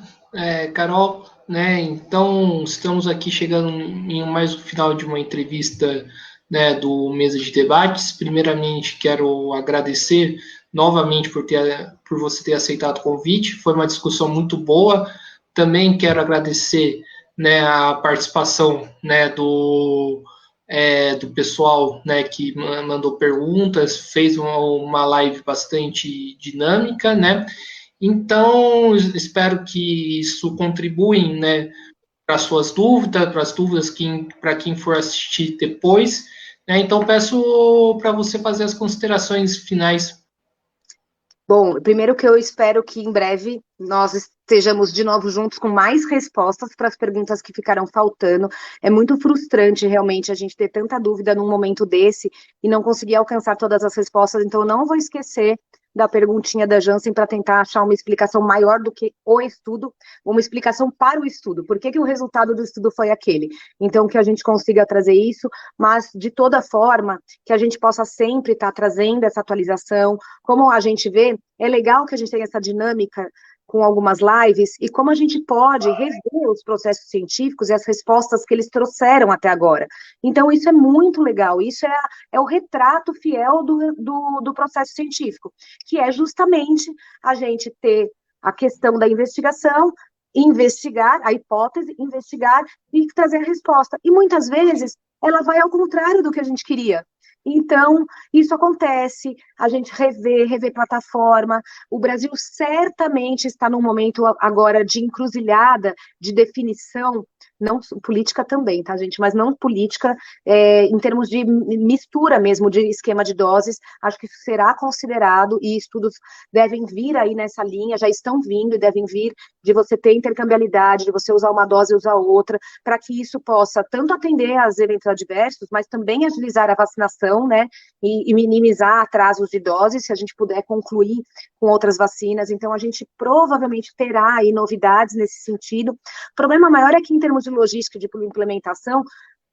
S1: Carol, né? Então, estamos aqui chegando em mais um final de uma entrevista, né, do Mesa de Debates. Primeiramente, quero agradecer novamente por você ter aceitado o convite. Foi uma discussão muito boa. Também quero agradecer, né, a participação, né, do pessoal, né, que mandou perguntas, fez uma live bastante dinâmica, né? Então, espero que isso contribui, né, para suas dúvidas, para as dúvidas para quem for assistir depois. Né? Então, peço para você fazer as considerações finais.
S2: Bom, primeiro que eu espero que em breve nós estejamos de novo juntos com mais respostas para as perguntas que ficaram faltando. É muito frustrante realmente a gente ter tanta dúvida num momento desse e não conseguir alcançar todas as respostas, então eu não vou esquecer da perguntinha da Jansen para tentar achar uma explicação maior do que o estudo, uma explicação para o estudo. Por que o resultado do estudo foi aquele? Então, que a gente consiga trazer isso, mas de toda forma, que a gente possa sempre estar trazendo essa atualização. Como a gente vê, é legal que a gente tenha essa dinâmica com algumas lives, e como a gente pode rever os processos científicos e as respostas que eles trouxeram até agora. Então, isso é muito legal, isso é o retrato fiel do processo científico, que é justamente a gente ter a questão da investigação, investigar a hipótese, investigar e trazer a resposta. E muitas vezes ela vai ao contrário do que a gente queria. Então, isso acontece, a gente rever plataforma. O Brasil certamente está num momento agora de encruzilhada, de definição, não política também, tá, gente? Mas não política, em termos de mistura mesmo de esquema de doses. Acho que isso será considerado e estudos devem vir aí nessa linha, já estão vindo e devem vir, de você ter intercambiabilidade, de você usar uma dose e usar outra, para que isso possa tanto atender aos eventos adversos, mas também agilizar a vacinação, né, e minimizar atrasos de doses, se a gente puder concluir com outras vacinas. Então, a gente provavelmente terá aí novidades nesse sentido. O problema maior é que, em termos de logística e de implementação,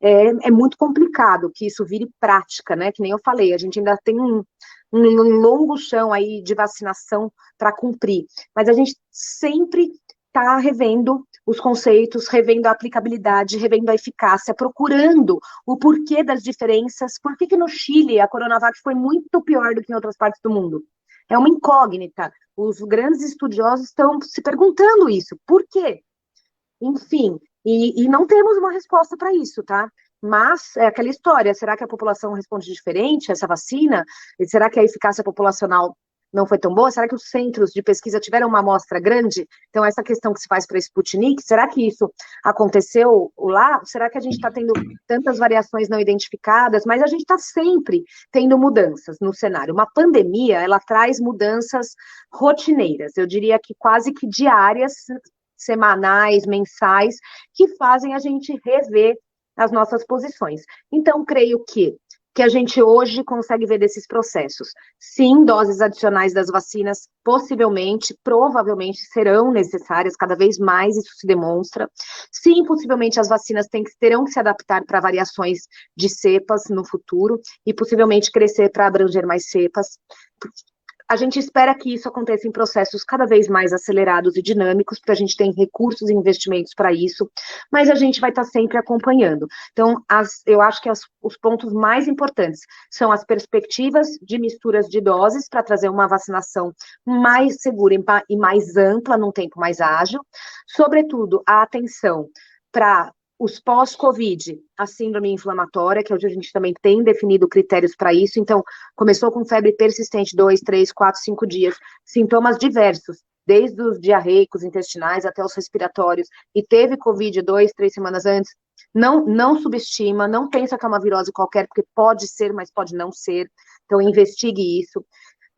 S2: é muito complicado que isso vire prática, né, que nem eu falei, a gente ainda tem um longo chão aí de vacinação para cumprir, mas a gente sempre está revendo os conceitos, revendo a aplicabilidade, revendo a eficácia, procurando o porquê das diferenças. Por que no Chile a Coronavac foi muito pior do que em outras partes do mundo? É uma incógnita. Os grandes estudiosos estão se perguntando isso. Por quê? Enfim, e não temos uma resposta para isso, tá? Mas é aquela história, será que a população responde diferente a essa vacina? E será que a eficácia populacional não foi tão boa? Será que os centros de pesquisa tiveram uma amostra grande? Então, essa questão que se faz para a Sputnik, será que isso aconteceu lá? Será que a gente está tendo tantas variações não identificadas? Mas a gente está sempre tendo mudanças no cenário. Uma pandemia, ela traz mudanças rotineiras, eu diria que quase que diárias, semanais, mensais, que fazem a gente rever as nossas posições. Então, creio que a gente hoje consegue ver desses processos. Sim, doses adicionais das vacinas possivelmente, provavelmente serão necessárias, cada vez mais isso se demonstra. Sim, possivelmente as vacinas terão que se adaptar para variações de cepas no futuro e possivelmente crescer para abranger mais cepas. A gente espera que isso aconteça em processos cada vez mais acelerados e dinâmicos, porque a gente tem recursos e investimentos para isso, mas a gente vai estar sempre acompanhando. Então, eu acho que os pontos mais importantes são as perspectivas de misturas de doses para trazer uma vacinação mais segura e mais ampla, num tempo mais ágil. Sobretudo, a atenção para os pós-Covid, a síndrome inflamatória, que hoje a gente também tem definido critérios para isso. Então, começou com febre persistente, 2, 3, 4, 5 dias, sintomas diversos, desde os diarreicos intestinais até os respiratórios, e teve Covid 2, 3 semanas antes, não subestima, não pensa que é uma virose qualquer, porque pode ser, mas pode não ser. Então, investigue isso.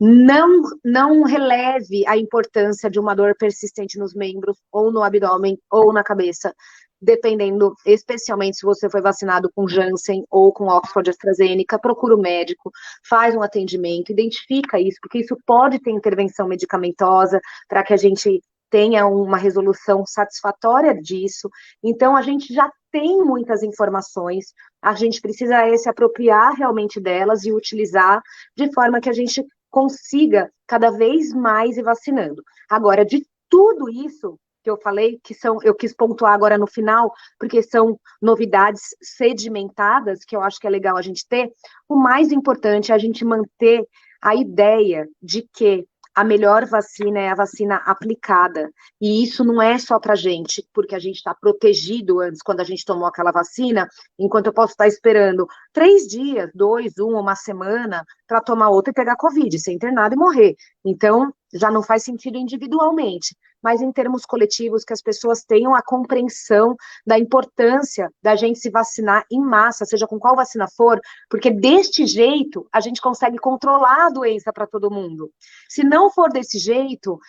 S2: Não releve a importância de uma dor persistente nos membros, ou no abdômen, ou na cabeça. dependendo, especialmente se você foi vacinado com Janssen ou com Oxford AstraZeneca, procura o médico, faz um atendimento, identifica isso, porque isso pode ter intervenção medicamentosa para que a gente tenha uma resolução satisfatória disso. Então, a gente já tem muitas informações, a gente precisa se apropriar realmente delas e utilizar de forma que a gente consiga cada vez mais ir vacinando. Agora, de tudo isso que eu falei, eu quis pontuar agora no final, porque são novidades sedimentadas, que eu acho que é legal a gente ter, o mais importante é a gente manter a ideia de que a melhor vacina é a vacina aplicada. E isso não é só para a gente, porque a gente está protegido antes, quando a gente tomou aquela vacina, enquanto eu posso estar esperando 3 dias, 2, 1, uma semana, para tomar outra e pegar Covid, ser internado e morrer. Então, já não faz sentido individualmente, mas em termos coletivos, que as pessoas tenham a compreensão da importância da gente se vacinar em massa, seja com qual vacina for, porque deste jeito a gente consegue controlar a doença para todo mundo. Se não for desse jeito,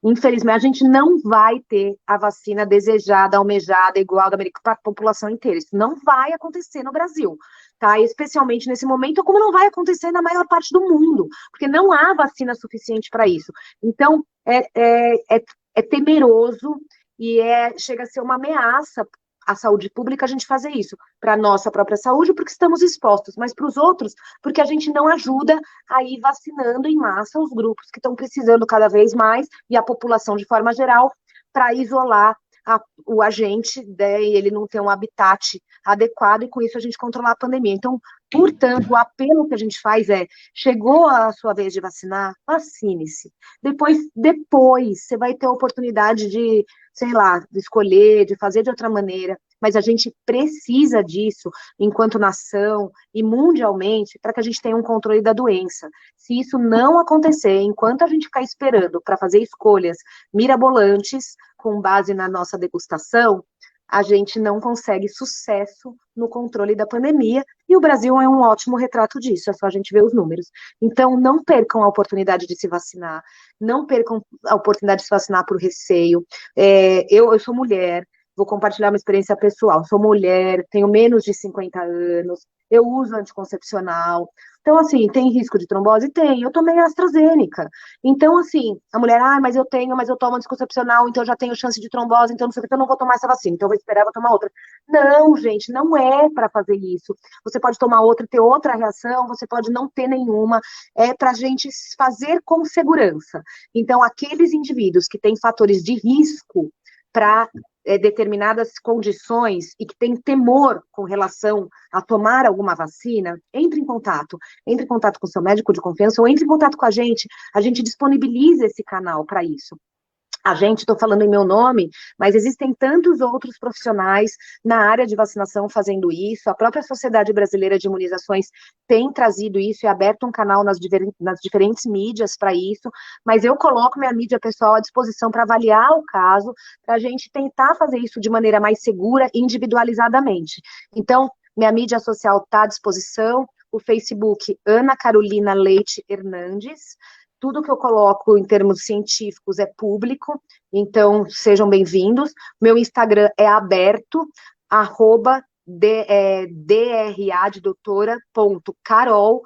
S2: infelizmente, a gente não vai ter a vacina desejada, almejada, igual da América para a população inteira. Isso não vai acontecer no Brasil, tá? Especialmente nesse momento, como não vai acontecer na maior parte do mundo, porque não há vacina suficiente para isso. Então, é temeroso e chega a ser uma ameaça à saúde pública a gente fazer isso, para a nossa própria saúde, porque estamos expostos, mas para os outros, porque a gente não ajuda a ir vacinando em massa os grupos que estão precisando cada vez mais, e a população de forma geral, para isolar o agente, né, e ele não ter um habitat adequado, e com isso a gente controlar a pandemia. Então, portanto, o apelo que a gente faz chegou a sua vez de vacinar, vacine-se. Depois você vai ter a oportunidade de, sei lá, de escolher, de fazer de outra maneira, mas a gente precisa disso enquanto nação e mundialmente para que a gente tenha um controle da doença. Se isso não acontecer, enquanto a gente ficar esperando para fazer escolhas mirabolantes com base na nossa degustação, a gente não consegue sucesso no controle da pandemia, e o Brasil é um ótimo retrato disso, é só a gente ver os números. Então, não percam a oportunidade de se vacinar, não percam a oportunidade de se vacinar por receio. Eu sou mulher, vou compartilhar uma experiência pessoal, sou mulher, tenho menos de 50 anos, eu uso anticoncepcional. Então, assim, tem risco de trombose? Tem. Eu tomei AstraZeneca. Então, assim, a mulher, mas eu tomo anticoncepcional, então eu já tenho chance de trombose, então não sei o que, então eu não vou tomar essa vacina, então eu vou esperar, vou tomar outra. Não, gente, não é para fazer isso. Você pode tomar outra, ter outra reação, você pode não ter nenhuma. É para a gente fazer com segurança. Então, aqueles indivíduos que têm fatores de risco para determinadas condições e que tem temor com relação a tomar alguma vacina, entre em contato com o seu médico de confiança ou entre em contato com a gente disponibiliza esse canal para isso. A gente, estou falando em meu nome, mas existem tantos outros profissionais na área de vacinação fazendo isso, a própria Sociedade Brasileira de Imunizações tem trazido isso e aberto um canal nas diferentes mídias para isso, mas eu coloco minha mídia pessoal à disposição para avaliar o caso, para a gente tentar fazer isso de maneira mais segura e individualizadamente. Então, minha mídia social está à disposição, o Facebook Ana Carolina Leite Hernandes. Tudo que eu coloco em termos científicos é público, então sejam bem-vindos. Meu Instagram é aberto, @DRA de doutora, .carol,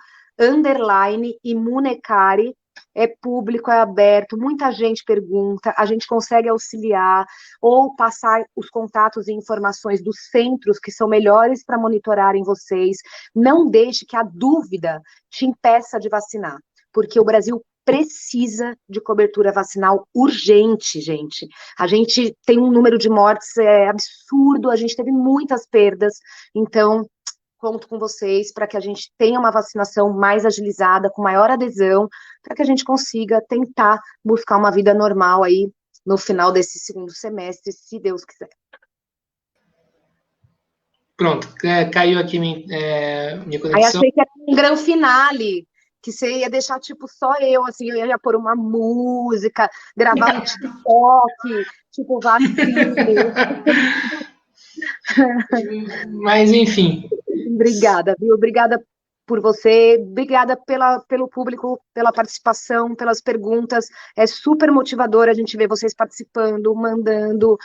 S2: _Imunecari, é público, é aberto, muita gente pergunta, a gente consegue auxiliar ou passar os contatos e informações dos centros que são melhores para monitorarem vocês. Não deixe que a dúvida te impeça de vacinar, porque o Brasil precisa de cobertura vacinal urgente, gente. A gente tem um número de mortes absurdo, a gente teve muitas perdas, então conto com vocês para que a gente tenha uma vacinação mais agilizada, com maior adesão, para que a gente consiga tentar buscar uma vida normal aí no final desse segundo semestre, se Deus quiser.
S1: Pronto, caiu aqui minha conexão.
S2: Aí achei que era um grande finale, que você ia deixar, tipo, só eu, assim, eu ia pôr uma música, gravar um TikTok, tipo, vacina.
S1: Mas, enfim.
S2: Obrigada, viu? Obrigada por você, obrigada pelo público, pela participação, pelas perguntas, é super motivador a gente ver vocês participando, mandando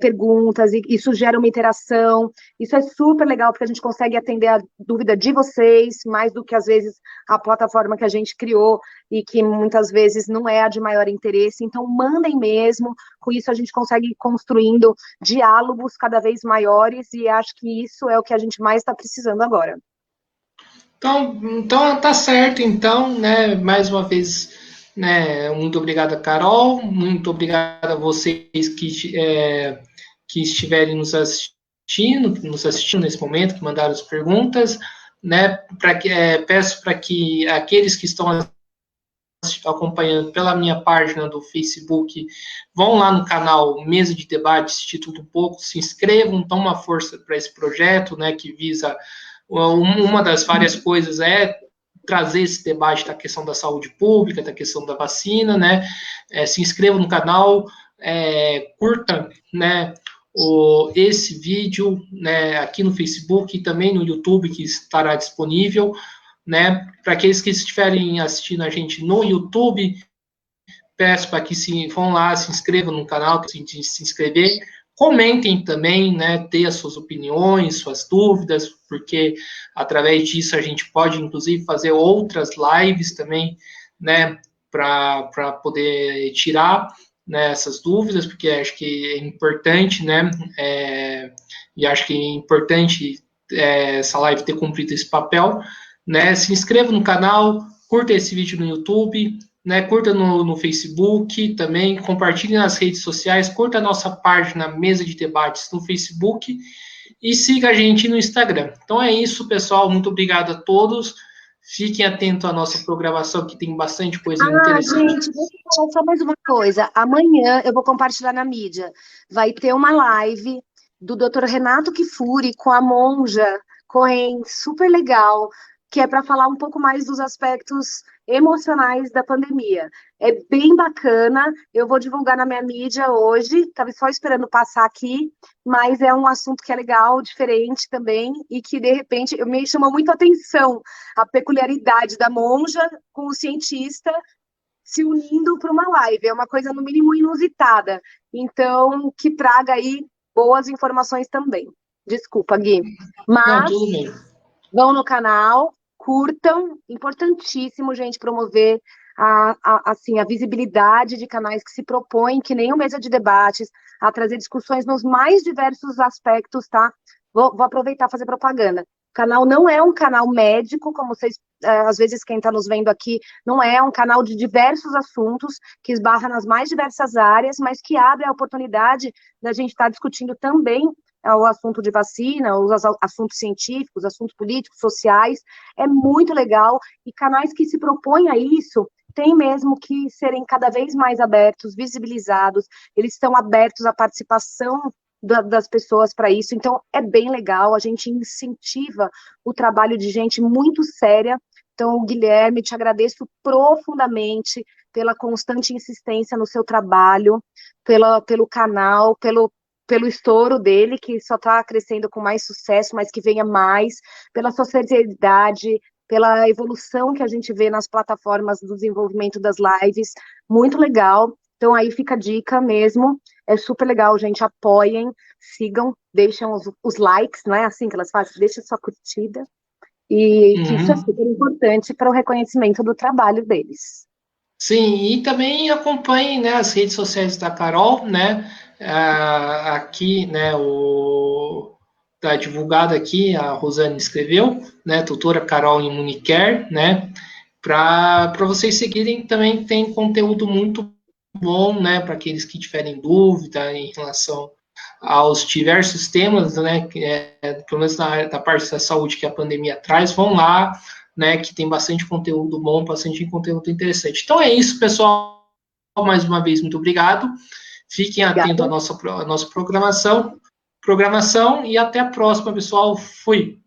S2: perguntas, e isso gera uma interação, isso é super legal, porque a gente consegue atender a dúvida de vocês, mais do que, às vezes, a plataforma que a gente criou, e que muitas vezes não é a de maior interesse, então mandem mesmo, com isso a gente consegue ir construindo diálogos cada vez maiores, e acho que isso é o que a gente mais está precisando agora.
S1: Então tá certo, então, né, mais uma vez, né, muito obrigado, Carol, muito obrigado a vocês que estiverem nos assistindo nesse momento, que mandaram as perguntas, né, peço para que aqueles que estão acompanhando pela minha página do Facebook, vão lá no canal Mesa de Debates, Instituto Um Pouco, se inscrevam, dão uma força para esse projeto, né, que visa, uma das várias coisas é trazer esse debate da questão da saúde pública, da questão da vacina, né, se inscrevam no canal, curta, né, esse vídeo, né, aqui no Facebook e também no YouTube, que estará disponível, né? Para aqueles que estiverem assistindo a gente no YouTube, peço para que vão lá, se inscrevam no canal, se inscrever, comentem também, né? Ter as suas opiniões, suas dúvidas, porque através disso a gente pode, inclusive, fazer outras lives também, né? Para poder tirar, né, essas dúvidas, porque acho que é importante, né? E acho que é importante essa live ter cumprido esse papel, né? Se inscreva no canal, curta esse vídeo no YouTube, né? Curta no Facebook também, compartilhe nas redes sociais, curta a nossa página Mesa de Debates no Facebook e siga a gente no Instagram. Então é isso, pessoal. Muito obrigado a todos. Fiquem atentos à nossa programação, que tem bastante coisa interessante.
S2: Gente, deixa eu falar só mais uma coisa. Amanhã eu vou compartilhar na mídia. Vai ter uma live do Dr. Renato Kifuri com a Monja Cohen, super legal, que é para falar um pouco mais dos aspectos emocionais da pandemia. É bem bacana, eu vou divulgar na minha mídia hoje, estava só esperando passar aqui, mas é um assunto que é legal, diferente também, e que, de repente, me chamou muito a atenção a peculiaridade da monja com o cientista se unindo para uma live. É uma coisa, no mínimo, inusitada. Então, que traga aí boas informações também. Desculpa, Gui.
S1: Não,
S2: Mas
S1: tudo bem.
S2: vão no canal, curtam. Importantíssimo, gente, promover assim, a visibilidade de canais que se propõem, que nem o Mesa de Debates, a trazer discussões nos mais diversos aspectos, tá? Vou aproveitar e fazer propaganda. O canal não é um canal médico, como vocês, às vezes quem está nos vendo aqui, não é um canal de diversos assuntos, que esbarra nas mais diversas áreas, mas que abre a oportunidade da gente estar discutindo também o assunto de vacina, os assuntos científicos, assuntos políticos, sociais, é muito legal, e canais que se propõem a isso têm mesmo que serem cada vez mais abertos, visibilizados, eles estão abertos à participação das pessoas para isso, então é bem legal, a gente incentiva o trabalho de gente muito séria. Então, Guilherme, te agradeço profundamente pela constante insistência no seu trabalho, pelo canal, pelo estouro dele, que só está crescendo com mais sucesso, mas que venha mais, pela sociedade, pela evolução que a gente vê nas plataformas do desenvolvimento das lives, muito legal. Então aí fica a dica mesmo, é super legal, gente, apoiem, sigam, deixem os likes, não é assim que elas fazem? Deixa sua curtida, e que isso é super importante para o reconhecimento do trabalho deles.
S1: Sim, e também acompanhem, né, as redes sociais da Carol, né? Aqui, né, tá divulgado aqui, a Rosane escreveu, né, doutora Carol Imunicare, né, para vocês seguirem. Também tem conteúdo muito bom, né, para aqueles que tiverem dúvida em relação aos diversos temas, né, pelo menos da parte da saúde que a pandemia traz, vão lá, né, que tem bastante conteúdo bom, bastante conteúdo interessante. Então é isso, pessoal. Mais uma vez, muito obrigado. Fiquem atentos à nossa programação e até a próxima, pessoal. Fui.